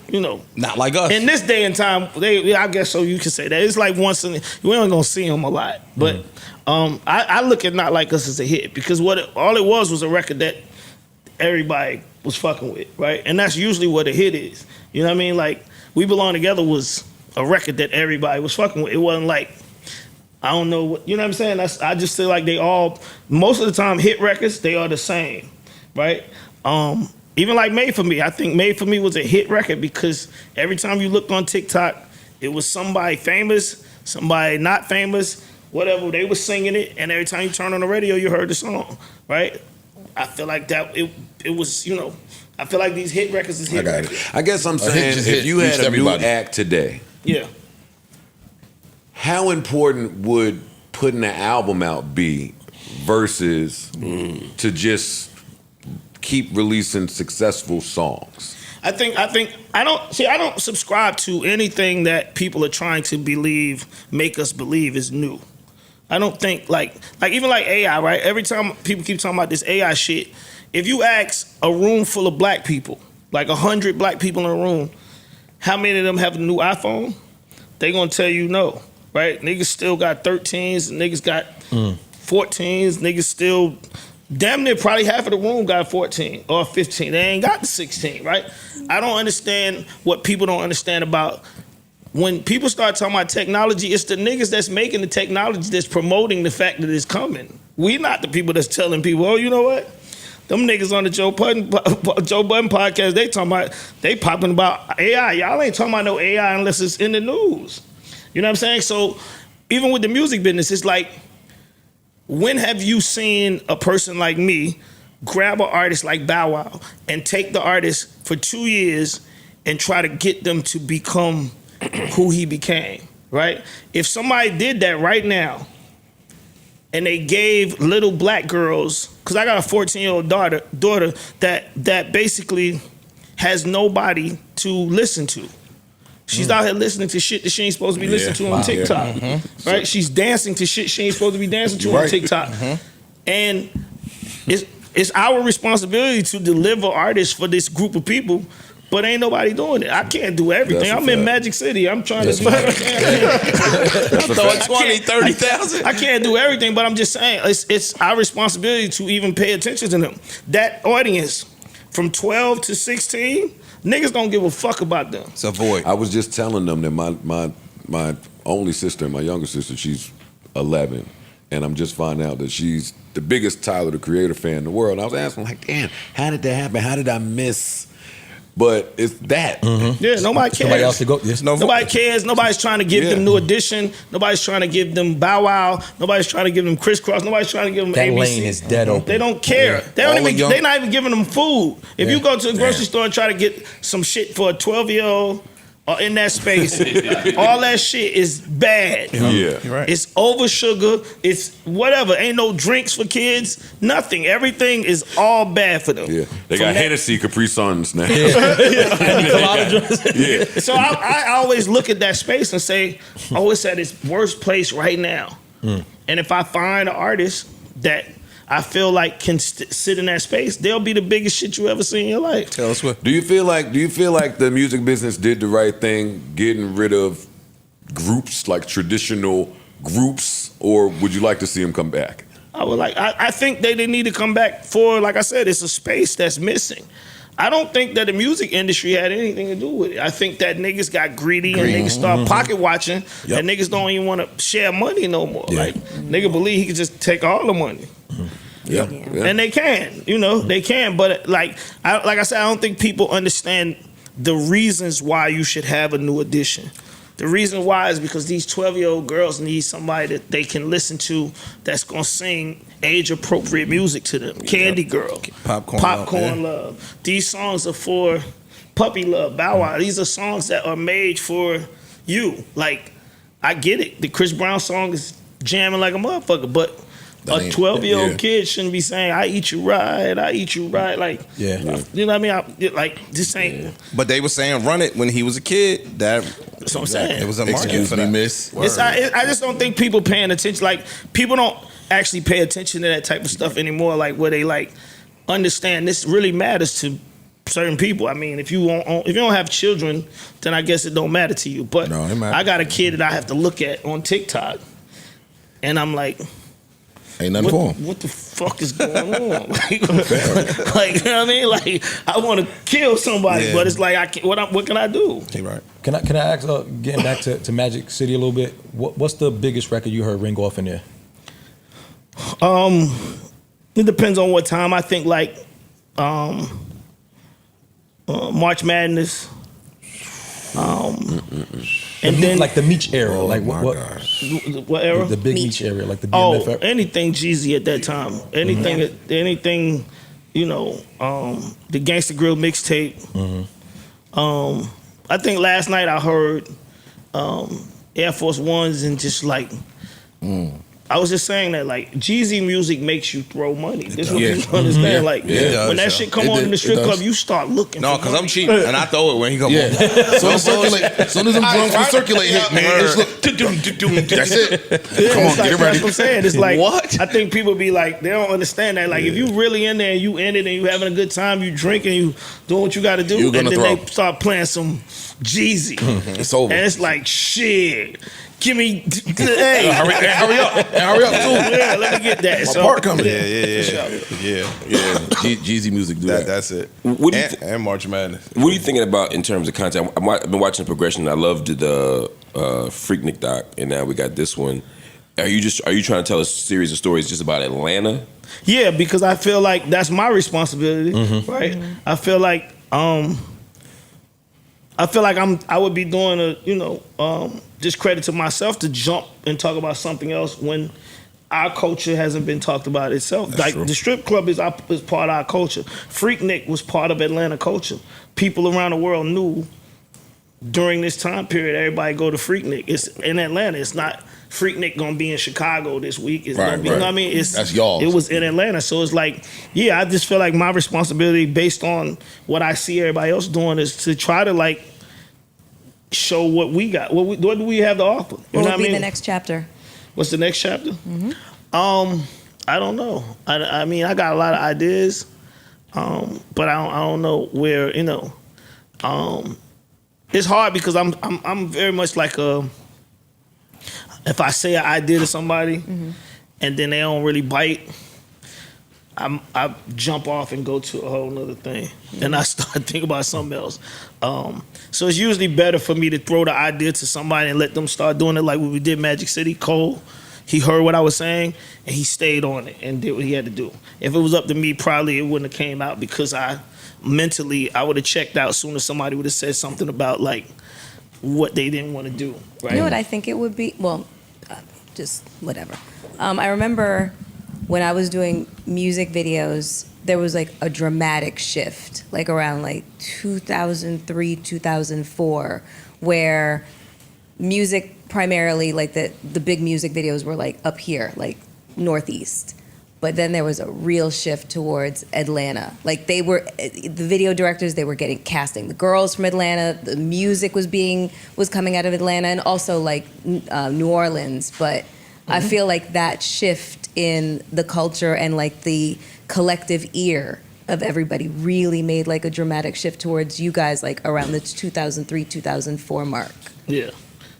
Not like us. in this day and time, I guess so you can say that. It's like once in, we ain't gonna see him a lot. But I look at Not Like Us as a hit because all it was a record that everybody was fucking with, right? And that's usually what a hit is. You know what I mean? Like, We Belong Together was a record that everybody was fucking with. It wasn't like, I don't know what, you know what I'm saying? I just feel like most of the time, hit records, they are the same, right? Even like Made For Me, I think Made For Me was a hit record because every time you looked on TikTok, it was somebody famous, somebody not famous, whatever, they were singing it, and every time you turn on the radio, you heard the song, right? I feel like that, it was, I feel like these hit records is hit I got records. it. I guess I'm hit saying just if hit, you had reached a everybody. new act today, Yeah. how important would putting an album out be versus to just keep releasing successful songs? I don't subscribe to anything that people are trying to make us believe is new. I don't think like even like AI, right? Every time people keep talking about this AI shit, if you ask a room full of black people, like 100 black people in a room, how many of them have a new iPhone? They gonna tell you no, right? Niggas still got 13s, niggas got 14s, niggas still damn near probably half of the room got 14 or 15. They ain't got the 16, right? I don't understand what people don't understand about when people start talking about technology, it's the niggas that's making the technology that's promoting the fact that it's coming. We not the people that's telling people, oh, you know what? Them niggas on the Joe Budden podcast, they popping about AI. Y'all ain't talking about no AI unless it's in the news. You know what I'm saying? So even with the music business, it's like, when have you seen a person like me grab an artist like Bow Wow and take the artist for 2 years and try to get them to become who he became, right? If somebody did that right now and they gave little black girls, because I got a 14-year-old daughter that basically has nobody to listen to. She's out here listening to shit that she ain't supposed to be listening to on TikTok, right? She's dancing to shit she ain't supposed to be dancing to on TikTok. And it's our responsibility to deliver artists for this group of people, but ain't nobody doing it. I can't do everything. That's a I'm in fact. Magic City. I'm trying to do I'm throwing 20, 30,000. I can't do everything, but I'm just saying it's our responsibility to even pay attention to them. That audience from 12 to 16, niggas don't give a fuck about them. It's a void. I was just telling them that my only sister, my younger sister, she's 11, and I'm just finding out that she's the biggest Tyler the Creator fan in the world. And I was asking, like, damn, how did that happen? How did I miss but it's that. Yeah, nobody cares. Somebody else to go. Yes. Nobody cares. Nobody's trying to give them New Edition. Nobody's trying to give them Bow Wow. Nobody's trying to give them Crisscross. Nobody's trying to give them That ABC. lane is dead open. They don't care. Yeah. They're not even giving them food. If you go to the grocery store and try to get some shit for a 12-year-old or in that space, all that shit is bad. Yeah. You're right. It's over sugar. It's whatever. Ain't no drinks for kids. Nothing. Everything is all bad for them. Yeah. They got Hennessy Capri Suns now. Yeah. So I always look at that space and say, oh, it's at its worst place right now. And if I find an artist that I feel like can sit in that space, they'll be the biggest shit you ever seen in your life. Tell us what. Do you feel like the music business did the right thing getting rid of groups, like traditional groups, or would you like to see them come back? I think they didn't need to come back for, like I said, it's a space that's missing. I don't think that the music industry had anything to do with it. I think that niggas got greedy and niggas start pocket watching and niggas don't even want to share money no more. Yeah. Like, nigga believe he can just take all the money. Yeah. And they can, they can. But like I said, I don't think people understand the reasons why you should have a New Edition. The reason why is because these 12-year-old girls need somebody that they can listen to that's gonna sing age-appropriate music to them. Candy Girl, Popcorn Love. These songs are for Puppy Love, Bow Wow. These are songs that are made for you. Like, I get it. The Chris Brown song is jamming like a motherfucker, but a 12-year-old kid shouldn't be saying, I eat you right. Like, you know what I mean? This ain't. But they were saying run it when he was a kid. That's what I'm saying. It was a market Excuse for me, that. miss. I just don't think people paying attention. Like, people don't actually pay attention to that type of stuff anymore. Like, where they like understand this really matters to certain people. I mean, if you don't have children, then I guess it don't matter to you. But No, it matters. I got a kid that I have to look at on TikTok, and I'm like, Ain't nothing for him. what the fuck is going on? like, you know what I mean? Like, I want to kill somebody, but it's like, what can I do? You're right. Can I ask, getting back to Magic City a little bit, what's the biggest record you heard ring off in there? It depends on what time. I think like March Madness. And then like the Meech era, like what era? The big Meech era, like the BMF era. Anything Jeezy at that time. Anything, the Gangsta Grill mixtape. I think last night I heard Air Force Ones and just like. I was just saying that like Jeezy music makes you throw money. This is what people understand. Like when that shit come on in the strip club, you start looking. No, because I'm cheap and I throw it when he come on. So as soon as them drums will circulate hit, man, it's that's it. Come on, get it ready. That's what I'm saying. It's like what? I think people be like, they don't understand that. Like if you really in there and you in it and you having a good time, you drinking, you doing what you got to do, and then they start playing some Jeezy. It's over. And it's like shit. Give me, hey, hurry up too. Yeah, let me get that. My part coming. Yeah. Jeezy music do that. That's it. And March Madness. What are you thinking about in terms of content? I've been watching the progression. I loved the Freaknik doc, and now we got this one. Are you trying to tell a series of stories just about Atlanta? Yeah, because I feel like that's my responsibility, right? I feel like I would be doing a discredit to myself to jump and talk about something else when our culture hasn't been talked about itself. That's like true. the strip club is part of our culture. Freaknik was part of Atlanta culture. People around the world knew during this time period everybody go to Freaknik. It's in Atlanta. It's not Freaknik gonna be in Chicago this week. It's gonna be, you know what I mean? That's y'all. It was in Atlanta. So it's like, yeah, I just feel like my responsibility based on what I see everybody else doing is to try to like show what we got. What do we have to offer? You know What would be I mean? the next chapter? What's the next chapter? I don't know. I mean, I got a lot of ideas, but I don't know where. It's hard because I'm very much like if I say an idea to somebody and then they don't really bite, I jump off and go to a whole nother thing, and I start thinking about something else. So it's usually better for me to throw the idea to somebody and let them start doing it, like when we did Magic City. Cole, he heard what I was saying and he stayed on it and did what he had to do. If it was up to me, probably it wouldn't have came out because mentally, I would have checked out as soon as somebody would have said something about like what they didn't want to do. Right? You know what I think it would be? Well, just whatever. I remember when I was doing music videos, there was like a dramatic shift, like around like 2003, 2004, where music primarily, like the big music videos were like up here, like Northeast. But then there was a real shift towards Atlanta. Like the video directors, they were casting the girls from Atlanta. The music was coming out of Atlanta, and also like New Orleans. But I feel like that shift in the culture and like the collective ear of everybody really made like a dramatic shift towards you guys, like around the 2003, 2004 mark. Yeah.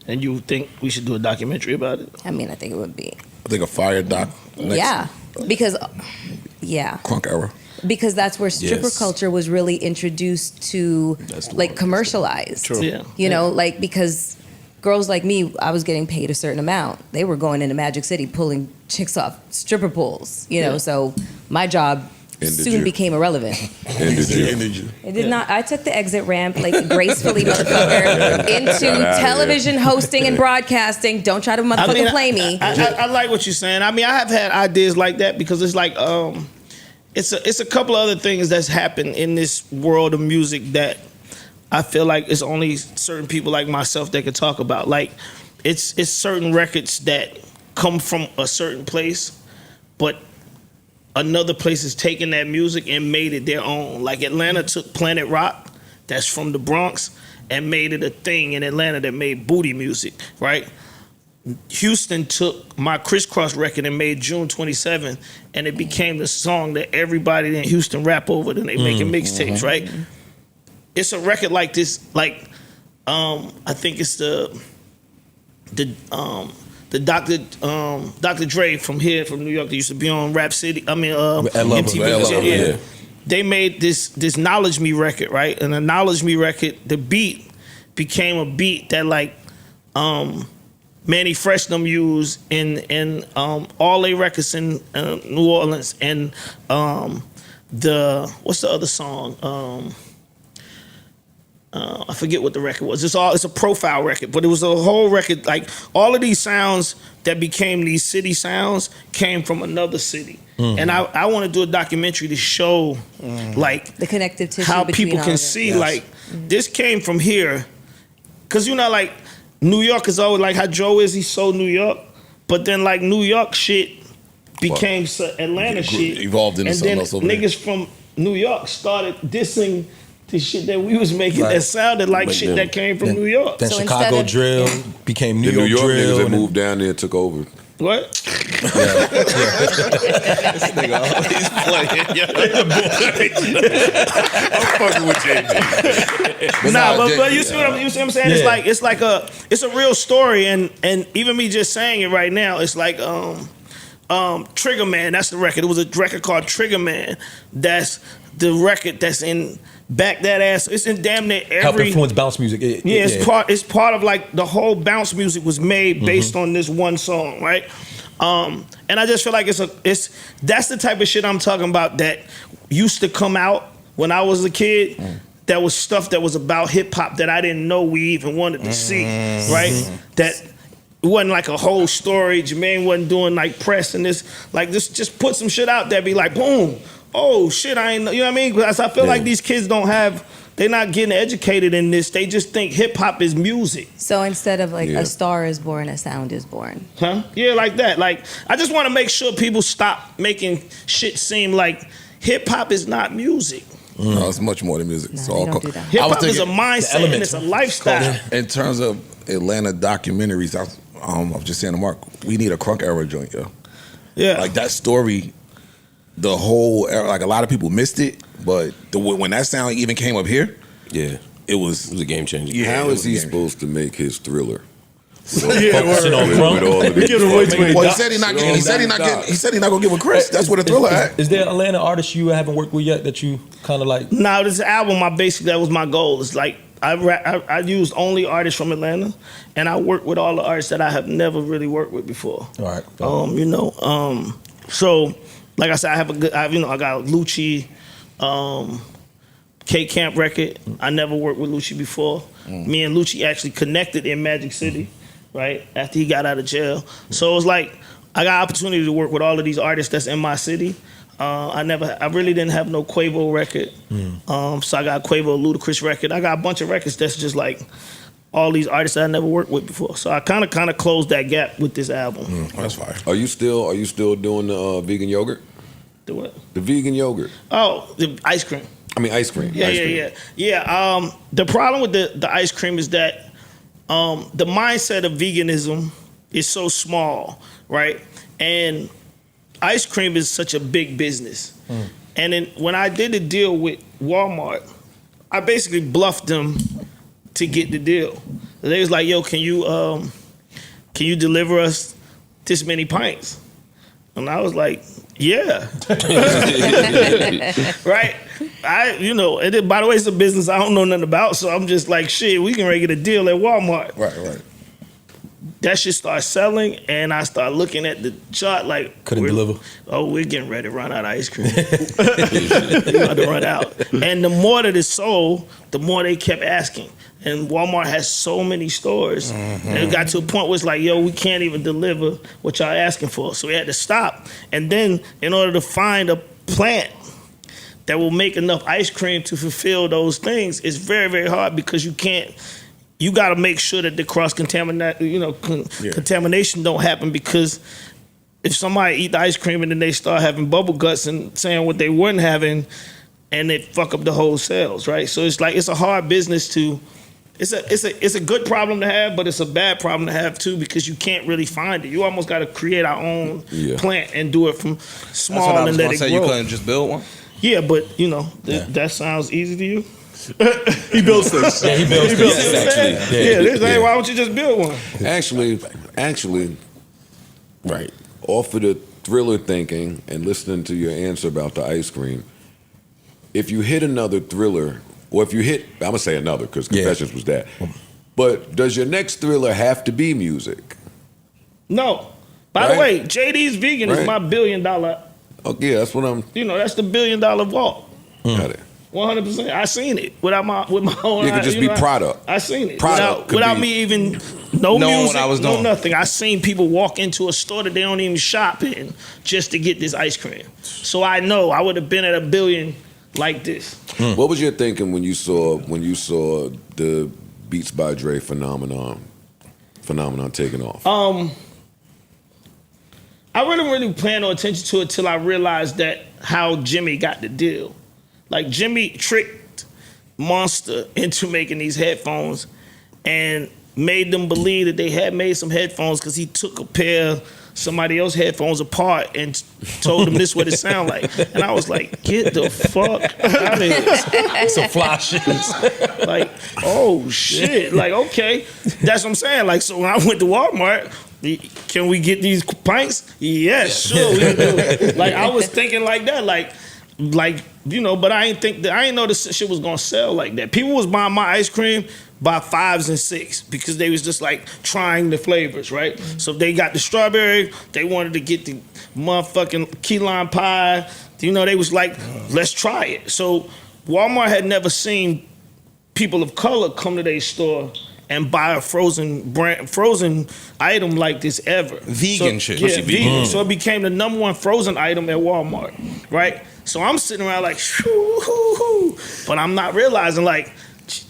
And you think we should do a documentary about it? I mean, I think it would be. I think a fire doc. Yeah. Because, yeah. Crunk era. Because that's where stripper culture was really introduced to, like, commercialized. True. Yeah. You know, like, because girls like me, I was getting paid a certain amount. They were going into Magic City pulling chicks off stripper poles, you know, so my job soon became irrelevant. Ended you. It did not. I took the exit ramp, like, gracefully, motherfucker, into television hosting and broadcasting. Don't try to motherfucking play me. I like what you're saying. I mean, I have had ideas like that because it's like, it's a couple of other things that's happened in this world of music that I feel like it's only certain people like myself that can talk about. Like, it's certain records that come from a certain place, but another place has taken that music and made it their own. Like Atlanta took Planet Rock, that's from the Bronx, and made it a thing in Atlanta that made booty music, right? Houston took my Crisscross record and made June 27, and it became the song that everybody in Houston rap over, and they making mixtapes, right? It's a record like this, like I think it's the Dr. Dre from New York that used to be on Rap City. I mean, MTV. Yeah. They made this Knowledge Me record, right? And the Knowledge Me record, the beat became a beat that like Manny Fresh them used in all their records in New Orleans, and what's the other song? I forget what the record was. It's a profile record, but it was a whole record. Like all of these sounds that became these city sounds came from another city. And I want to do a documentary to show like the connective tissue how people can see like this came from here. Cause you know, like New York is always like how Joe is, he's so New York, but then like New York shit became Atlanta shit. Evolved into something else over there. Niggas from New York started dissing the shit that we was making that sounded like shit that came from New York. Then so Chicago drill became New York drill. New York niggas that moved down there took over. What? This nigga always playing. I'm fucking with JB. but you see what I'm saying? Yeah. It's a real story, and even me just saying it right now, it's like Trigger Man. That's the record. It was a record called Trigger Man. That's the record that's in Back That Ass. It's in damn near every. Help influence bounce music. It's part of like the whole bounce music was made based on this one song, right? And I just feel like that's the type of shit I'm talking about that used to come out when I was a kid. That was stuff that was about hip hop that I didn't know we even wanted to see, right? That it wasn't like a whole story. Jermaine wasn't doing like press and this, like this. Just put some shit out there, be like, boom. Oh shit, I ain't, you know what I mean? Because I feel like these kids they're not getting educated in this. They just think hip hop is music. So instead of like a star is born, a sound is born. Huh? Yeah, like that. Like I just want to make sure people stop making shit seem like hip hop is not music. No, it's much more than music. No, don't do that. Hip hop is a mindset and it's a lifestyle. In terms of Atlanta documentaries, I was just saying to Mark, we need a Crunk era joint, yo. Yeah. Like that story. The whole era, like a lot of people missed it, but when that sound even came up here, it was a game changer. Yeah, how is he supposed to make his Thriller? Focusing on Crunk. He said he's not gonna give a Chris. That's what a Thriller at. Is there Atlanta artists you haven't worked with yet that you kind of like? No, this album, that was my goal. It's like I used only artists from Atlanta, and I work with all the artists that I have never really worked with before. All right. So. Like I said, I got Lucci, K Camp record. I never worked with Lucci before. Me and Lucci actually connected in Magic City, right? After he got out of jail. So it was like, I got opportunity to work with all of these artists that's in my city. I really didn't have no Quavo record. So I got Quavo Ludacris record. I got a bunch of records that's just like all these artists that I never worked with before. So I kind of closed that gap with this album. That's fire. Are you still doing the vegan yogurt? The what? The vegan yogurt. Oh, the ice cream. I mean ice cream. Yeah. The problem with the ice cream is that the mindset of veganism is so small, right? And ice cream is such a big business. And then when I did the deal with Walmart, I basically bluffed them to get the deal. They was like, "Yo, can you deliver us this many pints?" And I was like, "Yeah." Right? And then, by the way, it's a business I don't know nothing about, so I'm just like, shit, we can get a deal at Walmart. Right. That shit started selling, and I started looking at the chart like, couldn't deliver. Oh, we're getting ready to run out of ice cream. We're about to run out. And the more that it sold, the more they kept asking. And Walmart has so many stores. And it got to a point where it's like, yo, we can't even deliver what y'all asking for. So we had to stop. And then in order to find a plant that will make enough ice cream to fulfill those things, it's very, very hard because you got to make sure that the contamination don't happen, because if somebody eat the ice cream and then they start having bubble guts and saying what they weren't having, and it fuck up the whole sales, right? So it's like, it's a hard business to. It's a good problem to have, but it's a bad problem to have too, because you can't really find it. You almost got to create our own plant and do it from small and let it grow. You couldn't just build one? Yeah, but that sounds easy to you. He builds things. Yeah, he builds things. Why don't you just build one? Actually, right. Off of the thriller thinking and listening to your answer about the ice cream, if you hit another thriller, or if you hit, I'm gonna say another because Confessions was that. But does your next thriller have to be music? No. By the way, JD's Vegan is my $1 billion. Oh yeah, that's what I'm. That's the $1 billion vault. Got it. 100%. I seen it with my own. You could just be product. I seen it Product without me even no knowing music, what I was doing. no nothing. I seen people walk into a store that they don't even shop in just to get this ice cream. So I know I would have been at $1 billion like this. What was your thinking when you saw the Beats by Dre phenomenon taking off? I really paying no attention to it till I realized that how Jimmy got the deal. Like, Jimmy tricked Monster into making these headphones and made them believe that they had made some headphones because he took a pair of somebody else's headphones apart and told them this is what it sound like. And I was like, get the fuck out of here. Some fly shit. Like, oh shit. Like, okay. That's what I'm saying. Like, so when I went to Walmart, can we get these pints? Yes, sure we can do it. Like, I was thinking like that. Like, but I ain't know this shit was gonna sell like that. People was buying my ice cream by 5s and 6s because they was just like trying the flavors, right? So if they got the strawberry, they wanted to get the motherfucking key lime pie. They was like, let's try it. So Walmart had never seen people of color come to their store and buy a frozen item like this ever. Vegan shit. Yeah, vegan. So it became the #1 frozen item at Walmart, right? So I'm sitting around like, shoo-hoo-hoo. But I'm not realizing, like,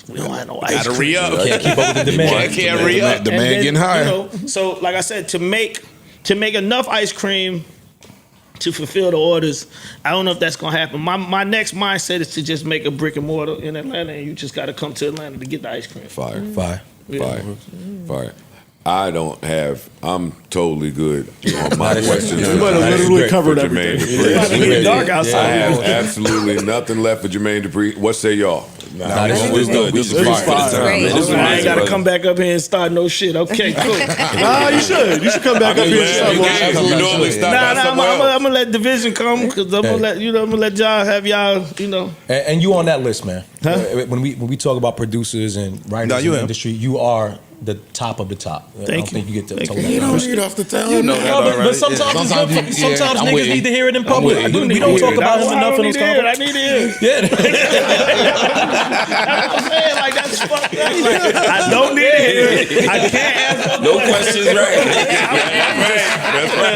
we don't have no ice cream. Gotta re-up. Can't keep up with the demand. Can't re-up. Demand getting higher. So like I said, to make enough ice cream to fulfill the orders, I don't know if that's gonna happen. My next mindset is to just make a brick and mortar in Atlanta, and you just gotta come to Atlanta to get the ice cream. Fire. Yeah. Fire. I'm totally good on my questions. You might have literally covered everything. It's getting dark outside. I have absolutely nothing left for Jermaine Dupri. What say y'all? This is Great. I ain't gotta come back up here and start no shit. Okay, cool. You should. You should come back up here and start more shit. You normally start I'm gonna let Division come because I'm gonna let y'all have y'all. And you on that list, man. When we talk about producers and writers in the industry, you are the top of the top. I don't Thank think you. you get to Thank told you. that. You don't read off the top. You know that already. But sometimes it's good for, sometimes I'm niggas with you. need to hear it in I'm public. with you. We don't talk about him enough in those I conversations. need to hear it. Yeah. That's what I'm saying. Like, that's fucked up. Like, I don't need to hear it. I can't answer. No questions, right?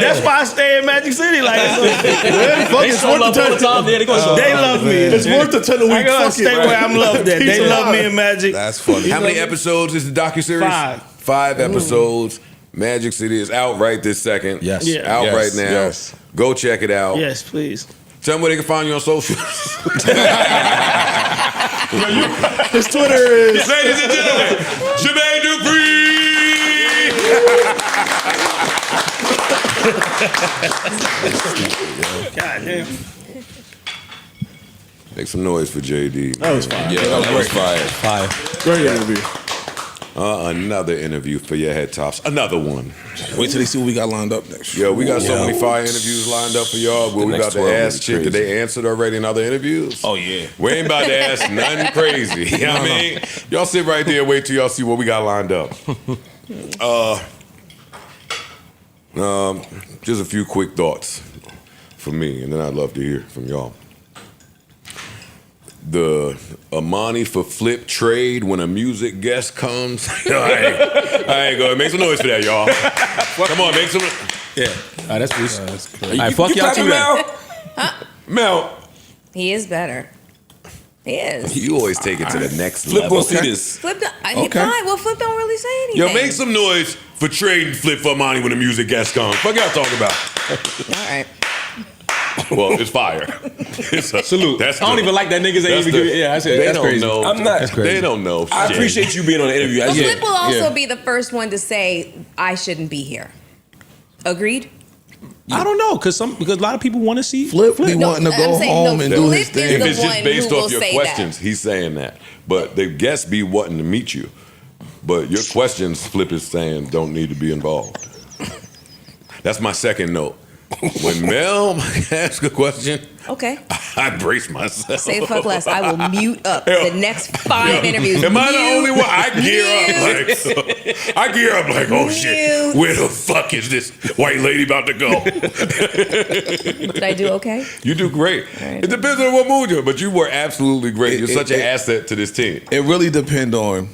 That's why I stay in Magic City. Like, They show love all the time. Yeah, they gonna show they love. love me. It's worth the 10 a week. I gotta Fuck it, stay right? where I'm loved at. They love me in Magic. That's funny. How many episodes is the docuseries? 5. 5 episodes. Magic City is out right this second. Yes. Yeah. Out Yes, right now. yes. Go check it out. Yes, please. Tell them where they can find you on social. His Twitter is. Ladies and gentlemen, Jermaine Dupri. God damn. Make some noise for JD. That was fine. Yeah, that was fire. Five. Great interview. Another interview for your head tops. Another one. Wait till they see what we got lined up next. Yo, we got so many fire interviews lined up for y'all. Where we next about to 12 will ask be shit that crazy. they answered already in other interviews. Oh yeah. We ain't about to ask nothing crazy. You know what I mean? Y'all sit right there and wait till y'all see what we got lined up. Just a few quick thoughts from me, and then I'd love to hear from y'all. The Amani for Flip trade when a music guest comes. I ain't going. Make some noise for that, y'all. Come on, make some. Yeah. All right, that's peace. All right, You fuck y'all clapping too. now? Mel, He is better. He is. you always take it to the next Flip level. gonna see this. Flip, fine. Well, Flip don't really say anything. Yo, make some noise for trading Flip for Amani when the music guest comes. Fuck y'all talking about. All right. Well, it's fire. It's a Salute. That's I don't the- even like that niggas ain't that's even the- give it. Yeah, I said They that's don't crazy. know. I'm not. That's crazy. They don't know. I shit. appreciate you being on the interview. But Yeah. Flip will also yeah. be the first one to say, I shouldn't be here. Agreed? I don't know, because a lot of people want to see Flip be No, wanting to I'm go saying, home no, and do Flip his is thing. If the it's just one based who off will your say questions, that. he's saying that. But the guests be wanting to meet you. But your questions, Flip is saying, don't need to be involved. That's my second note. When Mel asks a question, Okay. I brace myself. Say fuck less. I will mute up the next 5 interviews. Am I the Mute. only one? I gear up like, oh shit, where the fuck is this white lady about to go? Did I do okay? You do great. right. It depends on what mood you're in, but you were absolutely great. You're It- such it- an asset to this team. It really depend on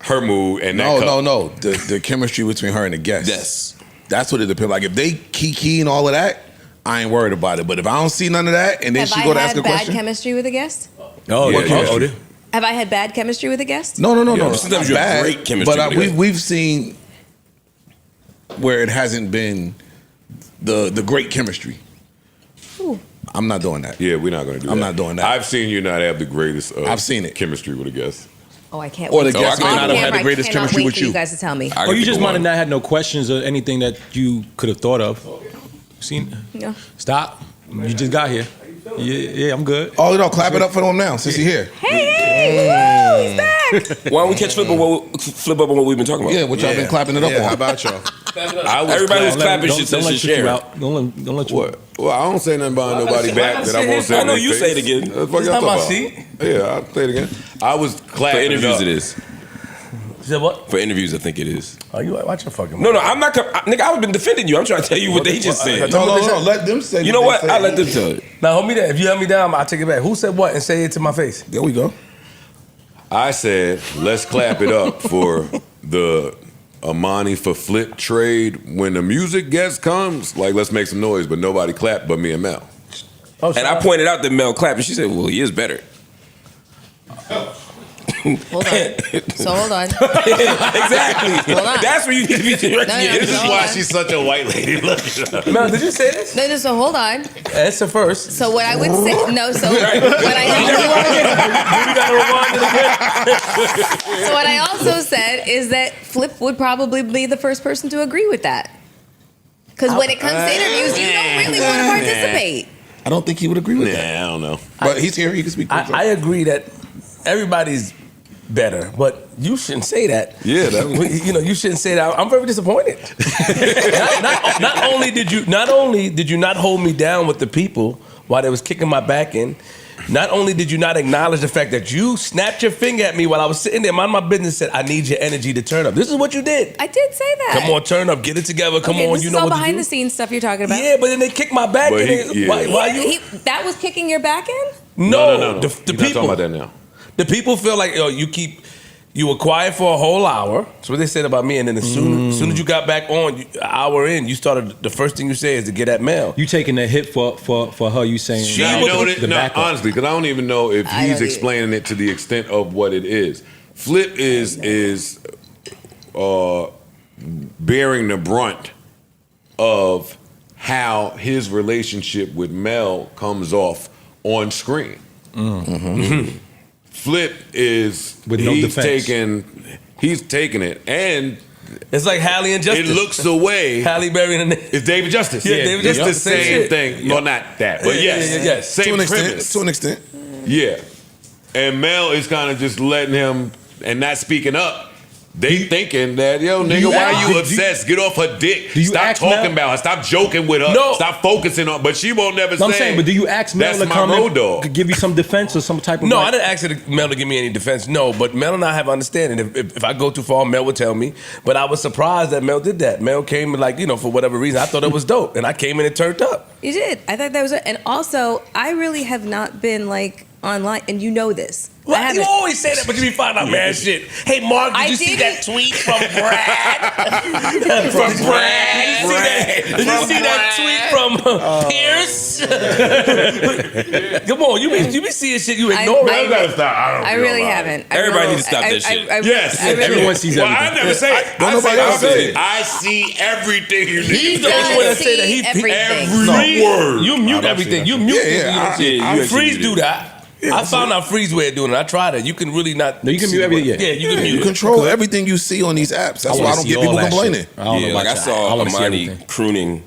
Her mood and that no the chemistry between her and the guest. Yes. That's what it depends. Like if they kiki and all of that, I ain't worried about it. But if I don't see none of that, and then Have she I go to ask had a bad question, chemistry with a guest? Oh, Yeah, yeah. yeah. Oh, Have I had bad chemistry with a guest? no. Sometimes Not you have bad, great chemistry But with a guest. we've seen where it hasn't been the great chemistry. Ooh. I'm not doing that. Yeah, we're not going to do that. I'm not doing that. I've seen you not have the greatest I've seen it. chemistry with a guest. Oh, I can't Or wait. the guest may Off not have had the camera, greatest I cannot chemistry wait with for you. you guys to tell me. I Or you can just pick might have one. not had no questions or anything that you could have thought of. Seen? No. Stop. You just got here. Yeah, I'm good. Oh, clap it up for him now since he's here. Hey, woo, he's back. Why don't we catch flip up on what we've been talking about? Yeah, what y'all been clapping it up Yeah, on? how about y'all? Everybody was clapping shit Don't since let you you share. out. Don't let you. What? Well, I don't say nothing behind nobody back that I won't say. I in know their you face. say it again. What the fuck It's y'all not my talking seat. about? Yeah, I'll say it again. I was For clapping interviews, up. it is. You said what? For interviews, I think it is. Oh, you watch your fucking No, I'm not. Nigga, I've been defending you. I'm trying to tell you what they just said. No. Let them say. You know what? I'll let them tell it. Now, hold me there. If you held me down, I'll take it back. Who said what and say it to my face? There we go. I said, let's clap it up for the Amani for Flip trade. When the music guest comes, like, let's make some noise, but nobody clapped but me and Mel. Oh, And I pointed out that Mel clapped, and she said, well, he is better. Hold on. So hold on. Exactly. Hold on. That's where you need to be directing No, your no, This is hold why on. she's such a white lady. Look at her. Mel, did you say this? No, so hold on. That's the first. So what I would say, no, so what I also said is that Flip would probably be the first person to agree with that. Because when it comes to interviews, you don't really want to participate. I don't think he would agree with that. Nah, I don't know. But he's here. He can speak. For himself. I agree that everybody's better, but you shouldn't say that. Yeah, that You know, you shouldn't say that. I'm very disappointed. not only did you not hold me down with the people while they was kicking my back in, not only did you not acknowledge the fact that you snapped your finger at me while I was sitting there, mind my business, said, I need your energy to turn up. This is what you did. I did say that. Come on, turn up, get it together. Come on, this you is know all what to behind do. the scenes stuff you're talking about. Yeah, but then they kicked my back. But in. Why you? That was kicking your back in? No. The He's not people. talking about that now. The people feel like you were quiet for a whole hour. That's what they said about me. And then as soon as you got back on, an hour in, you started. The first thing you say is to get at Mel. You taking the hit for her? You saying Honestly, because I don't even know if he's explaining it to the extent of what it is. Flip is bearing the brunt of how his relationship with Mel comes off on screen. Mm-hmm. Flip is with no defense. He's taking it, and it's like Halle and Justice. It looks away. Halle Berry and it's David Justice. Yeah, David Justice. It's the same thing. Well, not that, but yes, same premise. To an extent. Yeah, and Mel is kind of just letting him and not speaking up. They thinking that, yo, nigga, why are you obsessed? Get off her dick. Stop talking about her. Stop joking with her. No. Stop focusing on. But she won't never say. I'm saying, but do you ask Mel to come to give you some defense or some type of? No, I didn't ask Mel to give me any defense. No, but Mel and I have understanding. If I go too far, Mel would tell me. But I was surprised that Mel did that. Mel came for whatever reason. I thought it was dope, and I came in and turned up. You did. I thought that was, and also I really have not been online, and you know this. Well, you always say that, but you be finding out mad shit. Hey, Mark, did you see that tweet from Brad? From Brad? Did you see that tweet from Pierce? Come on, you be seeing shit you ignore. I really haven't. Everybody needs to stop that shit. Yes, everyone sees everything. I never say it. Don't nobody else say it. I see everything. He's the only one that say that. Every word. You mute everything. You mute I Freeze do that. I found out Freeze way of doing it. I tried it. You can really not. No, you can mute everything. Yeah, you can mute You it. control everything you see on these apps. That's why I don't get people complaining. I saw Amani crooning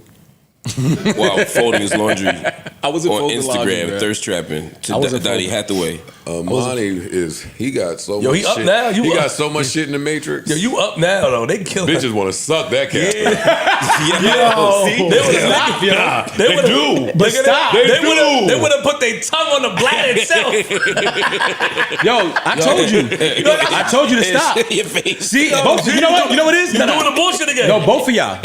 while folding his laundry on Instagram, thirst trapping to Donnie Hathaway. Amani he got so much he up shit. now. He got so much shit in the Matrix. Yo, you up now though? They kill bitches want to suck that cat. They do. But stop. They would have put their tongue on the bladder itself. Yo, I told you. I told you to stop. See, both. You know what? You know what it is? You're doing the bullshit again. No, both of y'all.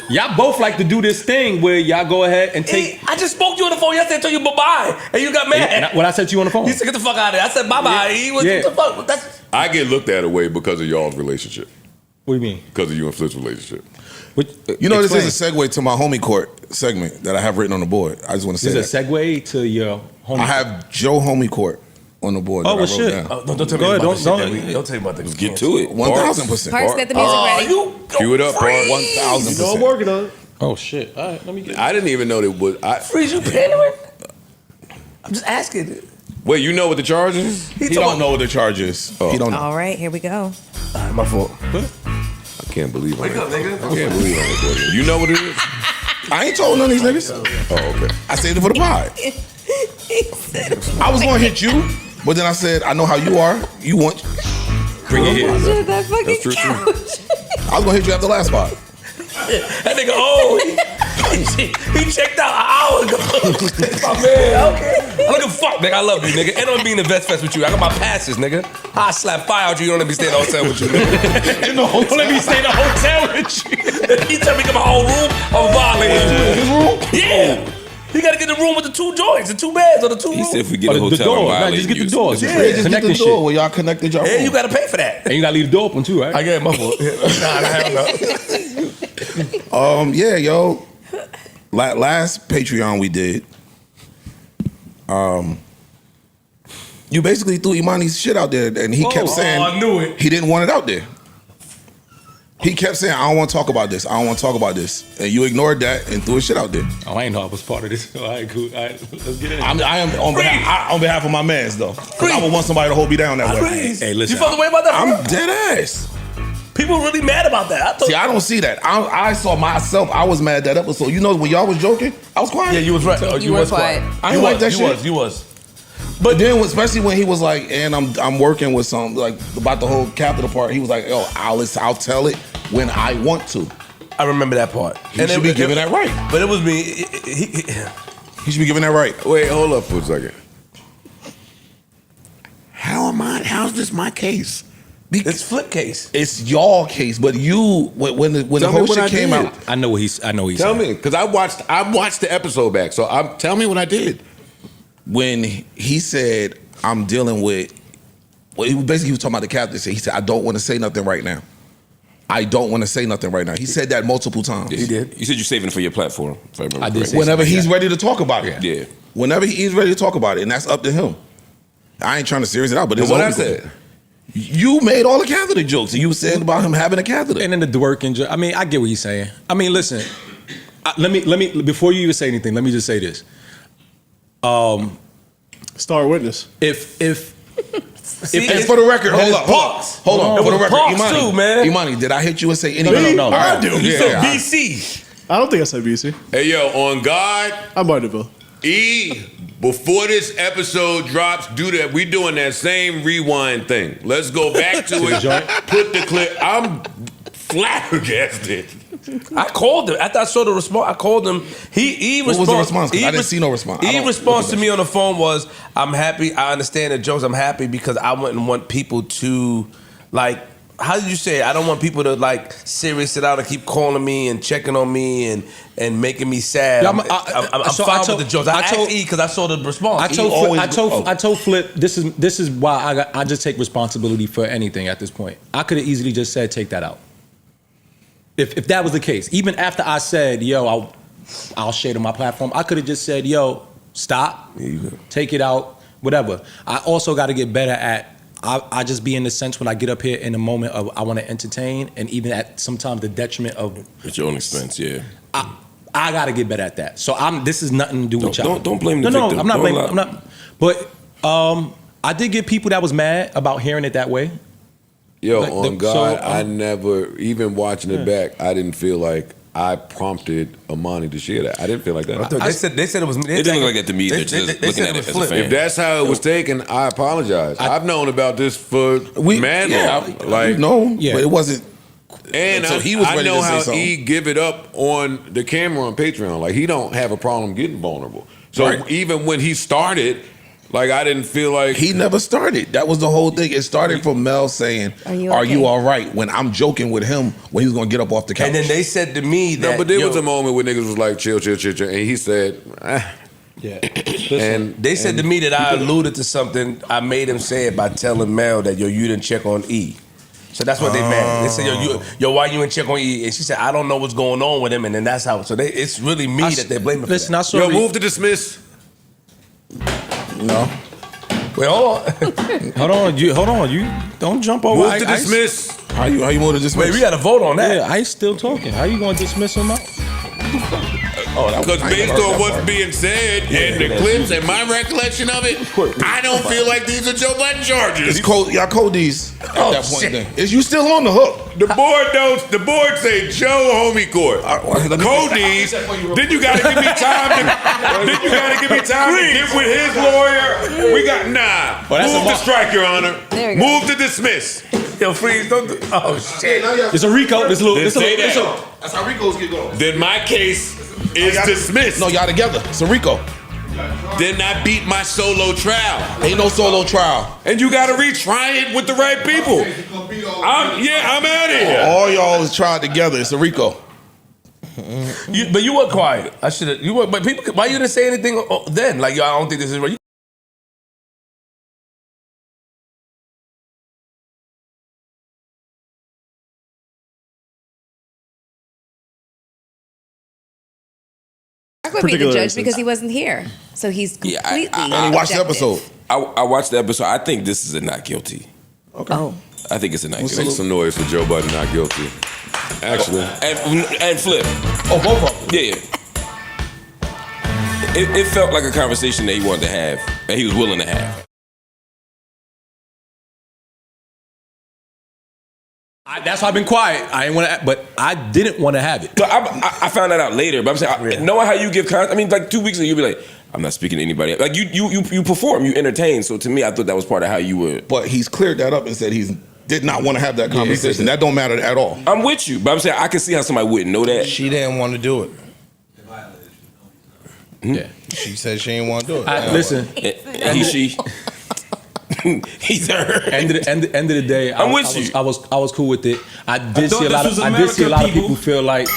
Y'all both like to do this thing where y'all go ahead and take. I just spoke to you on the phone yesterday and told you bye-bye, and you got mad. When I said to you on the phone. You said, get the fuck out of there. I said, bye-bye. He was, what the fuck? I get looked at away because of y'all's relationship. What do you mean? Because of you and Flip's relationship. You know, this is a segue to my homie court segment that I have written on the board. I just want to say this is a segue to your homie I have Joe homie court on the board. Oh, that well, I wrote shit. down. Don't tell me about this shit. Don't tell me about this. Let's get to it. 1,000%. Parks, get the music ready. Cue it up, Park. 1,000%. You know I'm working on it. Oh shit! All right, let me get. I didn't even know that was. Freeze, you pandering? I'm just asking. Wait, you know what the charge is? He don't know what the charge is. He don't know. All right, here we go. My fault. I can't believe Wake up, nigga. I can't believe I'm recording. You know what it is? I ain't told none of these niggas. Oh, okay. I saved it for the pod. I was gonna hit you, but then I said, I know how you are. You want. Bring it here. Shit, that fucking That's true, couch. I was gonna hit you after the last pod. That nigga, he checked out an hour ago. My man, okay. I don't give a fuck, nigga. I love you, nigga. And I'm being in the Vest Fest with you. I got my passes, nigga. I slap fire out you. You don't let me stay in the hotel with you, nigga. In the hotel. Don't let me stay in the hotel with you. He tell me to get my own room. I'm violating his room. Yeah. He got to get the room with the 2 joints, the 2 beds, or the 2 rooms. He said if we get a hotel, the door. I'm Just get the you. doors. Yeah, just get the door where y'all connected y'all. And you got to pay for that. And you gotta leave the door open too, right? I get my fault. Nah, Yeah, yo. Last Patreon we did, you basically threw Imani's shit out there, and he kept saying I knew it. he didn't want it out there. He kept saying, I don't want to talk about this. I don't want to talk about this. And you ignored that and threw his shit out there. Oh, I ain't know I was part of this. All right, cool. All right, let's get in. I am on behalf of my mans, though. 'Cause I would want somebody to hold me down that way. Hey, listen. You felt the way about that? I'm dead ass. People really mad about that. See, I don't see that. I saw myself. I was mad that episode. You know, when y'all was joking, I was quiet. Yeah, you was right. You were was quiet. I didn't like that shit. You was. But then, especially when he was like, and I'm working with some, like, about the whole capital part, he was like, yo, I'll tell it when I want to. I remember that part. He should be giving that right. But it was me. He should be giving that right. Wait, hold up for a second. how's this my case? It's Flip case. It's your case, but you when the whole shit came out. I know what he's. Tell me, because I watched the episode back. So tell me what I did. When he said, "I'm dealing with," well, he was talking about the captaincy. He said, "I don't want to say nothing right now. I don't want to say nothing right now." He said that multiple times. He did. You said you're saving it for your platform. If I remember I did correctly. say Whenever he's ready to talk about it. Yeah. Whenever he's ready to talk about it, and that's up to him. I ain't trying to serious it out, but it's What I over. said. You made all the catheter jokes, and you were saying about him having a catheter. And then the working. I mean, I get what he's saying. I mean, listen. Let me. Before you even say anything, let me just say this. Star witness. If And for the record, hold on. It For the was record, Parks too, man. Imani, did I hit you and say anything? Me? No. I All right. do. You Yeah, said yeah, I- BC. I don't think I said BC. Hey, yo, on God, I might have. before this episode drops, do that. We doing that same rewind thing. Let's go back to it. Put the clip. I'm flabbergasted. I called him after I saw the response. I called him. He What was responded. the response? 'Cause I didn't see no response. I He don't response look to at me on the phone was, "I'm happy. I understand the jokes. I'm happy because I wouldn't want people to like." How did you say it? I don't want people to like serious it out and keep calling me and checking on me and making me sad. Yeah, I'm so fine I told- with the jokes. I I told- asked E because I saw the response. I told E Flip, always- I told Flip this is why I just take responsibility for anything at this point. I could have easily just said take that out. If that was the case, even after I said yo I'll share it on my platform, I could have just said yo stop, take it out, whatever. I also got to get better at. I just be in the sense when I get up here in the moment of I want to entertain, and even at sometimes the detriment of At your own expense, yeah. I got to get better at that. So this is nothing to do with y'all. Don't blame the No, victim. I'm not Don't blaming. lie. I'm not. But I did get people that was mad about hearing it that way. Yo, Like on the- God, so, I never, even watching it back, I didn't feel like I prompted Amani to share that. I didn't feel like that. They said it was. It didn't look like that to me. They're just looking said at it was as a Flip. fan. If that's how it was taken, I apologize. I've known about this for mad long. Like, no, Yeah. but it wasn't. and So I, he was I ready know to say how something. he give it up on the camera on Patreon. Like, he don't have a problem getting vulnerable. So Right. even when he started, like, I didn't feel like He never started. That was the whole thing. It started from Mel saying, Are you "Are you okay?" all right?" When I'm joking with him when he was gonna get up off the couch. And then they said to me that. no, but there yo, was a moment where niggas was like, chill, and he said, Yeah. and They said to me that I alluded to something. I made him say it by telling Mel that yo, you didn't check on E. So that's what they meant. They said, yo, why you didn't check on E? And she said, I don't know what's going on with him. And then that's how. So it's really me that they're blaming. Listen, for I that. saw. yo, move to dismiss. no, Wait, hold on. Hold on. You don't jump over. Move to dismiss. how you want to dismiss? Wait, we got to vote on that. Yeah, I still talking. How you gonna dismiss him out? Because based on what's being said and the clips and my recollection of it, I don't feel like these are Joe Budden charges. It's cold. Y'all code these at Oh, that point. shit. Then is you still on the hook? The board don't. The board say Joe homie court. Code these. Then you gotta give me time to. Then you gotta give me time to get with his lawyer. We got Move to strike, Your Honor. There we go. Move to dismiss. Yo, freeze, don't do. Oh, shit. It's a Rico. It's a little. Then It's a say little. that. That's how Ricos get going. Then my case is dismissed. No, y'all together. It's a Rico. Then I beat my solo trial. Ain't no solo trial. And you gotta retry it with the right people. I'm out of here. All y'all is tried together. It's a Rico. But you were quiet. I should have. You were. But people. Why you didn't say anything then? Like, yo, I don't think this is right. Rock would be the Particular judge instance. because he wasn't here, so he's Yeah, completely. And he watched the objective. episode. I watched the episode. I think this is a not guilty. Oh, I think it's a not Make guilty. some noise for Joe Budden not guilty. Actually, And Flip. Oh, both of them. Yeah. It felt like a conversation that he wanted to have, and he was willing to have. That's why I've been quiet. I ain't want to, but I didn't want to have it. So I found that out later, but I'm saying, knowing how you give content, I mean, like 2 weeks ago, you'd be like, I'm not speaking to anybody. Like, you perform, you entertain. So to me, I thought that was part of how you were. But he's cleared that up and said he did not want to have that conversation. That don't matter at all. I'm with you, but I'm saying I can see how somebody wouldn't know that. She didn't want to do it. Yeah. She said she didn't want to do it. Listen, And he, she. He's hurt. End of the day, I'm I with you. was cool with it. I did thought see a lot. this was I did see a lot America, of people feel like.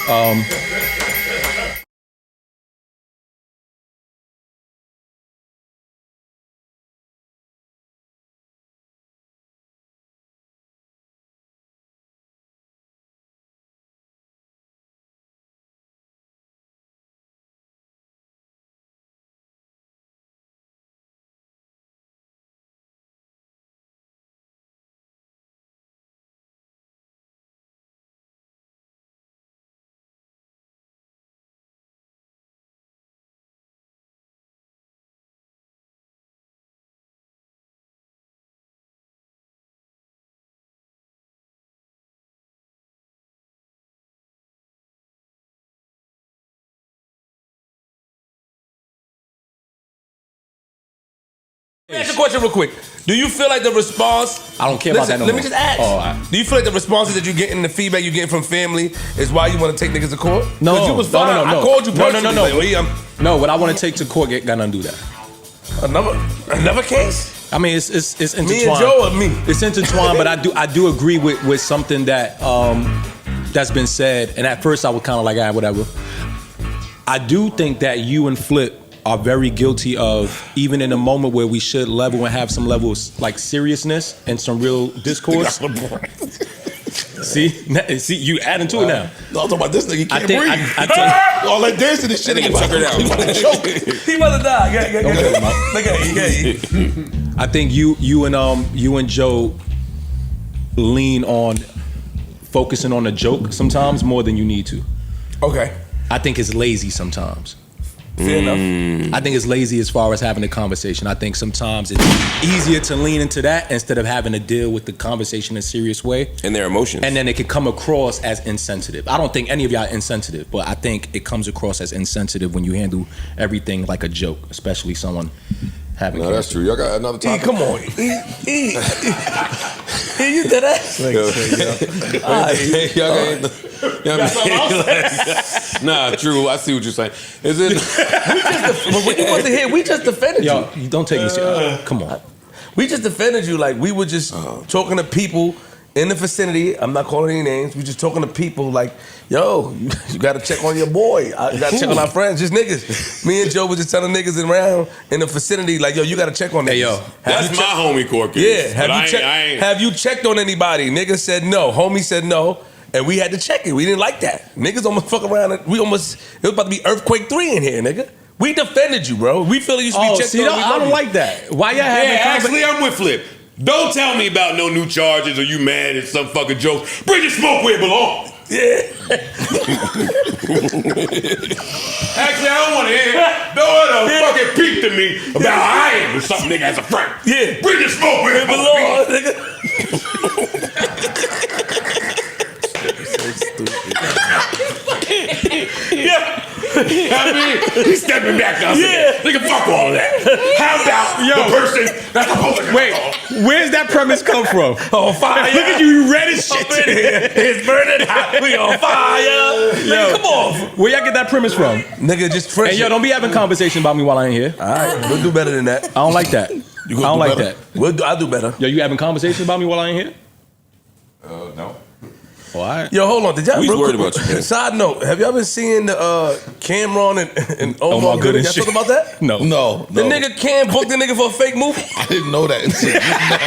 Let me ask you a question real quick. Do you feel like the response? I don't care about that no Let more. me just ask. Oh, all right. Do you feel like the responses that you're getting, the feedback you're getting from family, is why you want to take niggas to court? No, 'Cause you was fine. no. I called you personally. No. Like, well, yeah, No, what I want to take to court got nothing to do with that. another case. I mean, it's intertwined. Me and Joe or me? It's intertwined, but I do agree with something that that's been said. And at first, I was kind of like, whatever. I do think that you and Flip are very guilty of, even in a moment where we should level and have some level of like seriousness and some real discourse. See, you adding to it now. No, I'm talking about this nigga. He can't I think- breathe. I think- all that dancing and shit. That nigga tuckered out. He about to choke. He about to die. Don't cut him out. Look at him. I think you and Joe lean on focusing on a joke sometimes more than you need to. Okay. I think it's lazy sometimes. Fair enough. I think it's lazy as far as having a conversation. I think sometimes it's easier to lean into that instead of having to deal with the conversation in a serious way. And their emotions. And then it could come across as insensitive. I don't think any of y'all are insensitive, but I think it comes across as insensitive when you handle everything like a joke, especially someone having No, that's cancer. true. Y'all got another topic? Come on. You did that? Nah, true. I see what you're saying. Is it? But when you wasn't here, we just defended you. Yo, you don't take me serious. Come on. We just defended you like we were just talking to people in the vicinity. I'm not calling any names. We just talking to people like, yo, you got to check on your boy. I got to check on our friends, just niggas. Me and Joe was just telling niggas around in the vicinity like, yo, you got to check on niggas. Hey, yo. That's my homie Corky. Yeah, But have you checked on anybody? Niggas said no. Homie said no. And we had to check it. We didn't like that. Niggas almost fuck around. It was about to be Earthquake 3 in here, nigga. We defended you, bro. We feel you should be checked on. I don't like that. Why y'all having Actually, I'm with Flip. Don't tell me about no new charges or you mad at some fucking joke. Bring the smoke where it belongs. Yeah. Actually, I don't want to hear no other fucking peep to me about how I am with something nigga as a friend. Yeah. Bring the smoke where it belongs. nigga. Yeah. I mean, he's stepping back up. Yeah. Nigga, fuck all of that. How about the person that's supposed to Wait, where's that premise come from? On fire. Look at you, you read as shit. It's burning hot. We on fire. Nigga, come on. Where y'all get that premise from? Nigga, just friendship. Hey, yo, don't be having conversation about me while I ain't here. All right, we'll do better than that. I don't like that. I don't like that. I'll do better. Yo, you having conversations about me while I ain't here? No. Oh, all right. Yo, hold on. Did y'all We real worried quick- about you, man. Side note, have y'all been seeing the Cameron and Omar Gooding? Y'all talk about that? No. No. The nigga Cam booked the nigga for a fake movie. I didn't know that until just now.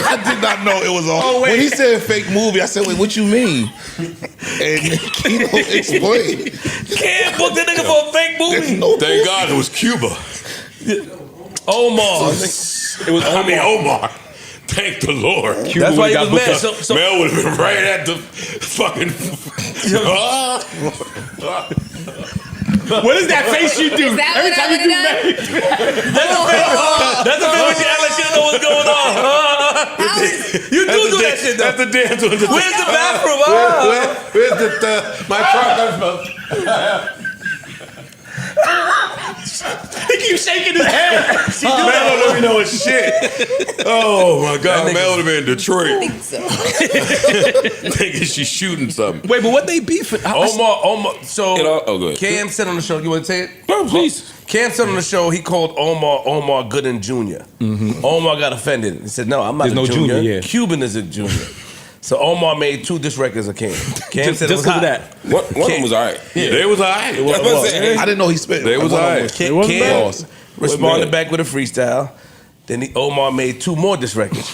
I did not know it was on. Oh, wait. When he said fake movie, I said, wait, what you mean? And Kino explained. Cam booked the nigga for a fake There's movie. no Thank God it was Cuba. Omar. It was Omar. Thank the Lord. That's why he was mad. So, Mel would have been right at the fucking. What is that face you do? Is that Every what time I you do would've that. that's the film you act like you know what's going on. You do that shit though. That's the dance. Where's the bathroom? Where's my truck? He keeps shaking his head. She do Mel that. don't even know his shit. Oh my God, Mel would have been in Detroit. I think so. Thinking she's shooting something. Wait, but what they beefing? Omar. So go ahead. Cam said on the show. You want to say it? No, please. Cam said on the show he called Omar Gooden Jr. Omar got offended. He said, "No, I'm not There's a no junior. junior, yeah. Cuban is a junior." So Omar made 2 diss records of Cam. Cam said it was just hot. that. One of them was all right. They was all right. That's what I'm saying. I didn't know he spit. They was One of all them right. was- Cam bad. responded back with a freestyle. Then Omar made 2 more diss records.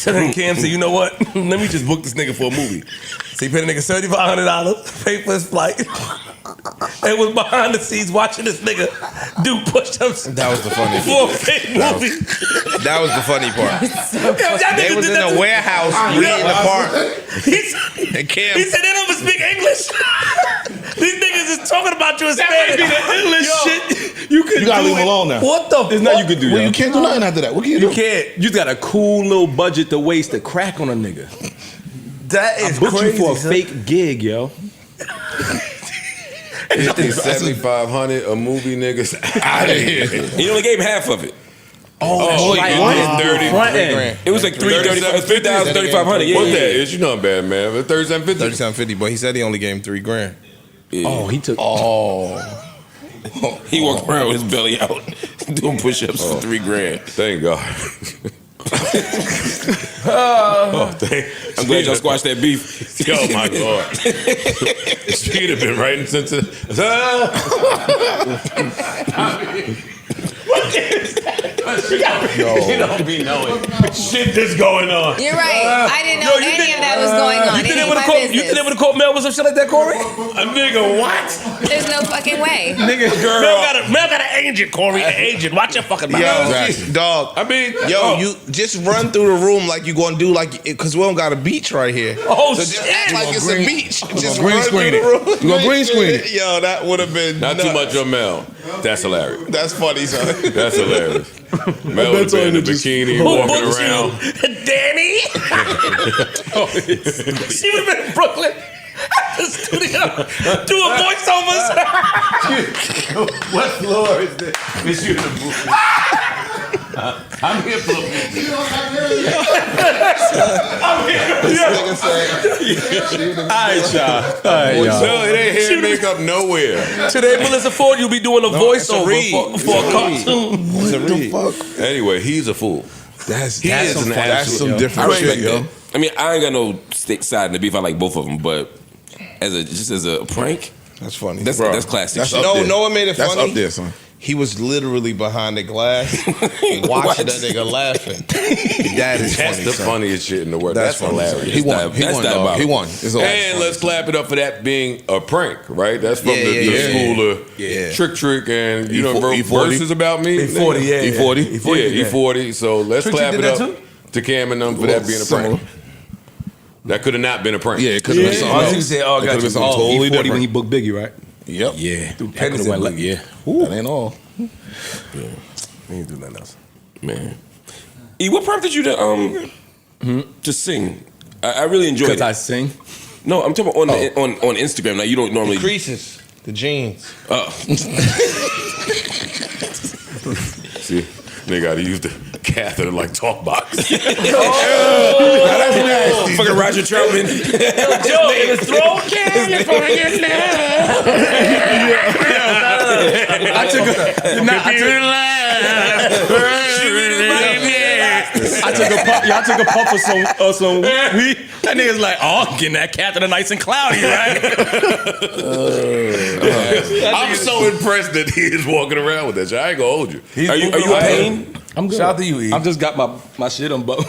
So then Cam said, "You know what? Let me just book this nigga for a movie." So he paid a nigga $7,500, paid for his flight, and was behind the scenes watching this nigga do push-ups. That was the funny for a fake movie. That was the funny part. That They nigga was did in that a to- warehouse reading the part. And Cam, He said they don't even speak English. These niggas is talking about you in Spanish. That might be the English shit. You could You gotta do leave him it. alone now. What the There's fuck? nothing you could do. Well, yo. you can't do nothing after that. What can you do? You can't. You just got a cool little budget to waste to crack on a nigga. That I is booked crazy. you for a son. fake gig, yo. $7,500 a movie, niggas out of here. He only gave half of it. Oh, right. it's 30 Front end. grand. It was like 3,000, 3,500. Yeah, What yeah, that yeah. is? You know I'm bad, man. But 37.50. 37.50, but he said he only gave him $3,000. Oh, he took. He walked around with his belly out, doing push-ups for $3,000. Thank God. I'm glad y'all squashed that beef. Oh my God. She'd have been writing since it. You don't be knowing shit that's going on. You're right. I didn't know any of that was going on. You It think ain't they my would business. have called Mel with some shit like that, Corey? A nigga, what? There's no fucking way. Mel got an agent, Corey. An agent. Watch your fucking mouth. Yo, dog. I mean, You just run through the room like you gonna do because we don't got a beach right here. Oh, so just shit. act like it's a beach. Just green run screen through it. the room. You gonna green screen it. Yo, that would have been not too nuts. much on Mel. That's hilarious. That's funny, son. That's hilarious. Mel would have been in a bikini Who walking booked around. you? Danny? She would have been in Brooklyn at the studio doing voiceovers. What floor is this? Miss you in the movie. I'm here for a movie. Alright, y'all. No, it ain't hair makeup nowhere. Today, Melissa Ford, you'll be doing a voiceover for a cartoon. What the fuck? Anyway, he's a fool. That's is some, an that's absolute- some different I respect shit, yo. that. I mean, I ain't got no side in the beef. I like both of them, but as a prank, That's funny. that's classic That's shit. up No, there. no one made it That's funny. up there, son. He was literally behind the glass watching that nigga laughing. That is That's funny, the son. funniest shit in the world. That's funny, son. hilarious. He won. He That's won, dog. diabolical. He won. It's all And let's clap it up for that being a prank, right? That's from the school of Yeah. Trick and you know E40. verses about me. E40, yeah. E40. Yeah, E40. So let's Trick clap did it that up too? to Cam and them for that being a Similar. prank. That could have not been a prank. Yeah, it could have been something I was else. gonna say, oh, I It got could've you. been something totally E40 when different. he booked Biggie, right? Yep. Yeah. That could've went like, yeah. That ain't all. We ain't do nothing else. Man. E, what prompted you to sing? I really enjoyed Because it. I sing. No, I'm talking about on Instagram. Now you don't normally. Creases, the jeans. See, they got to use the catheter like talk box. Fucking Roger Troutman. Joe, in his throat, Y'all took a puff of some weed. That nigga's like, oh, I'm getting that catheter nice and cloudy, right? I'm so impressed that he is walking around with that shit. I ain't gonna hold you. Are you in pain? I'm good. Shout out to you, E. I've just got my shit on, bro. Yo,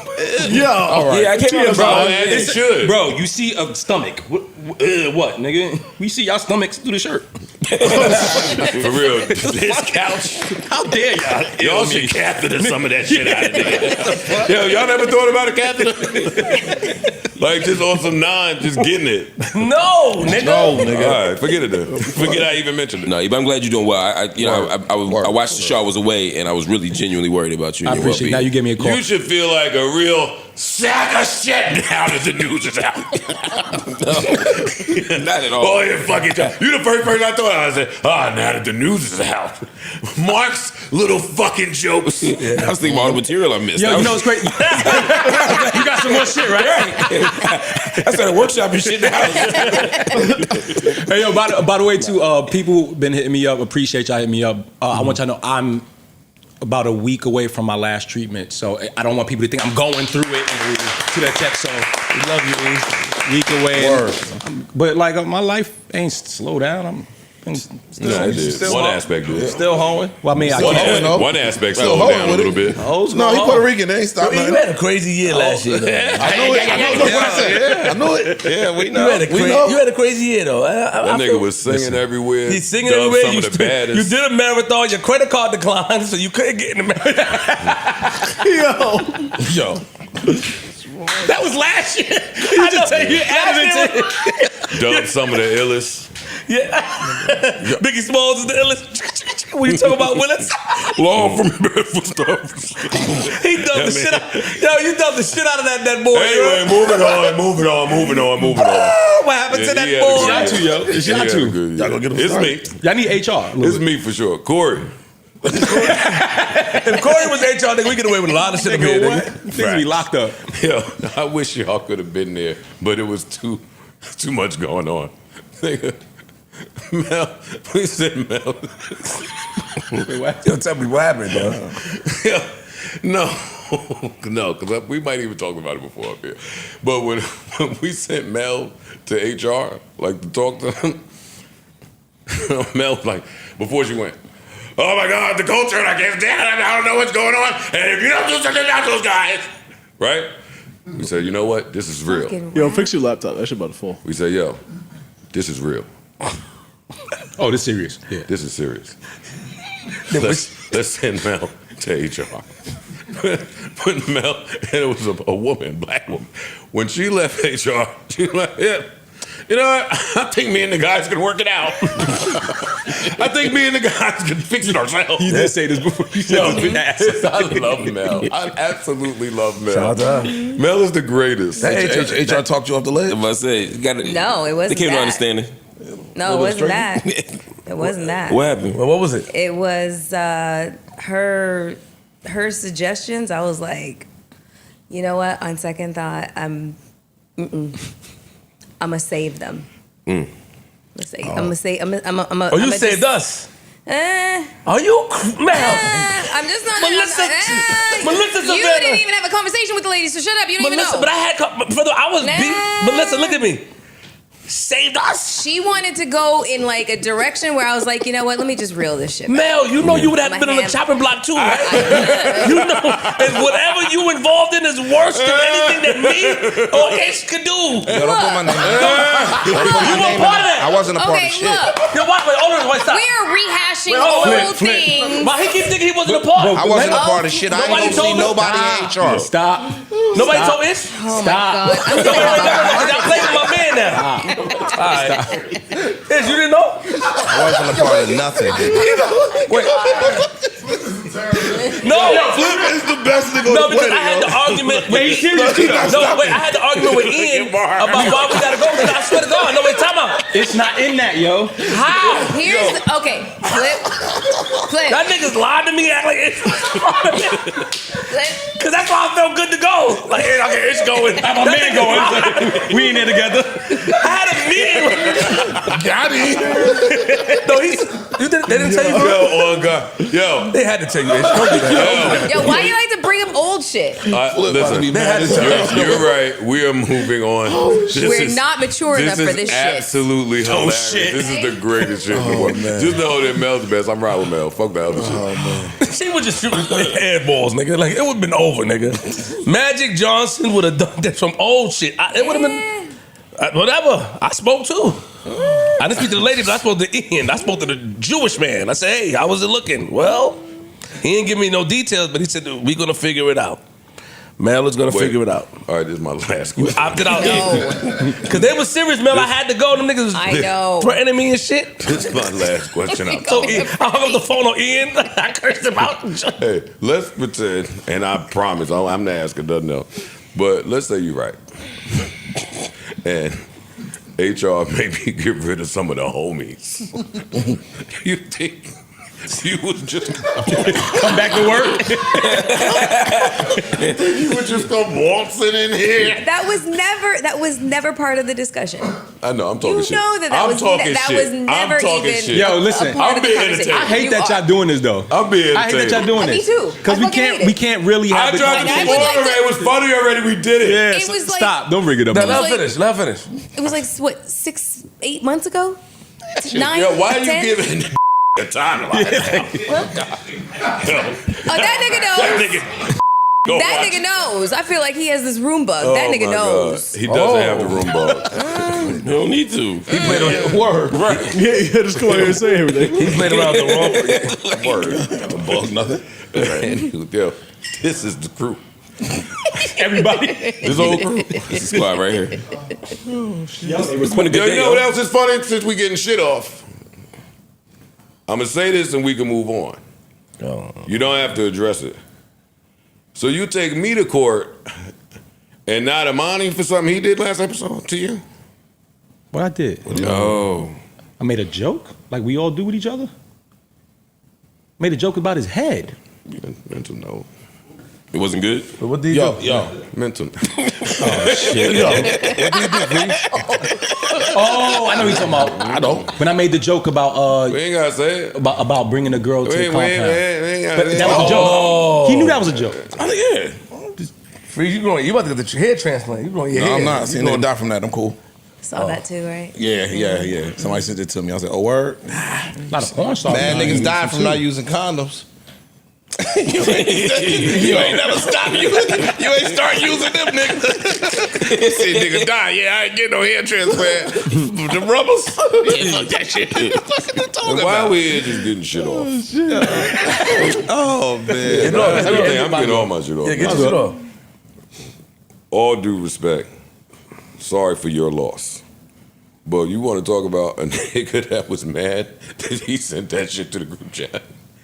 Yeah, I can't remember. Bro, as it should. Bro, you see a stomach. What, nigga? We see y'all stomachs through the shirt. For real, this couch. How dare y'all? Y'all should catheter some of that shit out of there. Yo, y'all never thought about a catheter? Like just on some nine, just getting it. no, nigga. All right, forget it then. Forget I even mentioned it. No, but I'm glad you're doing well. I watched the show. I was away, and I was really genuinely worried about you. I and your appreciate it. Now well-being. you give me a call. You should feel like a real sack of shit now that the news is out. Not at all. Oh, yeah, fucking joke. You the first person I thought of. I said, now that the news is out. Mark's little fucking jokes. I was thinking about all the material I missed. Yo, you know what's crazy? You got some more shit, right? I started workshopping shit now. Hey, yo, by the way, too, people been hitting me up. Appreciate y'all hitting me up. I want y'all to know I'm about a week away from my last treatment, so I don't want people to think I'm going through it to that check. So we love you. Week away, but like my life ain't slow down. One aspect do it. Still hoeing. Well, I mean, One aspect slowed down a little bit. No, he Puerto Rican. They ain't stopping. You had a crazy year last year, though. I know it. I know it. Yeah, we know. You had a crazy year, though. That nigga was singing everywhere. He's singing dubbed everywhere. Some of the baddest. You did a marathon. Your credit card declined, so you couldn't get in the marathon. Yo. That was last year. I just tell you, Dubbed some of the illest. Yeah. Biggie Smalls is the illest. When you talk about Willis, Long from Bedford stuff. he dubbed the shit out. Yo, you dubbed the shit out of that boy. Anyway, moving on. What happened to that Yeah, boy? Y'all too, yo. It's y'all too. Y'all gonna get him It's started. me. Y'all need HR. It's me for sure. Corey. If Corey was HR, nigga, we get away with a lot of shit up here, nigga. Niggas be locked up. Yo, I wish y'all could have been there, but it was too much going on. Nigga, Mel, we said Mel. Yo, tell me what happened, bro. No, because we might even talk about it before up here. But when we sent Mel to HR, like to talk to him, Mel, like, before she went, oh my God, the culture, I can't stand it, I don't know what's going on, and if you don't do something about those guys, right? We said, you know what, this is real. Yo, fix your laptop. That shit about to fall. We said, yo, this is real. Oh, this serious. Yeah. This is serious. Let's send Mel to HR. Put Mel, and it was a woman, black woman. When she left HR, she was like, yeah, you know what? I think me and the guys can work it out. I think me and the guys can fix it ourselves. You did say this before. You said this. I love Mel. I absolutely love Mel. Mel is the greatest. HR talked you off the ledge. I must say, No, it wasn't They came to that. understanding. No, it wasn't that. It wasn't that. What happened? Well, what was it? It was her suggestions. I was like, you know what? On second thought, I'm gonna save them. I'm gonna save. Oh, you saved us. Are you Mel? I'm just not. Melissa You Savannah. didn't even have a conversation with the lady, so shut up. You don't even know. But I was beat. Melissa, look at me. Saved us. She wanted to go in like a direction where I was like, you know what? Let me just reel this shit back. Mel, you know you would have been on the chopping block too, right? You know, and whatever you involved in is worse than anything that me or Ace could do. Yo, don't put my name in You were part of that. I wasn't a part Okay, of shit. look. Yo, wait, stop. We are rehashing Wait, old things. Why he keep thinking he wasn't a part? I wasn't a part of shit. I ain't gonna see nobody in HR. Stop. Nobody told Ish? Oh my God. Y'all playing with my man now. All right. Ish, you didn't know? I wasn't a part of nothing. Wait. No, Flip is the best nigga on no, the because planet. I had the argument. Wait, serious? I had the argument with Ian about why we gotta go. Because I swear to God, no, wait, time out. It's not in that, yo. How? Here's okay. Flip. That niggas lied to me, act like it's Flip. because that's why I felt good to go. Like, hey, okay, it's going. My man going. We in there together. I had a meeting. Got it. No, they didn't tell you. Yo, oh God. Yo. They had to tell you. Don't do that. Yo, why do you like to bring up old shit? Listen, you're right. We are moving on. We're not mature enough for this shit. Absolutely hilarious. shit. This is the greatest shit in the world. Just know that Mel's the best. I'm right with Mel. Fuck the other shit. She was just shooting head balls, nigga. Like, it would have been over, nigga. Magic Johnson would have done that from old shit. It would have been... whatever. I spoke too. I didn't speak to the lady, but I spoke to Ian. I spoke to the Jewish man. I said, hey, how was it looking? Well, he didn't give me no details, but he said, we're going to figure it out. Mel is going to figure it out. All right, this is my last question. Opted out. Because they was serious, Mel. I had to go. Them niggas was I know. threatening me and shit. This is my last question. So I hung up the phone on Ian. I cursed him out. Hey, let's pretend, and I promise, I'm the asker, doesn't know. But let's say you're right. And HR maybe get rid of some of the homies. You think you would just Come back to work. you would just come waltzing in here? That was never part of the discussion. I know, I'm talking You shit. know that I'm was talking that shit. was never I'm talking even shit. Yo, listen, a part I'm of the being conversation. entertained. I hate You that are. y'all doing this though. I'm being I hate that entertained. y'all doing Me this. too. Because I we fucking hate can't it. really have I the dropped the I ball would like already. It was funny already. We did it. Yeah, It was like- stop. Don't bring it up. Let was her like- finish. Let her finish. It was like what 6-8 months ago. 9. Yo, why are you 10? giving a timeline? Oh, that nigga knows. Go That watch. nigga knows. I feel like he has this room bug. Oh that nigga my knows. God. He doesn't have the room bug. You don't need to. He played on word. Right. Yeah, just come out here and say everything. He played around the wrong Word. Got a bug, nothing. Yo, this is the crew. Everybody. This whole crew. This is squad right here. It's been a Yo, good you day, know yo. what else is funny since we getting shit off? I'm gonna say this and we can move on. You don't have to address it. So you take me to court and not Amani for something he did last episode to you? What I did? Oh. I made a joke like we all do with each other. Made a joke about his head. Mental note. It wasn't good? But what did you do? Yo, Mental. Shit. Oh, I know what you're talking about. I don't. When I made the joke about We ain't gotta say it. about bringing a girl to the We compound. ain't gotta But say that was a it. joke. He knew that was a joke. I think, yeah. Freeze, you about to get the hair transplant. You going your No, hair. I'm not. Seeing nigga die from that. I'm cool. Saw that too, right? Yeah. Somebody sent it to me. I was like, oh, word. A lot of porn stars. Man, now niggas use die it, from too. not using condoms. you ain't never stop you. You ain't start using them niggas. See nigga die. Yeah, I ain't get no hair transplant. The rubbers. Yeah, fuck that shit. And why are we here just getting shit off? Oh man. That's the thing. I'm getting all my shit off. Yeah, get your shit off. All due respect, sorry for your loss. But you want to talk about a nigga that was mad that he sent that shit to the group chat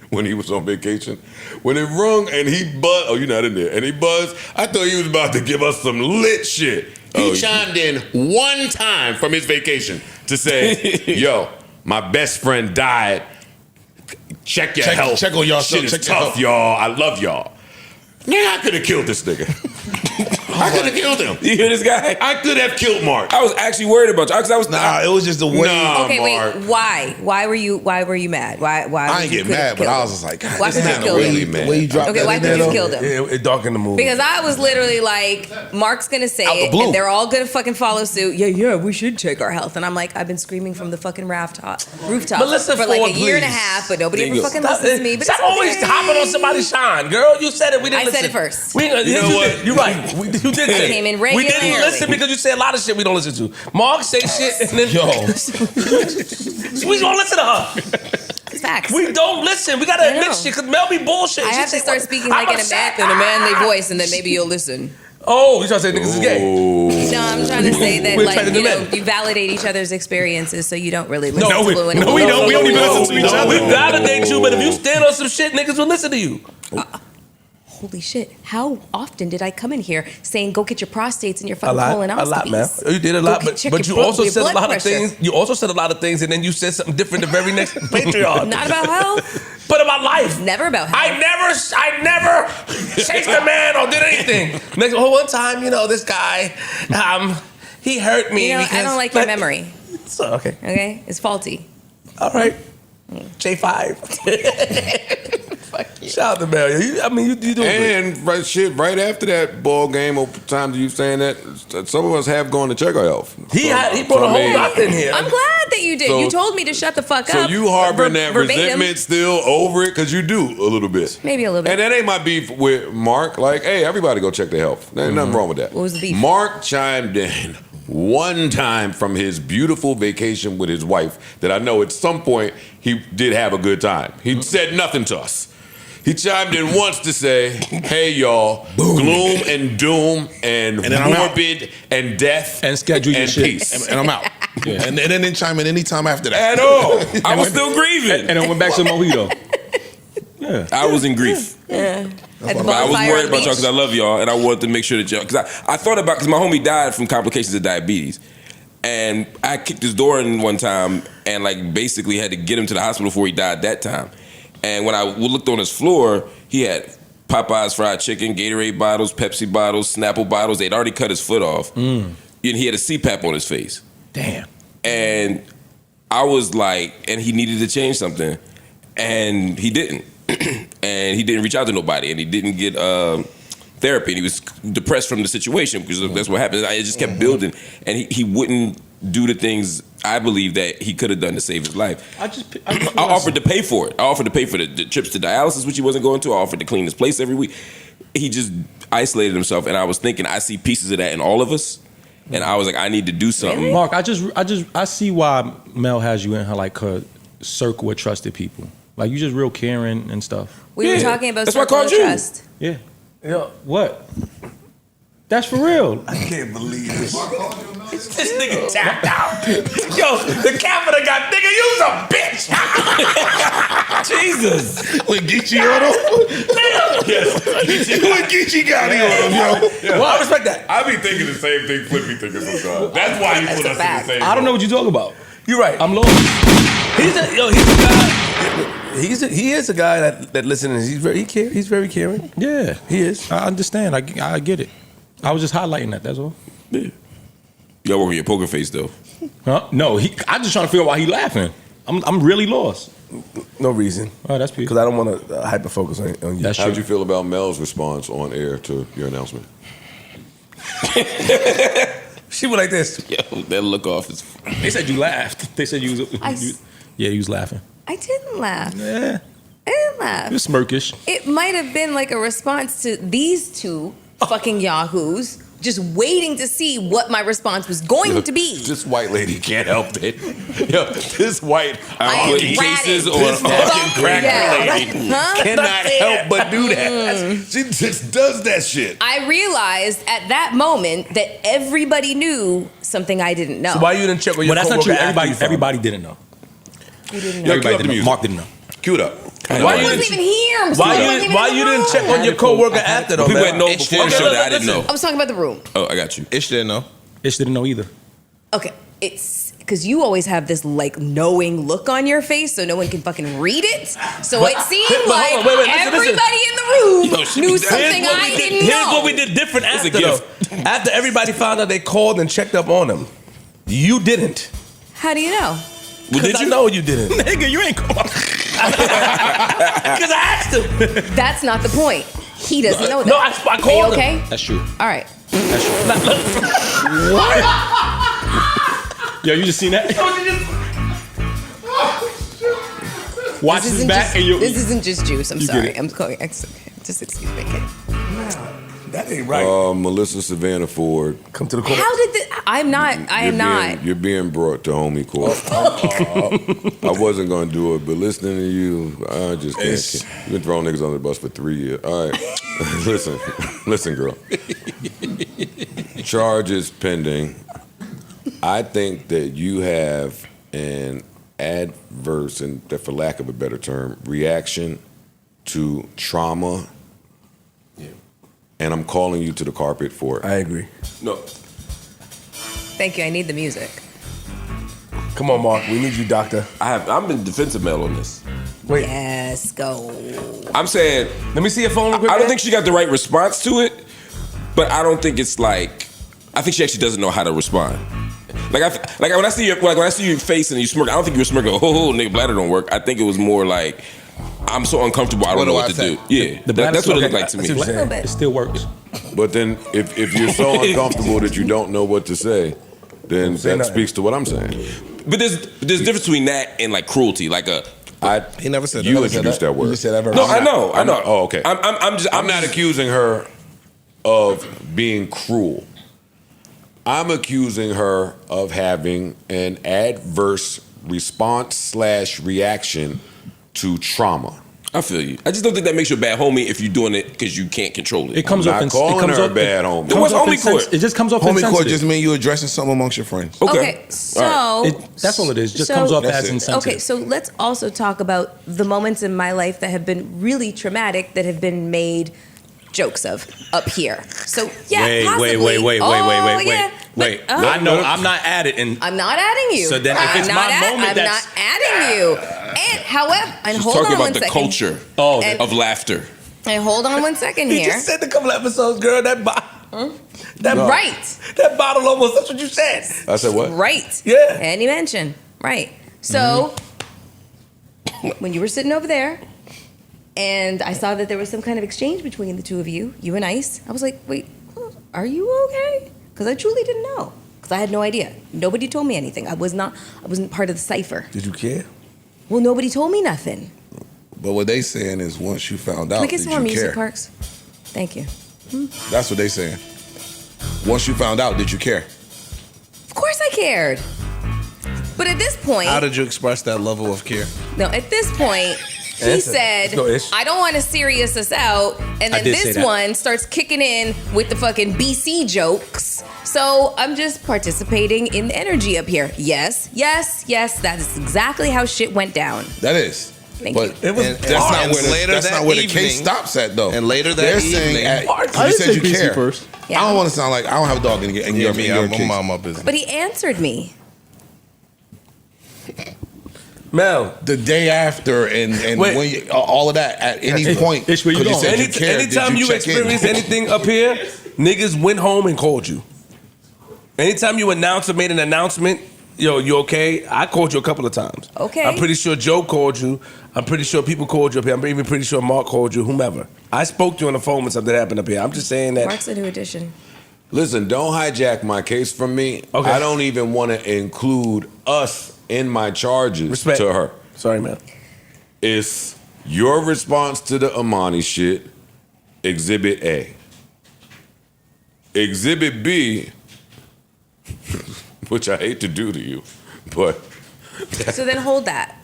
when he was on vacation? When it rung and he buzzed, oh, you're not in there, and he buzzed, I thought he was about to give us some lit shit. He chimed in one time from his vacation to say, yo, my best friend died. Check your health. check on y'all. Shit is Check your tough, health. y'all. I love y'all. Yeah, I could have killed this nigga. I could have killed him. You hear this guy? I could have killed Mark. I was actually worried about you because I was Nah, it was just the way. Nah, Okay, Mark. wait. Why? Why were you mad? Why? I ain't you get could've mad, but killed I him? was just like, God, Why this could've you man killed really him? the way you dropped Okay, that why in could there, you though. killed him? It darkened the movie. Because I was literally like, Mark's gonna say Out the it, blue. and they're all gonna fucking follow suit. Yeah, we should check our health. And I'm like, I've been screaming from the fucking rooftop But listen for like for a it, year and a please. half, but nobody There ever you go. fucking listens to me. But Stop it's always okay. hopping on somebody's shine, girl. You said it. We didn't I listen. said it first. We, You know what? You're right. You did say it. came in We didn't regularly. listen because you say a lot of shit we don't listen to. Mark say shit and then we don't listen to her. It's facts. We don't listen. We gotta I admit know. shit because Mel be bullshit. I She have to say, start what? speaking I'm like in a manly voice, and then maybe you'll listen. Oh, you trying to say niggas is gay? No, I'm trying to say that, We're like, trying to you know, demand. you validate each other's experiences, so you don't really listen No, to anyone. no, we don't. We don't even listen to each other. We validate you, but if you stand on some shit, niggas will listen to you. Holy shit! How often did I come in here saying, "Go get your prostates and your A fucking lot, colonoscopies"? man. You did a lot, but check you your also your said a blood lot of pressure. things. You also said a lot of things, and then you said something different the very next Patreon. Not about health. But about life. Never about health. I never chased a man or did anything. Next, one time, you know, this guy, he hurt me. You know, I because, don't like your memory. So, okay. Okay, it's faulty. All right. J5. Shout out to Mel. You doing great. And right after that ball game, or times you saying that, some of us have gone to check our health. He brought a whole lot in here. I'm glad that you did. So- you told me to shut the fuck So up. you harboring that verbatim. resentment still over it? Because you do a little bit. Maybe a little bit. And that ain't my beef with Mark. Like, hey, everybody go check their health. There ain't nothing wrong with that. What was the beef? Mark chimed in one time from his beautiful vacation with his wife that I know at some point he did have a good time. He said nothing to us. He chimed in once to say, hey, y'all, gloom and doom and then I'm out. morbid and death And schedule your and shit. peace. And I'm out. And then didn't chime in any time after that. At all. I was still grieving. And then went back to the mojito. Yeah. I was in grief. Yeah. But I was worried about y'all because I love y'all, and I wanted to make sure that y'all. Because I thought about, because my homie died from complications of diabetes, and I kicked his door in one time, and like basically had to get him to the hospital before he died that time. And when I looked on his floor, he had Popeye's fried chicken, Gatorade bottles, Pepsi bottles, Snapple bottles. They'd already cut his foot off, and he had a CPAP on his face. Damn. And I was like, and he needed to change something, and he didn't. And he didn't reach out to nobody, and he didn't get therapy, and he was depressed from the situation because that's what happened. It just kept building, and he wouldn't do the things I believe that he could have done to save his life. I offered to pay for it. I offered to pay for the trips to dialysis, which he wasn't going to. I offered to clean his place every week. He just isolated himself, and I was thinking, I see pieces of that in all of us, and I was like, I need to do something. Mark, I see why Mel has you in her circle of trusted people. Like, you just real caring and stuff. We were talking about That's why I circle called of you. trust. Yeah. What? That's for real. I can't believe this. This nigga tapped out. Yo, the capita got nigga, you's a bitch. Jesus. When Geechee on him? Yes. When Geechee got him on him, yo. Well, I respect that. I be thinking the same thing Flip be thinking sometimes. That's why you put us in the same I don't know what you're talking about. You're right. I'm lost. He's a guy. He is a guy that listens. He's very caring. Yeah. He is. I understand. I get it. I was just highlighting that, that's all. Yeah. Y'all work on your poker face though. Huh? No, I'm just trying to figure out why he laughing. I'm really lost. No reason. Oh, that's beautiful. Because I don't want to hyper focus on you. That's How'd true. you feel about Mel's response on air to your announcement? She went like this. Yo, that look off is. They said you laughed. They said you was. Yeah, you was laughing. I didn't laugh. Yeah. I didn't laugh. You was smirkish. It might have been like a response to these two fucking yahoos just waiting to see what my response was going to be. This white lady can't help it. Yo, this white I cases ratted. or fucking cracker Yeah. lady Huh? cannot help but do that. She just does that shit. I realized at that moment that everybody knew something I didn't know. So why you didn't check with your Well, that's not coworker true. after you found Everybody didn't know. You didn't Yo, know. cue up the music. Mark didn't know. Cue it up. Why I you wasn't didn't- even here. Why you didn't check on your coworker after though? People man? had known before the show that I didn't know. I was talking about the room. Oh, I got you. Ish didn't know. Ish didn't know either. Okay, it's because you always have this like knowing look on your face, so no one can fucking read it. So it seemed but like hold on, wait, listen. everybody in the room Yo, she knew be- something I didn't Here's know. what we did different It's a after though. gift. After everybody found out, they called and checked up on him. You didn't. How do you know? Well, did I you? know you didn't. Nigga, you ain't come on. Because I asked him. That's not the point. He doesn't know that. No, I Are you called him. okay? That's true. All right. Yo, you just seen that? Watch This his isn't back just, and you. this isn't just juice. I'm You get sorry. it. I'm calling. Just excuse me. Okay. That ain't right. Melissa Savannah Ford. Come to the court. How did this? I'm not. I am not. You're being brought to homie court. I wasn't gonna do it, but listening to you, I just can't. You've been throwing niggas on the bus for 3 years. All right, listen, girl. Charges pending. I think that you have an adverse, and for lack of a better term, reaction to trauma. And I'm calling you to the carpet for it. I agree. No. Thank you. I need the music. Come on, Mark. We need you, doctor. I'm in defensive mail on this. Wait. Yes. Go. I'm saying Let me see your phone real quick. I don't man. think she got the right response to it, but I don't think it's like. I think she actually doesn't know how to respond. Like when I see your face and you smirk, I don't think you were smirking. Oh, nigga, bladder don't work. I think it was more like I'm so uncomfortable. I don't know what to do. Yeah, that's what it looked like to me. That's what you're saying. It still works. But then, if you're so uncomfortable that you don't know what to say, then Say that nothing. speaks to what I'm saying. But there's a difference between that and like cruelty. Like He never said that. You Never said introduced that word. You just said that very no, wrong. I know. Oh, okay. I'm not accusing her of being cruel. I'm accusing her of having an adverse response / reaction to trauma. I feel you. I just don't think that makes you a bad homie if you're doing it because you can't control it. It comes I'm up not in calling it comes her up a bad homie. It, comes What's up homie in court? it just comes off Homie court insensitive. just mean you addressing something amongst your friends. Okay, so That's all it is. Just so- comes off That's as it. insensitive. Okay, so let's also talk about the moments in my life that have been really traumatic that have been made jokes of up here. So yeah, possibly. Wait. Yeah, Wait. but, I know I'm not at it, and I'm not adding you. So then if I'm it's not my moment, I'm that's- not adding you. And however, and She's hold talking on about one the second. culture And- of laughter. And hold on one second He here. just said a couple episodes, girl. That bottle. Right. That bottle almost. That's what you said. I said what? Right. Yeah. And you mentioned. Right. So when you were sitting over there and I saw that there was some kind of exchange between the two of you and Ice, I was like, wait, are you okay? Because I truly didn't know. Because I had no idea. Nobody told me anything. I wasn't part of the cipher. Did you care? Well, nobody told me nothing. But what they saying is once you found out, Can we get did some more you music, care? Parks? Thank you. That's what they saying. Once you found out, did you care? Of course I cared. But at this point, How did you express that level of care? no, at this point, he Answer. said, No ish. I don't want to serious us out. And I then did say this that. one starts kicking in with the fucking BC jokes. So I'm just participating in the energy up here. Yes. That is exactly how shit went down. That is. Thank but you. It was that's not and where the, later that's that not where the evening- case stops at though. and later that They're evening- saying I you didn't said say you PC care. first. Yeah. I don't want to sound like I don't have a dog in your Yeah, me, I'm case. on my business. But he answered me. Mel. The day after and Wait. when you, all of that at any point. Ish, where you 'cause going? said you cared, did Anytime you check in? experience anything up here, niggas went home and called you. Anytime you announced or made an announcement, yo, you okay? I called you a couple of times. Okay. I'm pretty sure Joe called you. I'm pretty sure people called you up here. I'm even pretty sure Mark called you, whomever. I spoke to you on the phone when something happened up here. I'm just saying that. Mark's a new addition. Listen, don't hijack my case from me. Okay. I don't even want to include us in my charges Respect. to her. Sorry, man. It's your response to the Amani shit, Exhibit A. Exhibit B, which I hate to do to you, but So then hold that.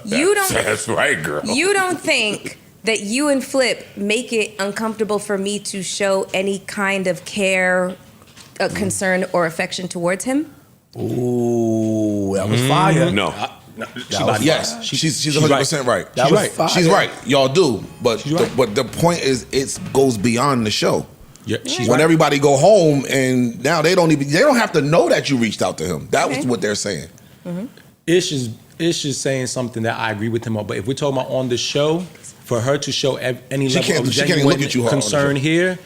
You don't that's right, girl. You don't think that you and Flip make it uncomfortable for me to show any kind of care, concern, or affection towards him? Ooh, that was fire. No. Yes, she's 100% right. That She's was right. fire. She's right. Y'all do, but right. but the point is, it goes beyond the show. Yeah, she's When right. everybody go home and now they don't have to know that you reached out to him. That was Okay. what they're saying. Ish is saying something that I agree with him on. But if we're talking about on the show, for her to show any She level can't- of she can't even genuine look at you hard on the concern show. here,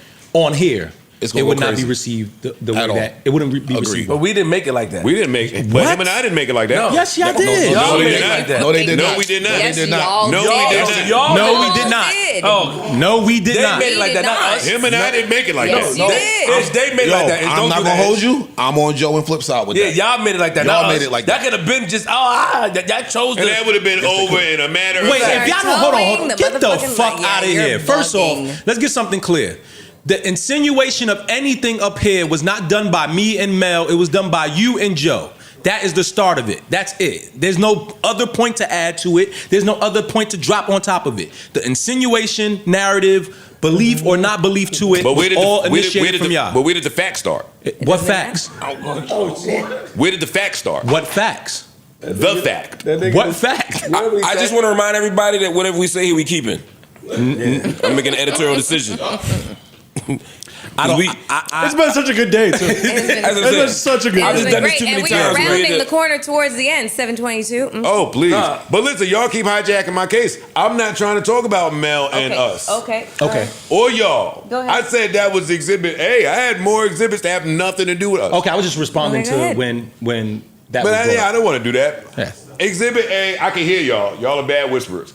It's gonna it go would not crazy. be received the way At all. that it wouldn't be Agreed. received. But we didn't make it like that. We didn't make it. But What? him and I didn't make it like that. No. Yes, y'all did. Y'all we made did it not. like that. No, they did No, not. we did not. Yes, They did not. y'all No, did. we did not. Y'all No, made we it. did not. Did. Oh, No, we did they not. made it like that. Not not. us. Him and I didn't make it like Yes, that. you They, did. they made it Yo, like that. I'm Don't not do gonna that. hold you. I'm on Joe and Flip side with Yeah, that. y'all made it like that. Y'all not made us. it like that. that. Could have been just y'all chose And the. that would have been over in a matter of Wait, fact. if y'all don't hold Towing on, the get the motherfucking fuck light. out of Yeah, here. you're First bugging. off, let's get something clear. The insinuation of anything up here was not done by me and Mel. It was done by you and Joe. That is the start of it. That's it. There's no other point to add to it. There's no other point to drop on top of it. The insinuation, narrative, belief or not belief to it But was all initiated from but y'all. where did the facts start? What facts? Where did the facts start? What facts? The fact. What fact? I just want to remind everybody that whatever we say here, we keeping. I'm making an editorial decision. I don't. It's been such a good day, too. As I It's said, been such a good I've It's just day. been done this great, too and many we are times. rounding We're the corner towards the end. 7:22. Oh, please. But listen, y'all keep hijacking my case. I'm not trying to talk about Mel and us. Okay. Okay. Or y'all. Go ahead. I said that was exhibit A. I had more exhibits that have nothing to do with us. Okay, I was just responding Okay, go to ahead. when that But was brought I up. don't want to do that. Yeah. Exhibit A, I can hear y'all. Y'all are bad whisperers.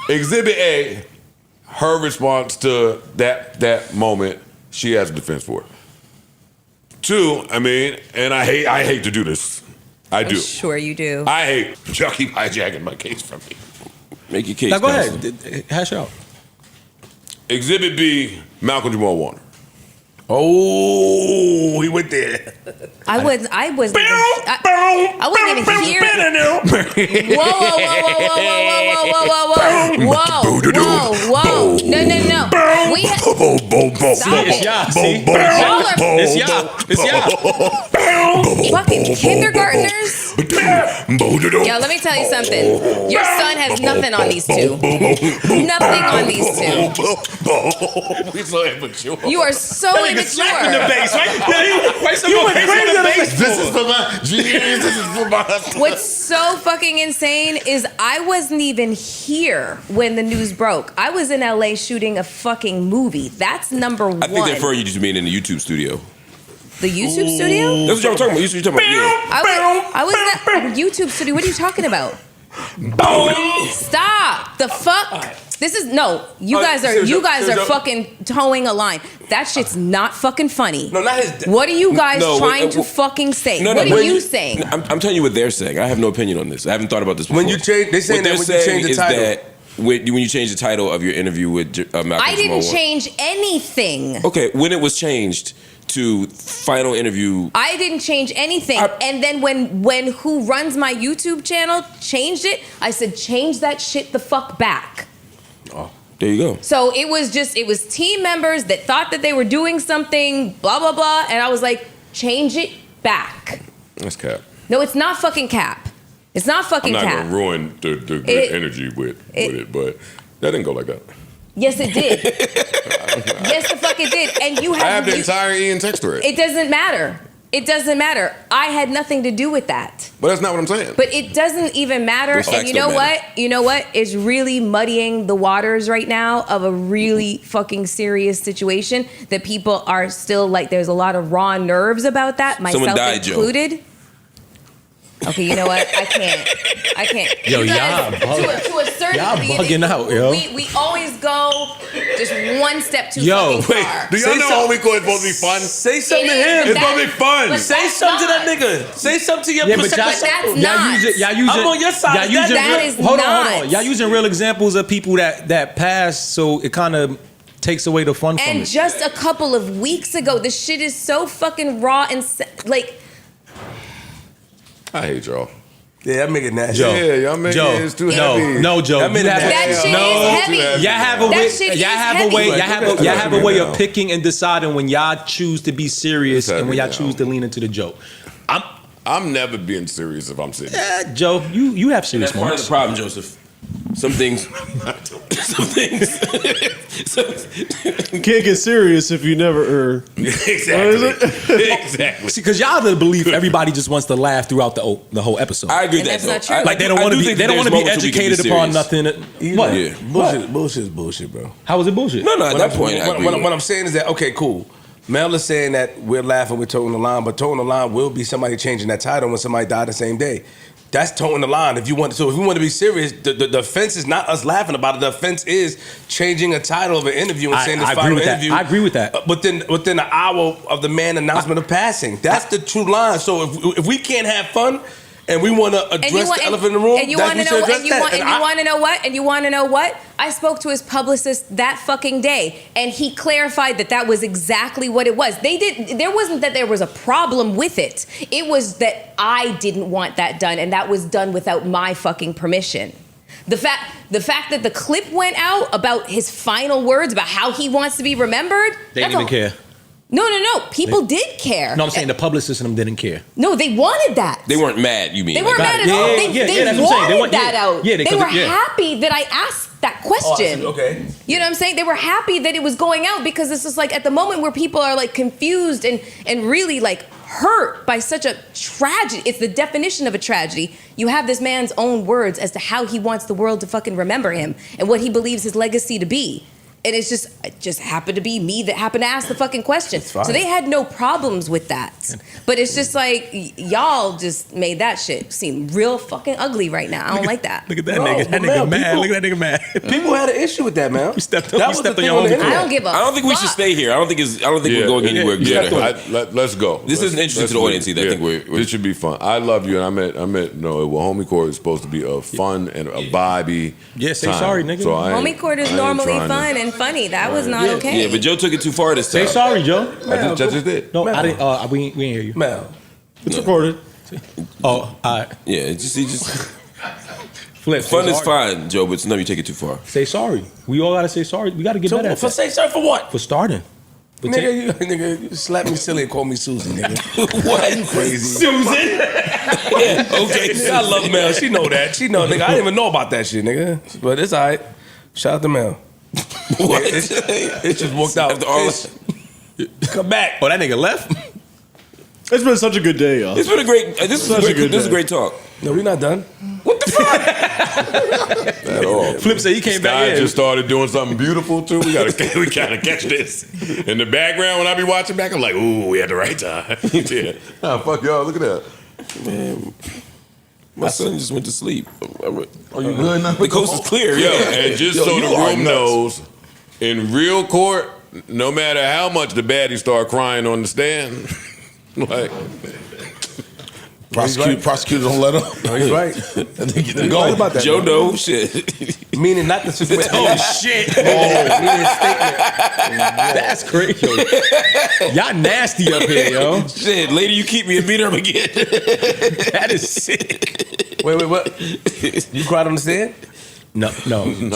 Exhibit A, her response to that moment, she has a defense for it. Two, I mean, and I hate to do this. I do. Sure you do. I hate y'all keep hijacking my case from me. Make your case. Now go counsel. ahead, hash it out. Exhibit B, Malcolm Jamal Warner. Oh, he went there. I wasn't even here. Whoa. No. We stop it. It's y'all. Fucking kindergartners. Yo, let me tell you something. Your son has nothing on these two. Nothing on these two. We so immature. You are so immature. Slapping the bass, right? You went crazy on the bass. This is for my G's. This is for my. What's so fucking insane is I wasn't even here when the news broke. I was in LA shooting a fucking movie. That's number one. I think they're referring you to being in the YouTube studio. The YouTube studio? That's what y'all were talking about. You're talking about. Yeah. I was in that YouTube studio. What are you talking about? Stop. The fuck? This is no. You guys are fucking towing a line. That shit's not fucking funny. No, not his. What are you guys trying to fucking say? What are you saying? I'm telling you what they're saying. I have no opinion on this. I haven't thought about this before. When you change, they saying that when you change the title. That when you change the title of your interview with Malcolm I didn't Jamal change anything. Okay, when it was changed to final interview. I didn't change anything. And then when who runs my YouTube channel changed it, I said change that shit the fuck back. Oh, there you go. So it was team members that thought that they were doing something, blah, blah, blah. And I was like, change it back. That's cap. No, it's not fucking cap. It's not fucking cap. I'm not going to ruin the good energy with it, but that didn't go like that. Yes, it did. Yes, the fuck it did. And you have... I have the entire Ian text thread. It doesn't matter. It doesn't matter. I had nothing to do with that. But that's not what I'm saying. But it doesn't even matter. And you know what? You know what? It's really muddying the waters right now of a really fucking serious situation that people are still like, there's a lot of raw nerves about that, myself included. Joe. Okay, you know what? I can't. Yo, y'all to a certain bugging out, yo. We always go just one step too fucking far. Do y'all know Homie is supposed to be fun? Say something to him. It's supposed to be fun. Say something to that nigga. Say something to your but that's not. I'm on your side. That is hold not. on. Y'all using real examples of people that passed, so it kind of takes away the fun from it. And just a couple of weeks ago, this shit is so fucking raw and like. I hate y'all. Yeah, that make it nasty. Joe. Yeah, y'all make it is too heavy. No, Joe. That shit is heavy. Y'all have a way of picking and deciding when y'all choose to be serious and when y'all choose to lean into the joke. I'm never being serious if I'm serious. Yeah, Joe, you have serious moments. That's part of the problem, Joseph. Some things. You can't get serious if you never. Exactly. See, because y'all believe everybody just wants to laugh throughout the whole episode. I agree with that. That's not true. Like they don't want to be. They don't want to be educated upon nothing. What? Yeah. Bullshit is bullshit, bro. How is it bullshit? No. At that point, what I'm saying is that okay, cool. Mel is saying that we're laughing, we're toeing the line, but toeing the line will be somebody changing that title when somebody died the same day. That's toeing the line. If we want to be serious, the offense is not us laughing about it. The offense is changing a title of an interview and saying this final interview. I agree with that. Within an hour of the man announcement of passing, that's the true line. So if we can't have fun and we want to address the elephant in the room, and you want to know what? I spoke to his publicist that fucking day, and he clarified that was exactly what it was. There wasn't that there was a problem with it. It was that I didn't want that done, and that was done without my fucking permission. The fact that the clip went out about his final words about how he wants to be remembered. They didn't even care. No. People did care. No, I'm saying the publicist and them didn't care. No, they wanted that. They weren't mad, you mean? They weren't mad at all. They wanted that out. They were happy that I asked that question. Okay. You know what I'm saying? They were happy that it was going out because it's just like at the moment where people are like confused and really like hurt by such a tragedy. It's the definition of a tragedy. You have this man's own words as to how he wants the world to fucking remember him and what he believes his legacy to be. And it just happened to be me that happened to ask the fucking question. So they had no problems with that. But it's just like, y'all just made that shit seem real fucking ugly right now. I don't like that. Look at that nigga. That nigga mad. Look at that nigga mad. People had an issue with that, man. You stepped on your own. I don't give a fuck. I don't think we should stay here. I don't think we're going anywhere good. Let's go. This isn't interesting to the audience either. I think this should be fun. I love you, and I meant no. Homie Court is supposed to be a fun and a vibey. Yeah, say sorry, nigga. So Homie Court is normally fun and funny. That was not okay. Yeah, but Joe took it too far this time. Say sorry, Joe. I just did. No, I didn't. We ain't hear you. Mel. It's recorded. Oh, all right. Yeah, just Flip. fun say is sorry. fine, Joe, but sometimes you take it too far. Say sorry. We all gotta say sorry. We gotta get better at For that. say sorry for what? For starting. But Nigga, you slap me silly and call me Susie, nigga. What? You crazy. Susan? Yeah, okay. Nigga, I love Mel. She know that. She know, nigga. I didn't even know about that shit, nigga. But it's all right. Shout out to Mel. What? It just worked out. After all Come back. Oh, that nigga left? It's been such a good day, y'all. It's been a great. This is a great talk. No, we not done. What the fuck? At all. Flip said he came Sky back in. just started doing something beautiful too. We gotta catch this. In the background, when I be watching back, I'm like, ooh, we had the right time. Yeah. Nah, fuck y'all. Look at that. Man, my son just went to sleep. Are you good now? The coast is clear. Yo, Yeah. and just Yo, so you the are room nuts. knows, in real court, no matter how much the baddies start crying on the stand, like Prosecutors don't let him. No, he's right. He's He's right about that. Joe man. Doe, shit. Meaning not the situation. Oh shit! Meaning statement. That's crazy. Y'all nasty up here, yo. Shit, lady, you keep me and beat her up again. That is sick. Wait, what? You cried on the stand? No. You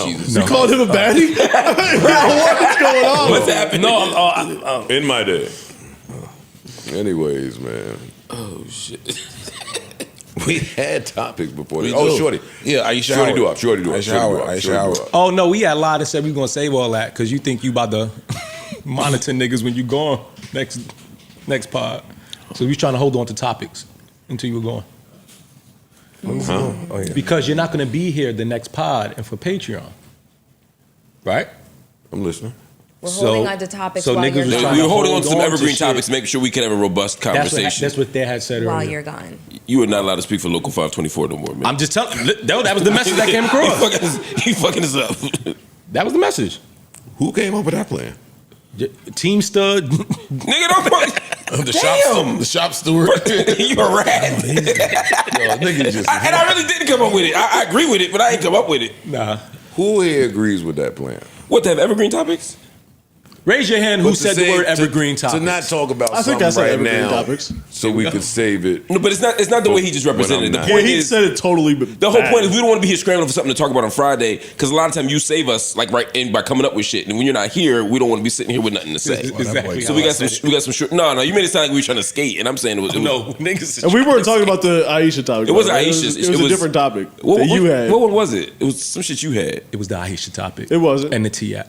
called him a baddie? What's going on? What's happening? No, in my day. Anyways, man. Oh shit. We had topics before this. We Oh, do. Shorty. Yeah, Aisha Shorty Howard. do up. Shorty do up. Aisha Howard. Oh no, we had lied and said we was gonna save all that because you think you about to monitor niggas when you gone next pod. So we was trying to hold on to topics until you were gone. Oh, yeah. Because you're not gonna be here the next pod and for Patreon. Right? I'm listening. We're holding on to topics so while niggas you're was gone. trying We were to holding on hold to some on evergreen shit. topics, making sure we could have a robust conversation. That's what they had said While earlier. you're gone. You are not allowed to speak for Local 524 no more, man. I'm just telling. That was the message that came across. He fucking us up. That was the message. Who came up with that plan? Team stud. Nigga, don't fuck. The shop steward. You a rat. Nigga just. And I really didn't come up with it. I agree with it, but I ain't come up with it. Nah. Who here agrees with that plan? What, to have evergreen topics? Raise your hand who But to said the say- word evergreen topics. To not talk about I think something I said right evergreen now, topics. so we could save it. No, but it's not the way he just represented it. The When I'm Yeah, point he is, said it totally. the whole point is we don't want to be here scrambling for something to talk about on Friday because a lot of time you save us like right in by coming up with shit, and when you're not here, we don't want to be sitting here with nothing to say. Exactly. So we got some short. No, you made it sound like we were trying to skate, and I'm saying it was No, niggas. And we weren't talking about the Aisha topic. It wasn't right? Aisha's. It was a different topic that you had. What one was it? It was some shit you had. It was the Aisha topic. It wasn't. And the T app.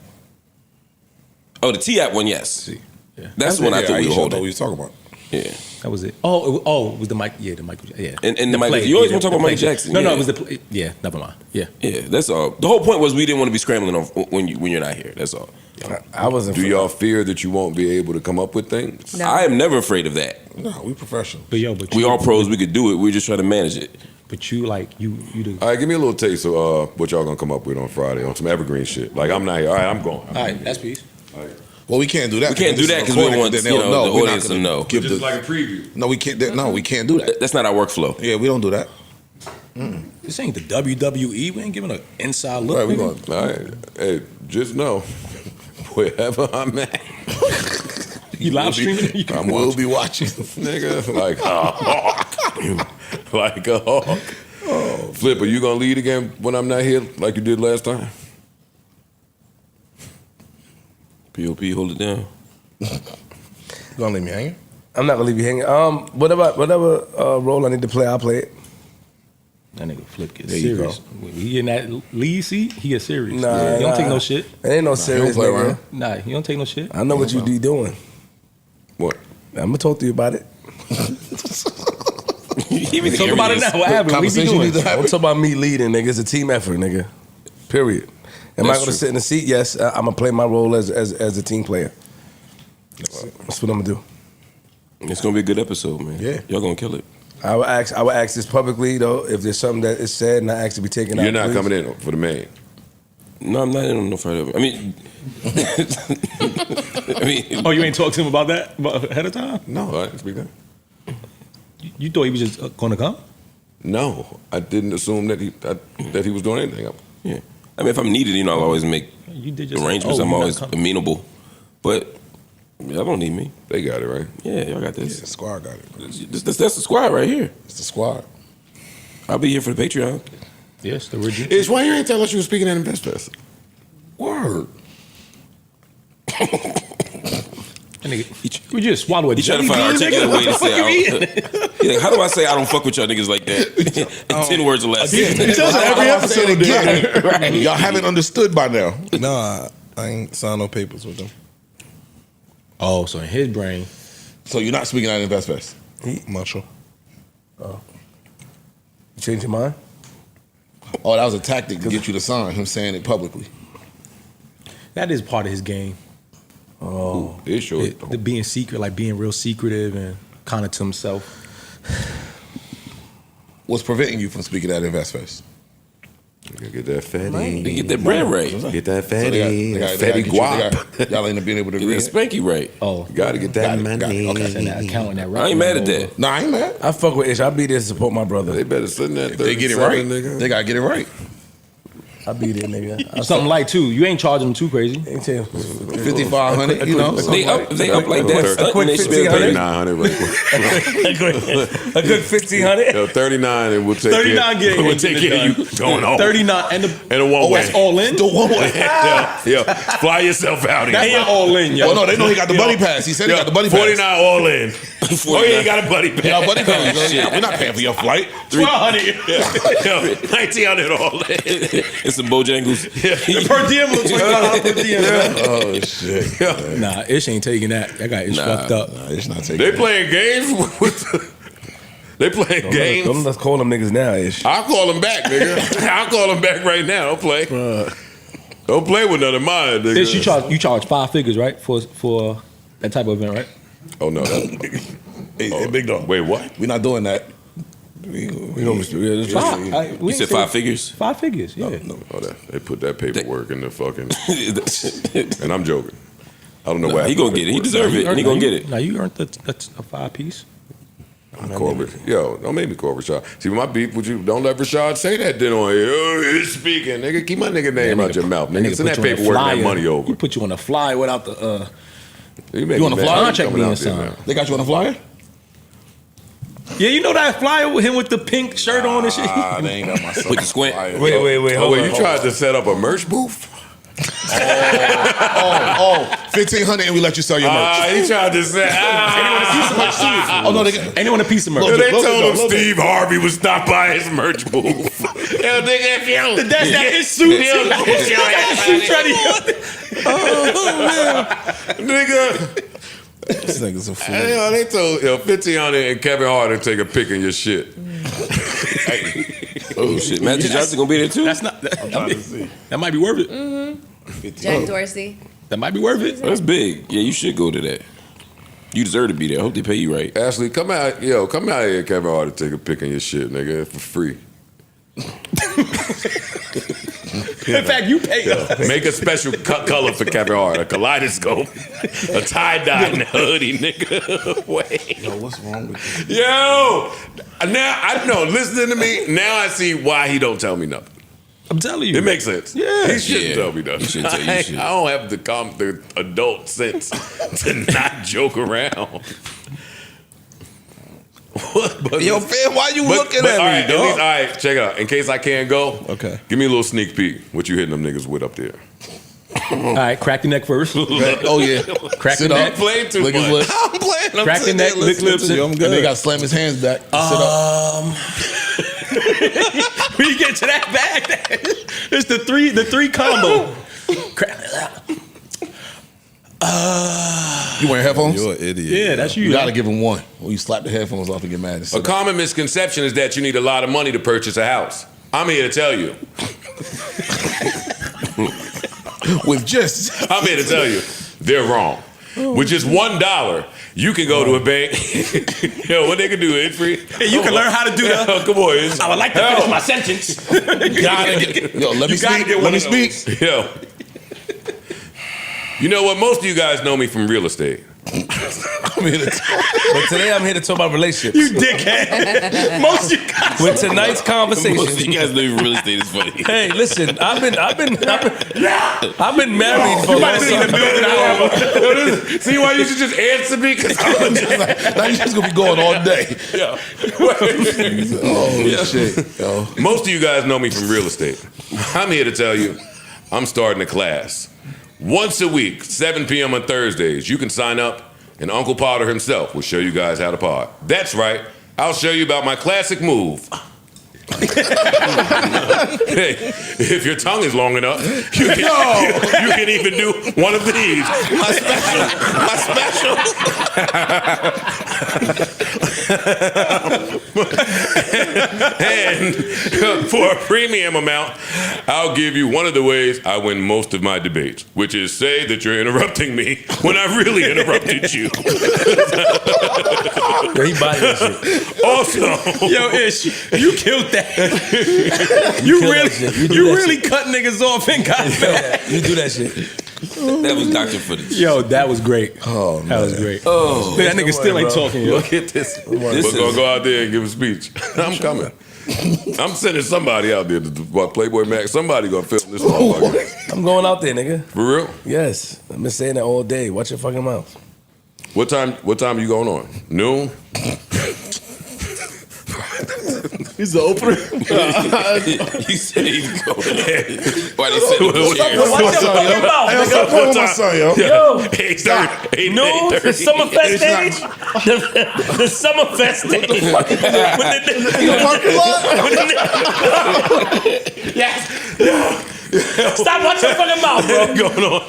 Oh, the T-App one, yes. Yeah. That's the one I thought we were Aisha, holding. what we was talking about. Yeah. That was it. Oh, it was the mic. Yeah, the Michael. Yeah. And the The Michael. play, You always yeah, want to talk the about Mike play. Jackson. No, yeah. it was the. Yeah, never mind. Yeah. Yeah, that's all. The whole point was we didn't want to be scrambling on when you're not here. That's all. I wasn't. Do y'all fear that you won't be able to come up with things? No. I am never afraid of that. No, we professional. But yo, but We you, all pros. We could do it. We're just trying to manage it. But you like you the. All right, give me a little taste of what y'all gonna come up with on Friday on some evergreen shit. Like I'm not here. All right, I'm going. All right, that's peace. Well, we can't do that. We can't do that because we don't want then the they'll know. We're not audience to gonna know. give Just the- like a preview. No, we can't. No, we can't do that. That's not our workflow. Yeah, we don't do that. This ain't the WWE. We ain't giving an inside look. Right, we nigga. going. All right, hey, just know wherever I'm at, You live streaming it? You can I will be watching. nigga, like a hawk, like a hawk. Oh, Flip, are you gonna lead again when I'm not here, like you did last time? POP, hold it down. You gonna leave me hanging? I'm not gonna leave you hanging. Whatever role I need to play, I'll play it. That nigga Flip gets There you serious. When he in that lead seat, he gets serious. Nah, he don't take nah. no shit. It ain't no serious, play nigga. around. Nah, he don't take no shit. I know what you be doing. What? I'm gonna talk to you about it. Talk about it now. What happened? What we be Conversation doing? needs to I'm happen. talking about me leading, nigga. It's a team effort, nigga. Period. Am I That's gonna true. sit in the seat? Yes. I'm gonna play my role as a team player. That's what I'm gonna do. It's gonna be a good episode, man. Yeah. Y'all gonna kill it. I would ask this publicly though. If there's something that is said and I ask to be taken out, You're not please. coming in for the main. No, I'm not in on no Friday. I mean, I mean, Oh, you ain't talked to him about that ahead of time? No, all right, speak up. You thought he was just gonna come? No, I didn't assume that he was doing anything. yeah. I mean, if I'm needed, I'll always make You did just arrangements. I'm always amenable. But y'all don't need me. They got it, right? Yeah, y'all got this. Yeah, the squad got it. That's the squad right here. It's the squad. I'll be here for the Patreon. Yes, the original. Ish, why you ain't tell us you were speaking at InvestFest? Word. We just swallow a He trying to jelly find an bean, articulate nigga. way to What the fuck say you I eating? don't, He's like, how do I say I don't fuck with y'all niggas like that? In 10 words or less. He tells it every episode again. Right. Y'all haven't understood by now. No, I ain't signed no papers with them. Oh, so in his brain. So you're not speaking at InvestFest? Much. You change your mind? Oh, that was a tactic to get you to sign, him saying it publicly. That is part of his game. Oh, it sure. The being secret, like being real secretive and kind of to himself. What's preventing you from speaking at InvestFest? You gotta get that fatty. Get that bread right. Get that So fatty. Fatty guap. Y'all ain't been able to Get agree. that spanky right. Oh, You gotta get that money. Got it. Okay. and that account and that I ain't mad at that. Nah, I ain't mad. I fuck with Ish. I'll be there to support my brother. They better sit in that If they get it 37, right, nigga. they gotta get it right. I'll be there, nigga. Something light too. You ain't charging them too crazy. Ain't tell you. 5,500, you know. They up like that. A quick They spend 1,500. 3900 right quick. A good 1,500. Yo, 39 and we'll take 39 care. getting We'll take care of you going home. 39 and a one way. that's all in. The one way. Yeah, fly yourself out That here. ain't all in, yo. Well, no, they know he got the buddy pass. He said he got the buddy pass. 49 all in. Oh yeah, you got a buddy pass. Yeah, buddy pass. We're not paying for your flight. 1,200. Yo, 1900 all in. It's some Bojangles. Per diem was $20 per diem. Oh shit. Nah, Ish ain't taking that. That guy is fucked up. Nah, it's not taking They that. playing games They playing games. Let's call them niggas now, Ish. I'll call them back, nigga. I'll call them back right now. Don't play. Don't play with none of mine, nigga. Ish, you charge 5 figures, right? For that type of event, right? Oh no. Hey, big dog. Wait, what? We're not doing that. We don't. You said 5 figures? 5 figures, yeah. Oh, they put that paperwork in the fucking. And I'm joking. I don't know why. He gonna get it. He deserve it. And he gonna get it. Now you earned a 5 piece. Corbett. Yo, don't make me call Rashad. See, my beef with you, don't let Rashad say that then on here. Oh, he's speaking, nigga. Keep my nigga name out your mouth, nigga. Send that paperwork and that money over. He put you on a flyer without the You on the flyer? Contract being signed. They got you on the flyer? Yeah, you know that flyer with him with the pink shirt on and shit. Ah, they ain't got my son. With the squint. Wait. Oh, wait, you tried to set up a merch booth? 1,500 and we let you sell your merch. He tried to say. Oh no, they got. And they want a piece of merch. Look, They look, told look, him look, Steve Harvey would stop by his merch booth. Yo, nigga, if you. That's his suit. He got his suit ready. Nigga. This nigga's a fool. Yo, they told 1,500 and Kevin Hart to take a pic in your shit. Oh shit, Magic Johnson gonna be there too. That's not. That might be worth it. Jack Dorsey. That might be worth it. That's big. Yeah, you should go to that. You deserve to be there. I hope they pay you right. Ashley, come out here, Kevin Hart, to take a pic in your shit, nigga, for free. In fact, you pay us. Make a special color for Kevin Hart, a kaleidoscope, a tie-dye and a hoodie, nigga. Wait. Yo, what's wrong with you? Yo, now I know. Listening to me, now I see why he don't tell me nothing. I'm telling you. It makes sense. Yeah. He shouldn't Yeah. tell me nothing. He shouldn't tell you shit. I don't have the adult sense to not joke around. But, Yo, fam, why you looking but at all me, right, dog? all right, check it out. In case I can't go, Okay. give me a little sneak peek. What you hitting them niggas with up there? All right, crack the neck first. Oh yeah. Crack Sit the up. neck. Play too Lick his much. lips. I'm playing. I'm Crack the sitting neck, there lick listening lips. to you. I'm And they good. got to slam his hands back. Sit up. When you get to that bag, it's the three combo. You wearing headphones? You're an idiot. Yeah, that's you. You gotta give him one. When you slap the headphones off and get mad. And A sit up. common misconception is that you need a lot of money to purchase a house. I'm here to tell you. With just I'm here to tell you. They're wrong. With just $1, you can go to a bank. Yo, what they can do, it's free. Hey, you can learn how to do that. Come on, it's, I would like to finish my sentence. gotta get. Yo, let me gotta speak. get one Let me of those. speak. Yo. You know what? Most of you guys know me from real estate. But today I'm here to talk about relationships. You dickhead. Most of you guys. With tonight's conversation. Most of you guys know even real estate is funny. Hey, listen, I've been married for You might think the See why you should just answer me? Because I'm just like, now you're just gonna be going all day. Yeah. Oh shit, yo. most of you guys know me from real estate. I'm here to tell you, I'm starting a class. Once a week, 7 p.m. on Thursdays, you can sign up, and Uncle Potter himself will show you guys how to pod. That's right, I'll show you about my classic move. Hey, if your tongue is long enough, you can even do one of these. My special. And for a premium amount, I'll give you one of the ways I win most of my debates, which is say that you're interrupting me when I really interrupted you. Yo, he buying that shit. Also, Yo, Ish, you killed that. You really cut niggas off and got that. You do that shit. That was doctor footage. Yo, that was great. Oh, that was great. Oh, that nigga still ain't talking. Yo. look at this. We're gonna go out there and give a speech. I'm coming. I'm sending somebody out there to Playboy Mac. Somebody gonna film this motherfucker. I'm going out there, nigga. For real? Yes. I've been saying that all day. Watch your fucking mouth. What time are you going on? Noon? He's the opener. He said he's going there. Why they said Watch your fucking mouth, Hey, stop nigga. playing with my son, yo. Yo. 8:30. No, the Summerfest stage. The Summerfest stage. Yes. Stop watching your fucking mouth, bro. Going on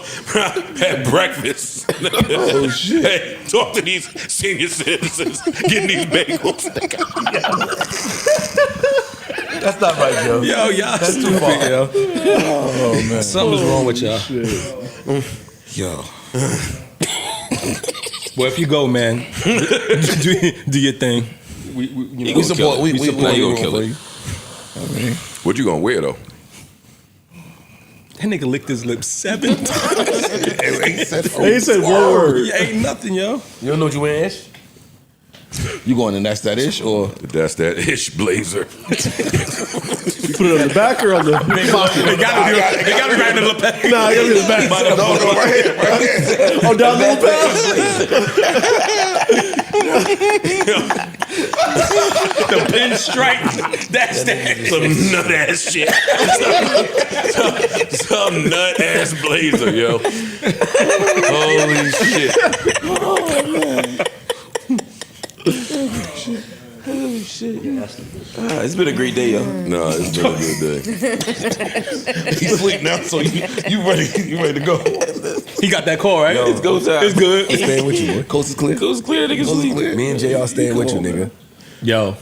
at breakfast. Oh shit! Hey, talk to these senior citizens getting these bagels. That's not right, yo. Yo, y'all That's too far, yo. Oh man. Something's wrong with y'all. Yo. Boy, if you go, man, do your thing. We support. We Now you gonna kill it. What you gonna wear though? That nigga licked his lips 7 times. He said one word. Yeah, ain't nothing, yo. You don't know what you wearing, Ish? You going in That's That Ish or That's that ish blazer. You put it on the back or on the pocket? They gotta be right in the lapel. Nah, I gotta be the back. no, right here. Oh, down the lapel? The pinstripe. That's that. Some nut ass shit. Some nut ass blazer, yo. Holy shit. Oh man. Holy shit. It's been a great day, yo. No, it's been a good day. He's asleep now, so you ready to go. He got that call, right? It's go time. It's good. I'm staying with you, boy. Coast is clear. Coast clear, niggas sleep. Me and JR staying with you, nigga. Yo,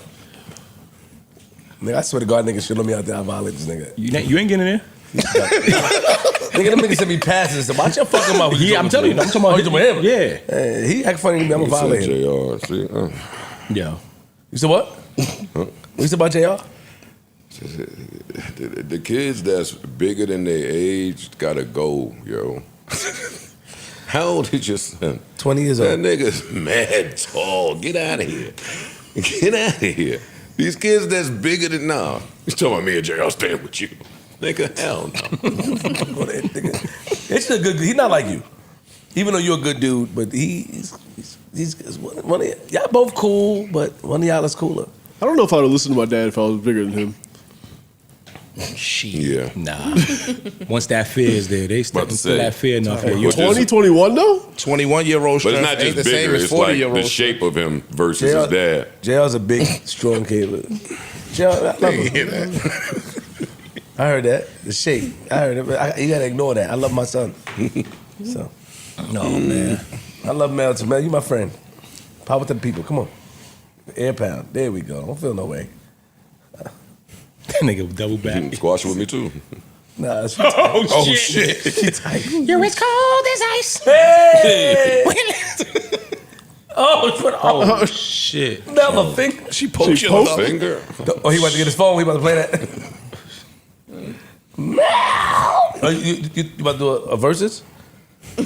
Nigga, I swear to God, niggas should let me out there. I violate this nigga. you ain't getting in there? Nigga, them niggas send me passes. So watch your fucking mouth. Yeah, I'm telling you. I'm talking about you talking about him? Yeah. Hey, he act funny to me. I'm a violator. JR, see? Yo. You said what? What you said about JR? The kids that's bigger than their age gotta go, yo. How old is your son? 20 years That old. nigga's mad tall. Get out of here. Get out of here. These kids that's bigger than now. He's talking about me and JR staying with you. Nigga, hell no. It's a good. He's not like you. Even though you're a good dude, but he's one of y'all both cool, but one of y'all is cooler. I don't know if I would listen to my dad if I was bigger than him. Shit. Yeah. Nah. Once that fear is there, they step About to into say. that fear enough. Yeah, What you is- 2021 though? 21-year-old But strength it's not ain't just the same bigger, as it's like 40-year-old the shape of him versus his dad. JR's a big, strong kid. JR, I love him. I heard that. The shape. I heard it. But you gotta ignore that. I love my son. So, no, man. I love Melton, man. You my friend. Power to the people. Come on. Air pound. There we go. Don't feel no way. That nigga double You can back. squash with me too. Nah, it's Oh, shit. she tight. You're as cold as ice. Hey! Oh, Shit. Now my finger. She poked She your poked- love. Finger. Oh, he about to get his phone. He about to play that. Oh, you about to do a versus? You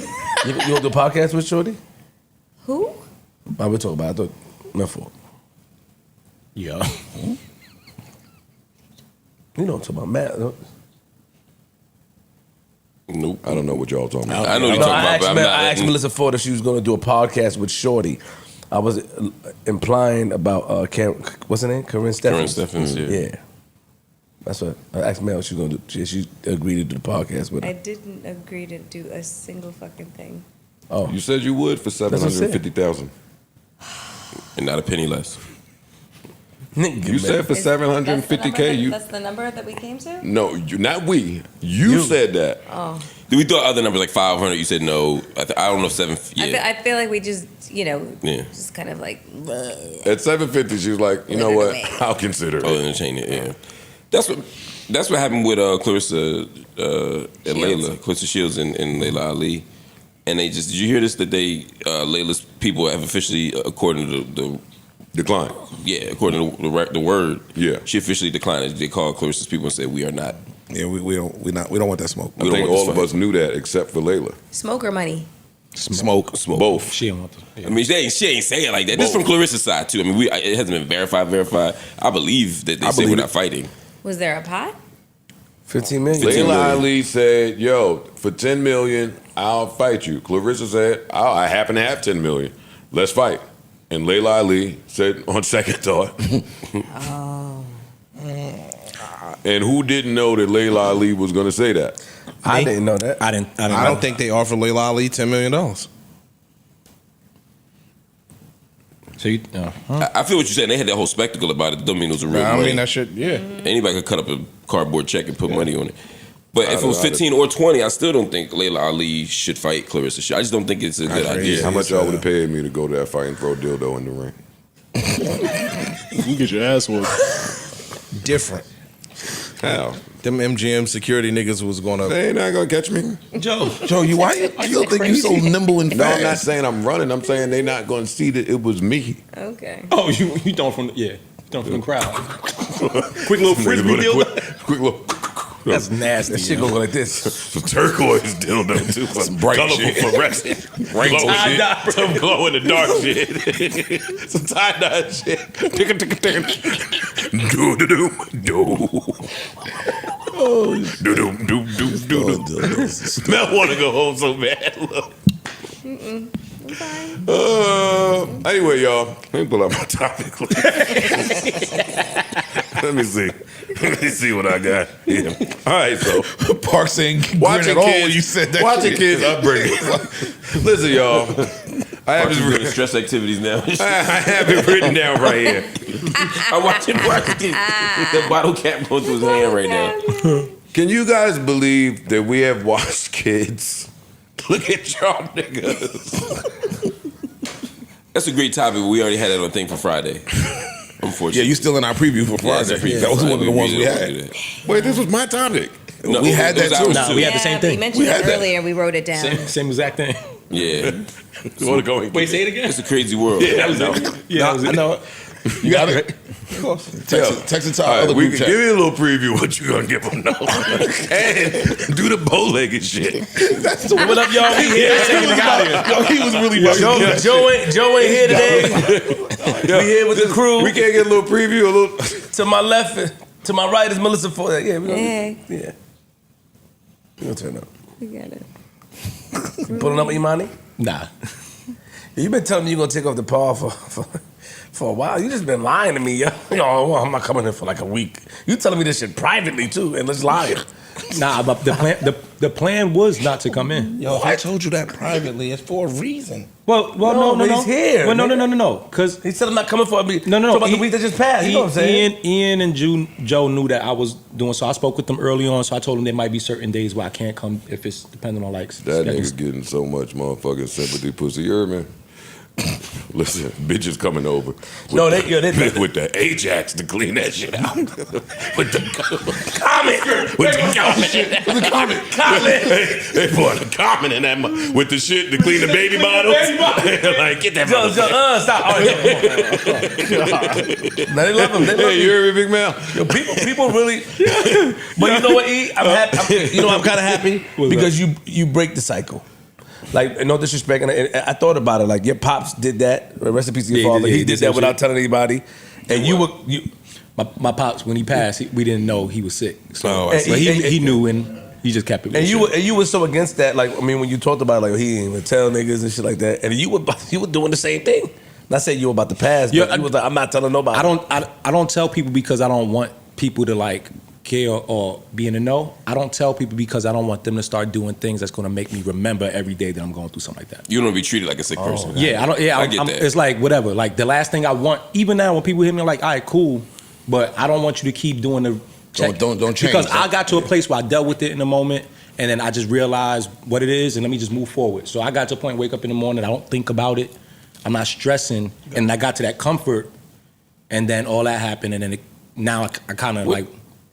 want to do a podcast with Shorty? Who? I would talk about it. I thought, my fault. Yeah. You know what I'm talking about, Matt. Nope. I don't know what y'all talking about. I know what you're talking about, but I'm not. I asked Melissa Ford if she was going to do a podcast with Shorty. I was implying about what's her name? Corinne Stephens. Corinne Stephens, yeah. That's what I asked Mel what she was going to do. She agreed to do the podcast with her. I didn't agree to do a single fucking thing. Oh, You said you would for $750,000. And not a penny less. You said for $750K. That's the number that we came to? No, not we. You said that. Oh. We thought other numbers like 500. You said no. I don't know if 7. Yeah. I feel like we just, Yeah. just kind of like. At $750, she was like, you know what? I'll consider it. Oh, entertain it. Yeah. That's what happened with Clarissa and Layla, Clarissa Shields and Layla Ali. And they just, did you hear this? That Layla's people have officially, according to the decline. Yeah, according to the word. Yeah, she officially declined it. They called Clarissa's people and said, "We are not." Yeah, we don't want that smoke. I think all of us knew that except for Layla. Smoke or money? Smoke. Both. She don't want to. I mean, she ain't saying it like that. This is from Clarissa's side too. I mean, it hasn't been verified. I believe that they say we're not fighting. Was there a pot? 15 million. Layla Ali said, "Yo, for 10 million, I'll fight you." Clarissa said, "I happen to have 10 million. Let's fight." And Layla Ali said, on second thought. Oh. And who didn't know that Layla Ali was going to say that? I didn't know that. I don't think they offered Layla Ali $10 million. So you, I feel what you're saying. They had that whole spectacle about it. Don't mean it was a real money. I mean, that shit, yeah. Anybody could cut up a cardboard check and put money on it. But if it was 15 or 20, I still don't think Layla Ali should fight Clarissa Shields. I just don't think it's a good idea. How much y'all would have paid me to go to that fight and throw a dildo in the ring? You get your ass whooped. Different. How? Them MGM security niggas was gonna. They ain't not gonna catch me. Joe, you why you still think you so nimble and fast? No, I'm not saying I'm running. I'm saying they not gonna see that it was me. Okay. oh, you don't from the crowd. Quick little frisbee deal. Quick little. That's nasty. That shit go like this. Some turquoise dildo too. Some bright colorful shit. fluorescent. Glow shit. Some glow in the dark shit. Some tie-dye shit. Do. Mel want to go home so bad. Look. I'm fine. Anyway, y'all, let me pull out my topic. Let me see. Let me see what I got here. All right, so Park saying watching at all kids, when you said that. watching shit. kids upbringing. Listen, y'all, I have Just this doing stress activities now. I have it written down right here. I'm watching the bottle cap going through his hand right now. Can you guys believe that we have watched kids? Look at y'all niggas. That's a great topic, but we already had that on thing for Friday. Unfortunately. Yeah, you still in our preview for Friday. That was one of the ones we had. Wait, this was my topic. No, we had that too. Nah, we had the same thing. We mentioned it earlier. We wrote it down. Same exact thing. Yeah. You want to go? Wait, say it again. It's a crazy world. Yeah, I know. Yeah, I know. You got it. Text it to our other we group can chat. give you a little preview of what you gonna give them now, and do the bow-legged shit. What up, y'all? We here. Yo, he was really bugging. Joe ain't here today. We here with the crew. We can't get a little preview, a little. To my left, to my right is Melissa Ford. Yeah, we gonna, Hey. yeah. We gonna turn up. We got it. You pulling up, Imani? Nah. You been telling me you're gonna take off the paw for a while. You just been lying to me, yo. Well, I'm not coming in for like a week. You telling me this shit privately too, and let's lie. Nah, but the plan was not to come in. Yo, I told you that privately. It's for a reason. Well, No, no. he's here, Well, nigga. no. Because He said I'm not coming for a week. No. Talk about the week that just passed. You know what I'm saying? Ian and Joe knew that I was doing, so I spoke with them early on. So I told them there might be certain days where I can't come if it's depending on like That schedules. nigga getting so much motherfucking sympathy, pussy. You heard me? Listen, bitches coming over. No, they with the Ajax to clean that shit out. with the comment. With the comment. They put a comment in that with the shit to clean the baby bottles. Like, get that motherfucker. Stop. All right, now they love him. They love Hey, you heard me, Big Mel? Yo, people really. But you know what, E? I'm happy. I'm kind of happy because you break the cycle. like no disrespect, and I thought about it. Like your pops did that. Rest in peace to your father. He did that without telling anybody. And my pops, when he passed, we didn't know he was sick. So and he knew, and he just kept it. And you were so against that. Like I mean, when you talked about it, like he didn't even tell niggas and shit like that, and you were doing the same thing. Not saying you were about to pass, but you was like, I'm not telling nobody. I don't tell people because I don't want people to like care or be in the know. I don't tell people because I don't want them to start doing things that's going to make me remember every day that I'm going through something like that. You don't be treated like a sick person. Yeah, I get that. It's like whatever. Like the last thing I want, even now when people hit me, I'm like, all right, cool, but I don't want you to keep doing the check. Don't change. Because I got to a place where I dealt with it in the moment, and then I just realized what it is, and let me just move forward. So I got to a point, wake up in the morning, I don't think about it. I'm not stressing, and I got to that comfort, and then all that happened, and then now I kind of like.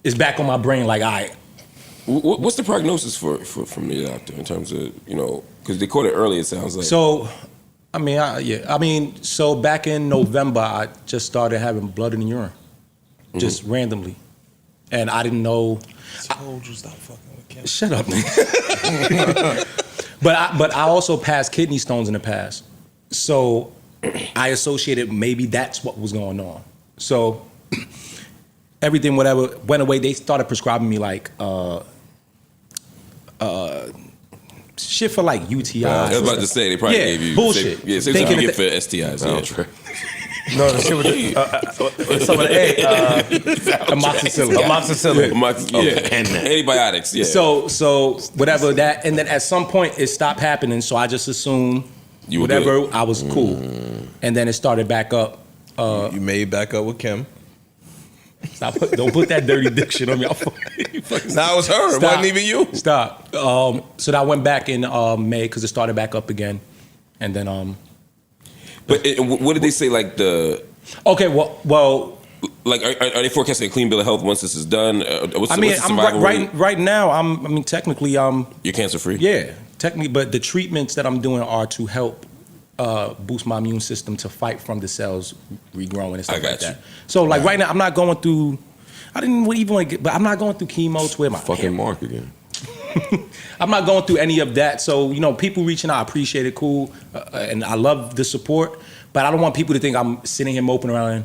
It's back on my brain, like, all right. What's the prognosis for me out there in terms of, because they caught it early, it sounds like. So, so back in November, I just started having blood in the urine, just randomly. And I didn't know. I told you stop fucking with Kim. Shut up, man. But I also passed kidney stones in the past. So I associated maybe that's what was going on. So everything, whatever, went away. They started prescribing me like shit for like UTIs. I was about to say, they probably gave you bullshit. Same time you get for STIs. No, the shit with some of the amoxicillin. And antibiotics. Yeah. So whatever that, and then at some point it stopped happening. So I just assumed whatever, I was cool, and then it started back up. You made back up with Kim. Don't put that dirty dick shit on me. Now it was her. It wasn't even you. Stop. So that went back in May because it started back up again, and then But what did they say? Like the okay, well, like are they forecasting a clean bill of health once this is done? What's the survival rate? right now. Technically, you're cancer free. Yeah, technically, but the treatments that I'm doing are to help boost my immune system to fight from the cells regrowing and stuff like that. So like right now, I'm not going through. I didn't even want to get, but I'm not going through chemo to where my fucking mark again. I'm not going through any of that. So, people reaching out, I appreciate it, cool. And I love the support. But I don't want people to think I'm sitting here moping around.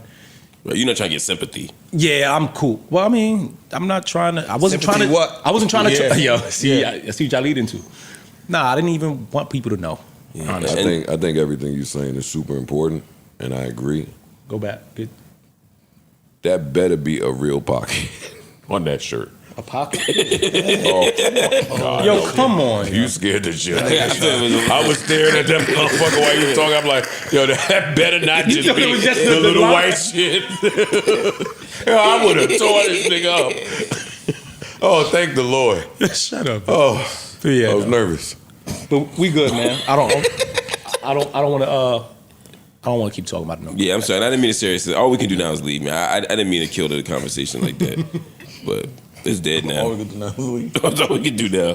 You're not trying to get sympathy. Yeah, I'm cool. Well, I'm not trying to. I wasn't sympathy trying to. What? I wasn't trying to. Yeah. I see what y'all lead into. Nah, I didn't even want people to know. Yeah. I think everything you're saying is super important, and I agree. Go back. Good. That better be a real pocket on that shirt. A pocket? God, yo, come on. You scared the shit. I was staring at that motherfucker while you were talking. I'm like, yo, that better not just be the little white shit. Yo, I would have tore this nigga up. Oh, thank the Lord. Shut up. Oh, yeah, I was nervous. But we good, man. I don't want to. I don't want to keep talking about it no more. Yeah, I'm sorry. I didn't mean it seriously. All we can do now is leave, man. I didn't mean to kill the conversation like that. But it's dead now. All we can do now is leave. That's all we can do now.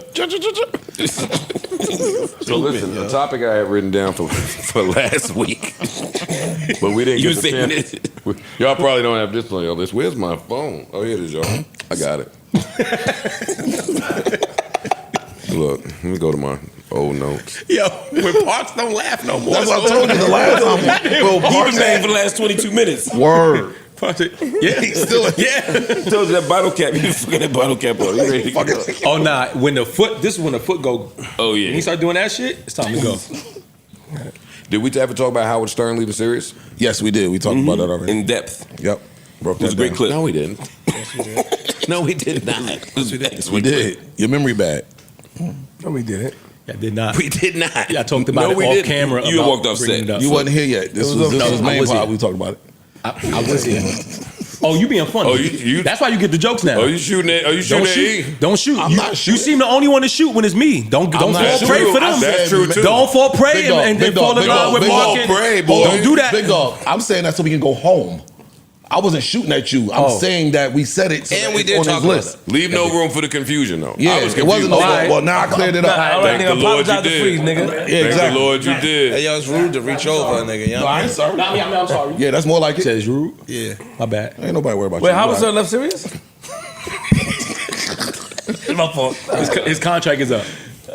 So listen, the topic I had written down for last week, but we didn't get the chance. Y'all probably don't have this on your list. Where's my phone? Oh, here it is, y'all. I got it. Look, let me go to my old notes. Yo, when Parks don't laugh no more. That's what I told you the last time. Well, he been mad for the last 22 minutes. Word. Yeah, he's still told you that bottle cap. You fucking that bottle cap on. You ready to go? Oh nah, this is when the foot go. Oh yeah. When you start doing that shit, it's time to go. Did we ever talk about Howard Stern leaving Sirius? Yes, we did. We talked about that already. In depth. Yep. Broke It was a great clip. No, we didn't. No, we did not. We did. Your memory bad. No, we didn't. I did not. We did not. Yeah, I talked about it off camera. You walked off set. You wasn't here yet. This was main part. We talked about it. I was here. Oh, you being funny. Oh, you That's why you get the jokes now. Oh, you shooting it? Are you shooting Don't shoot. at E? Don't shoot. I'm not shooting. You seem the only one to shoot when it's me. Don't fall not prey shooting. for them. That's true, too. Don't fall prey and fall in love with Mark. Don't do that. Big dog. I'm saying that so we can go home. I wasn't shooting at you. I'm saying that we said it so And we it's did on talk his list. about Leave no room for the confusion, though. Yeah, I was it wasn't. confused. Well, now I cleared it up. All right, Thank nigga, the Lord apologize you to Freeze, did. nigga. Yeah, Thank the exactly. Lord you Hey, did. yo, it's rude to reach over a nigga. You know? No, I ain't sorry. I'm sorry. Yeah, that's more like it. Says rude. Yeah. My bad. Ain't nobody worried about Wait, you. how was Right. Sir left Sirius? My fault. His contract is up.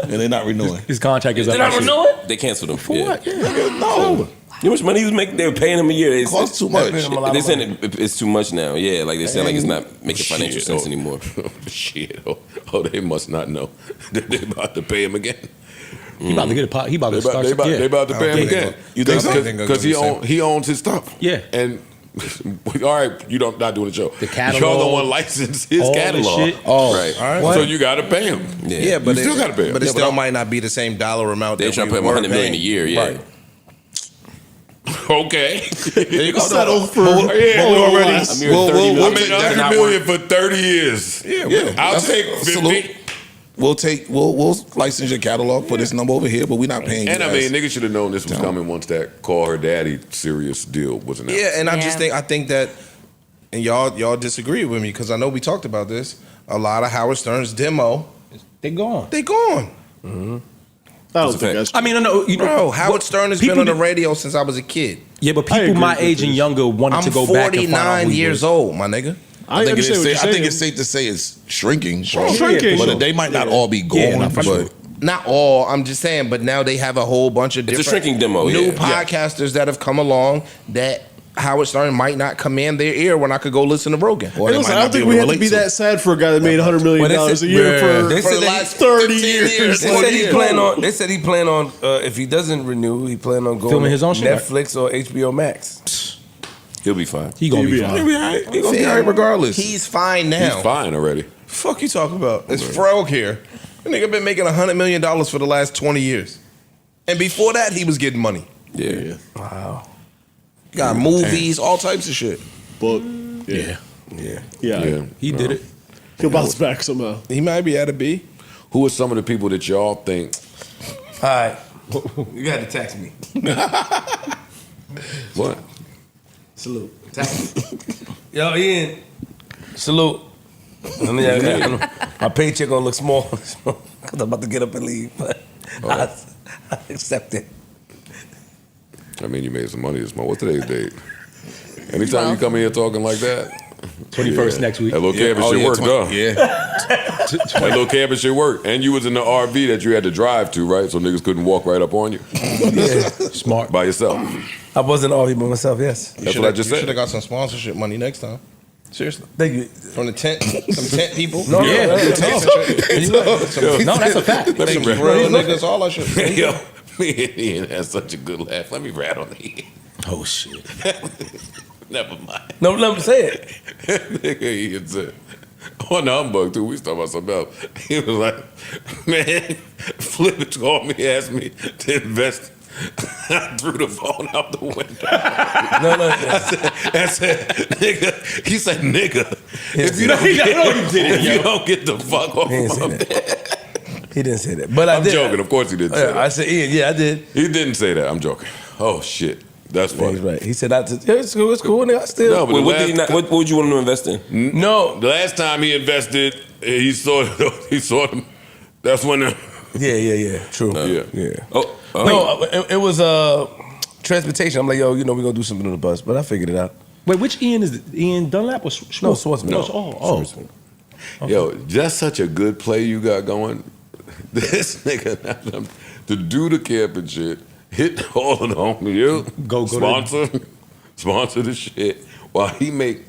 and they're not renewing. His contract is up. They're not this year. renewing? They canceled him. For yeah. what? Yeah. No. You know how much money he was making? They were paying him a year. It costs too much. They saying it's too much now. Yeah, like they said, like it's not making financial sense anymore. Shit. Oh, they must not know that they're about to pay him again. He about to get a pot. He about to start. They about to pay him again. You think so? Because he owns his stuff. Yeah. And all right, you don't not doing the show. The catalog. Y'all don't want to license his all the catalog. shit. Oh, Right. all right. So you got to pay him. Yeah, but you still got to pay him. But it still might not be the same dollar amount. They're that trying to we pay him were $100 million a paying. year. Yeah. Right. Okay. There you go. Settle for Yeah, more we'll- less. I mean, We'll I made take that. $100 million for 30 years. Yeah. I'll That's take a 50. salute. We'll license your catalog for this number over here, but we're not paying you. And I guys. mean, niggas should have known this was coming once that Call Her Daddy serious deal was announced. Yeah, and I just Yeah. think that, and y'all disagree with me because I know we talked about this. A lot of Howard Stern's demo, They gone. they gone. I don't That's a think that's I mean, no, you know, Bro, Howard Stern has been people on the do- radio since I was a kid. Yeah, but I people agree my with age and this. younger wanted I'm to go back and find out 49 who he years was. old, my nigga. I I think understand it's what safe you're to say saying. it's shrinking. Shrinking. But they might not all be gone. Yeah, no, for sure. Not all, I'm just saying, but now they have a whole bunch of It's a different shrinking demo, new yeah. podcasters that have come along that Howard Stern might not command their ear when I could go listen to Rogan. Or Hey, they listen, might I not don't think able we to have to relate be to that it. sad for a guy that made $100 million Well, a year they for said the that last 30 years. They said he plan on. They said he plan on. If he doesn't renew, he plan on going Filming his own shit, Netflix or HBO Max. He'll be fine. He gonna He'll be be fine. He'll be all right. He gonna be all right regardless. He's fine now. He's fine already. Fuck you talking about? It's Frog here. The nigga been making $100 million for the last 20 years. And before that, he was getting money. Yeah. Wow. Got movies, all types of shit. But Yeah. yeah, He did it. he'll bounce back somehow. He might be at a B. Who are some of the people that y'all think? All right. You got to text me. What? Salute. Text me. Yo, Ian. Salute. My paycheck gonna look small because I'm about to get up and leave, but I accept it. I mean, you made some money this month. What's today's date? Anytime you come in here talking like that, 21st next week. that little campus shit worked, huh? Yeah. That little campus shit worked. And you was in the RV that you had to drive to, right? So niggas couldn't walk right up on you Yeah. Smart. by yourself. I wasn't all by myself, yes. That's what I just You should said. have got some sponsorship money next time. Seriously. Thank you. From the tent, some tent people. No, Yeah. no, no, No, that's a fact. Let me Thank you, rat- real niggas, all that shit. Yo, me and Ian had such a good laugh. Let me rat on Ian. Oh shit. Never mind. No, let me say it. Nigga, Ian said, on the humbug too, we was talking about something else. He was like, man, Flip called me, asked me to invest. I threw the phone out the window. No. I said, nigga. He said, nigga. If you don't get the fuck off He didn't say my that. He didn't say that. But I I'm did. joking. Of course he didn't say I that. said, Ian, yeah, I did. He didn't say that. I'm joking. Oh, shit. That's Yeah, funny. he's right. He said, yeah, it's cool, nigga. I still. No, but the What, did he last, not, what would you want him to invest in? No. the last time he invested, he saw them. That's when Yeah. True. yeah. Oh, No, it was transportation. I'm like, yo, we're going to do something on the bus. But I figured it out. Wait, which Ian is it? Ian Dunlap or No, Schwartzman. No. Oh. Yo, that's such a good play you got going. This nigga, to do the camping shit, hit all of the homie, yo. Go sponsor the shit while he make.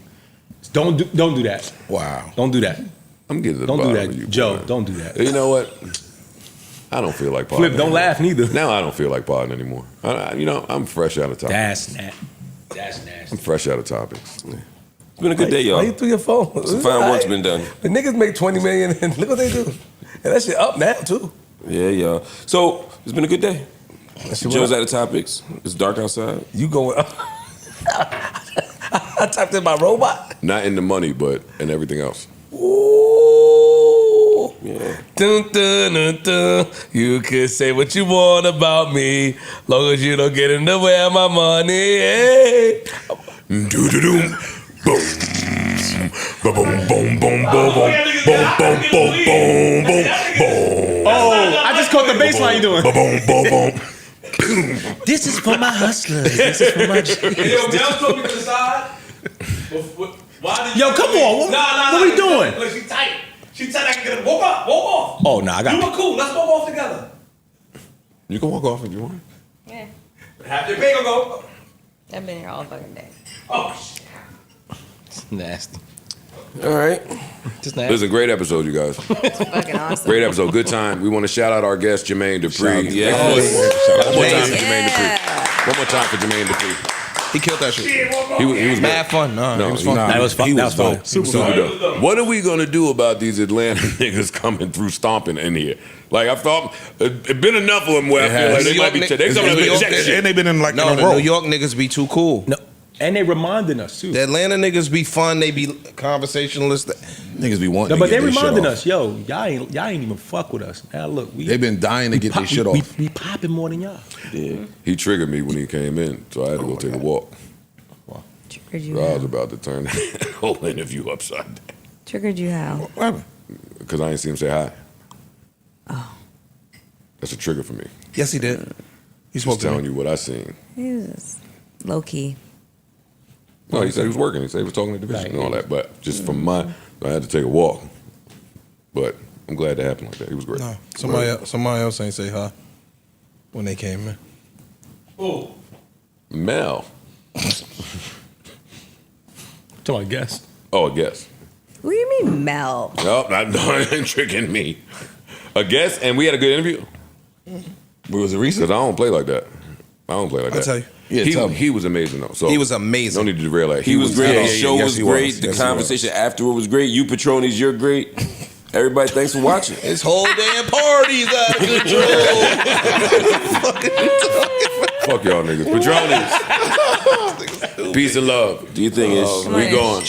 Don't do that. Wow. Don't do that. I'm getting to the Don't do bottom that, of you, Joe. boy. Don't do that. You know what? I don't feel like podding. Flip, don't anymore. laugh neither. Now I don't feel like podding anymore. I'm fresh out of topics. That's nasty. I'm fresh out of topics. it's been a good day, Why you y'all. threw your phone? Some fine work's been done. The niggas make $20 million and look what they do. And that shit up now, too. Yeah, y'all. So it's been a good day. shit Joe's went out of topics. It's dark outside. You going I typed in my robot. Not in the money, but in everything else. Ooh. Yeah. Dun, dun, dun, dun. You can say what you want about me, long as you don't get in the way of my money. Hey. Doo-doo-doo. Boom. Boom, boom, boom, boom, boom, boom, boom, boom, boom, boom, boom. Oh, I just caught the bass line you doing. Boom, boom, boom. This is for my hustlers. This is for my Yo, Mel told me to the side. Why did Yo, come on. What we doing? Look, she tight. She said I can get it. Walk off. Oh, nah, I got You were cool. Let's walk off together. You can walk off if you want. Yeah. Have your pay go. I've been here all fucking day. Oh, shit. It's nasty. All right. Just nasty. Listen, great episode, you guys. It's fucking awesome. Great episode. Good time. We want to shout out our guest, Jermaine Dupri. Yeah. One more time for Yeah. Jermaine Dupri. One more time for Jermaine Dupri. He killed that shit. He was Mad fun. No, No, it was fun. nah, That was fun. he That was fun. dope. Super dope. What are we gonna do about these Atlanta niggas coming through stomping in here? Like I thought, it been enough of them where I feel like they might be. They coming New to York check niggas- shit. And they've been in like No, in a the row. New York niggas be too cool. No, and they reminding us too. The Atlanta niggas be fun. They be conversationalist. Niggas be wanting No, to but get they their shit reminding off. us, yo, y'all ain't even fuck with us. Now look, They've been dying to get their shit off. We popping more than y'all. He triggered me when he came in, so I had to go take a walk. Triggered you So I was how? about to turn the whole interview upside down Triggered you how? What happened? because I ain't see him say hi. Oh. That's a trigger for me. Yes, he did. He spoke Just to telling me. you what I seen. He was low key. No, he said he was working. He said he was talking to division and all that. But just from I had to take a walk. But I'm glad that happened like that. He was great. No, somebody else ain't say hi when they came in. Oh. Mel. To my guest. Oh, a guest. What do you mean, Mel? No, not tricking me. A guest, and we had a good interview. Was it recent? Because I don't play like that. I don't play like I'll that. tell you. Yeah, tell me. he was amazing though. So He was amazing. No need to derail that. He was great. The show yes, was he was. great. The Yes, he conversation afterward was great. You Petroni's, you're great. Everybody, thanks for watching. His whole damn party's out of control. Fuck y'all niggas. Patronis. Peace and love. Do you think it's We going.